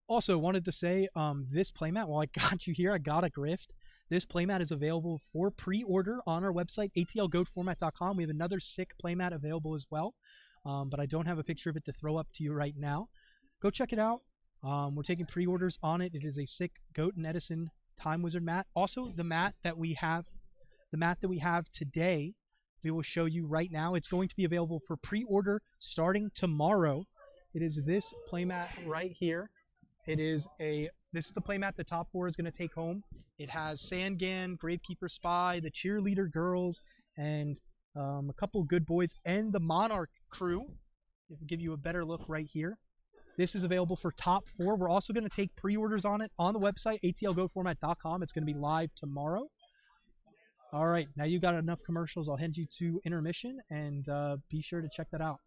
Also, wanted to say, this playmat, while I got you here, I got a grift. This playmat is available for pre-order on our website, atlgoatformat.com. We have another sick playmat available as well, but I don't have a picture of it to throw up to you right now. Go check it out. We're taking pre-orders on it. It is a sick Goat and Edison Time Wizard mat. Also, the mat that we have today, we will show you right now. It's going to be available for pre-order starting tomorrow. It is this playmat right here. This is the playmat the top 4 is going to take home. It has Sangan, Gravekeeper Spy, the Cheerleader Girls, and a couple good boys, and the Monarch crew. If we give you a better look right here. This is available for top 4. We're also going to take pre-orders on it on the website, atlgoformat.com. It's going to be live tomorrow. All right, now you got enough commercials. I'll hand you to intermission, and be sure to check that out.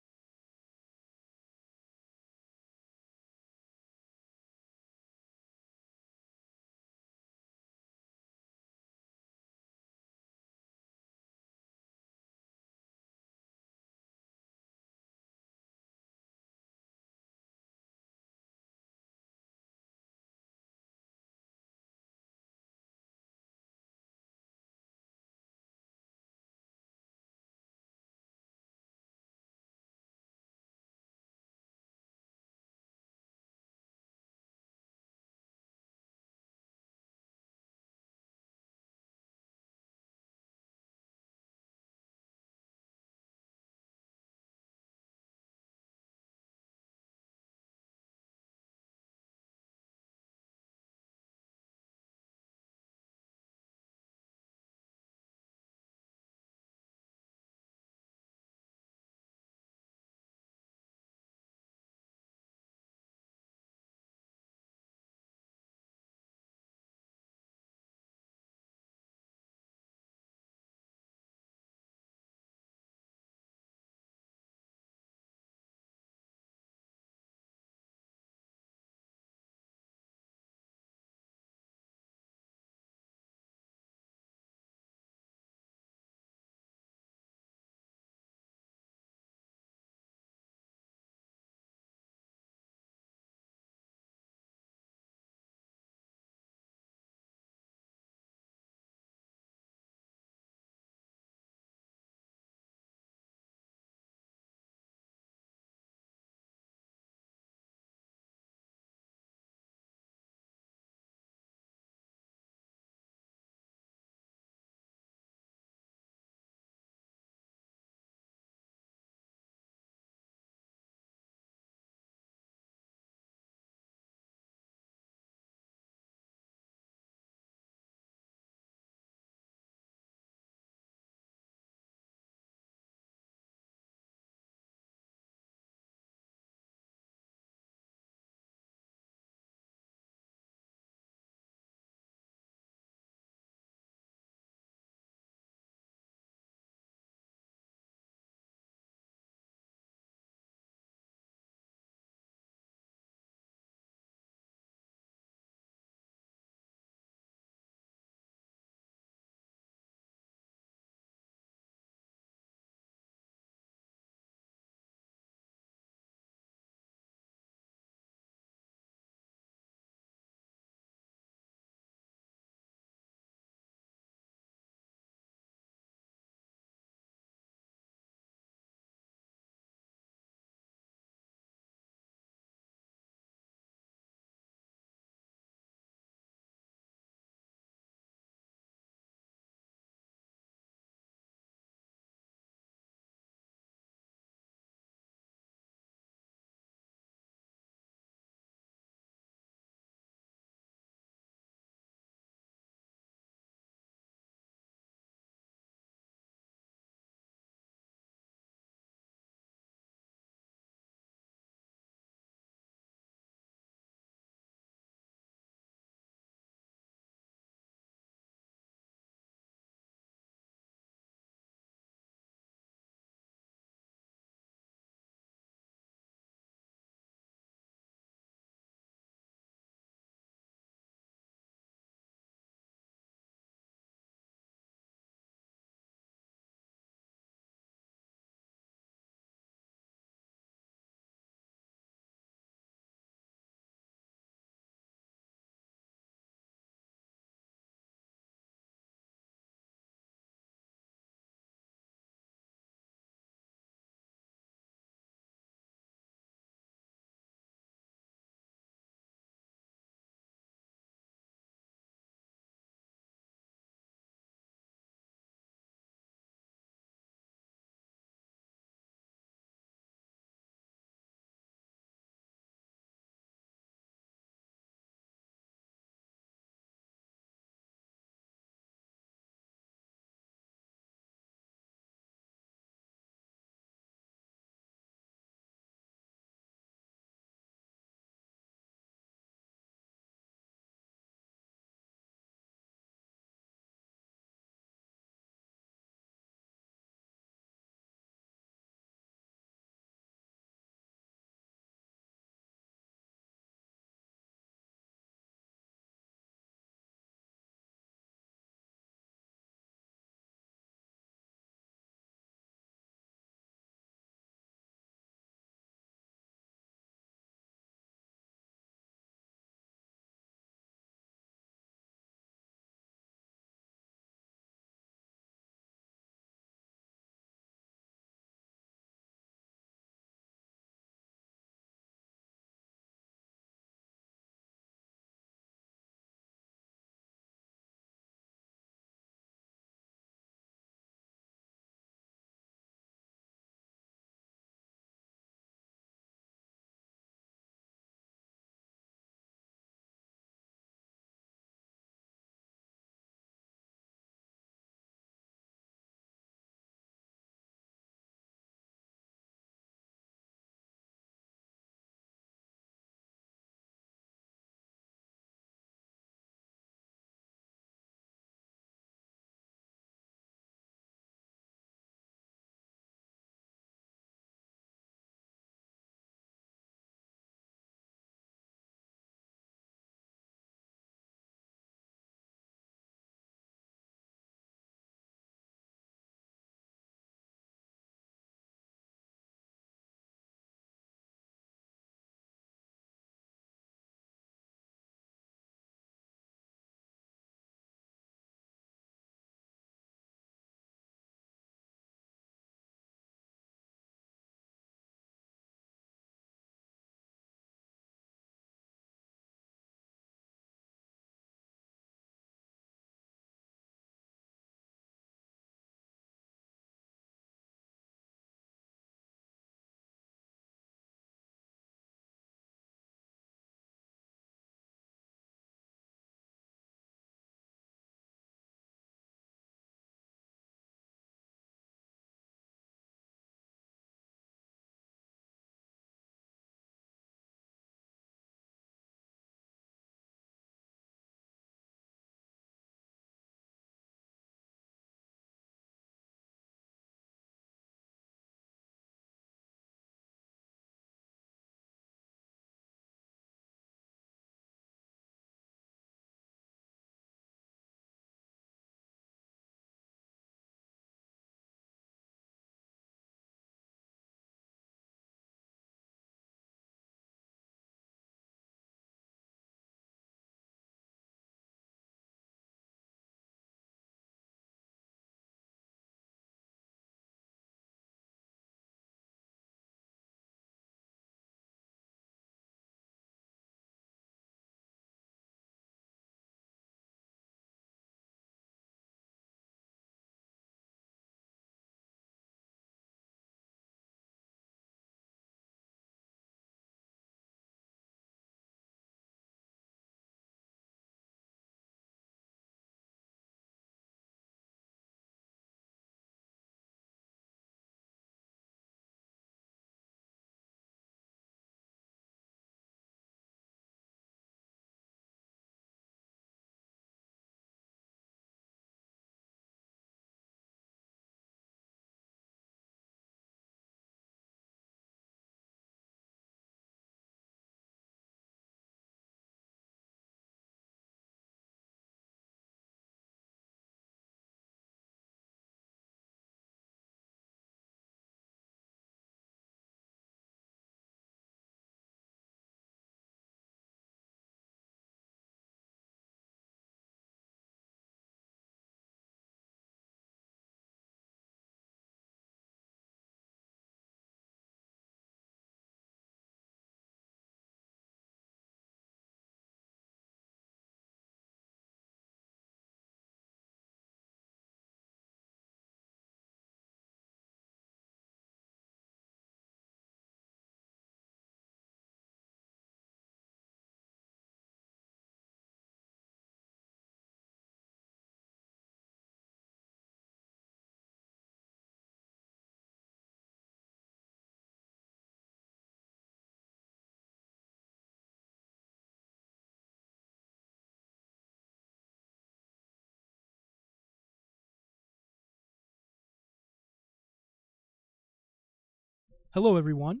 Hello, everyone.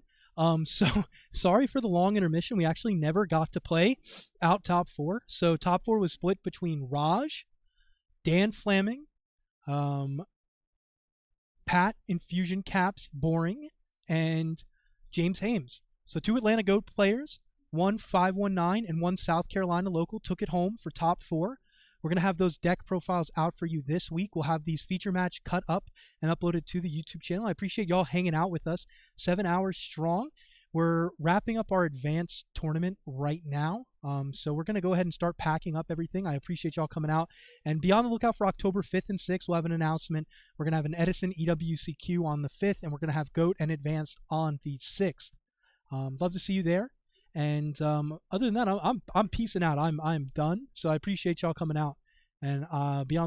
So sorry for the long intermission. We actually never got to play out top four. So top four was split between Raj, Dan Flaming, um, Pat Infusion Caps Boring, and James Hames. So two Atlanta Goat players, one 519 and one South Carolina local, took it home for top four. We're going to have those deck profiles out for you this week. We'll have these feature match cut up and uploaded to the YouTube channel. I appreciate y'all hanging out with us 7 hours strong. We're wrapping up our advanced tournament right now. So we're going to go ahead and start packing up everything. I appreciate y'all coming out. And be on the lookout for October 5th and 6th. We'll have an announcement. We're going to have an Edison EWCQ on the 5th, and we're going to have GOAT and Advanced on the 6th. Love to see you there. And other than that, I'm peacing out. I'm done. So I appreciate y'all coming out, and be on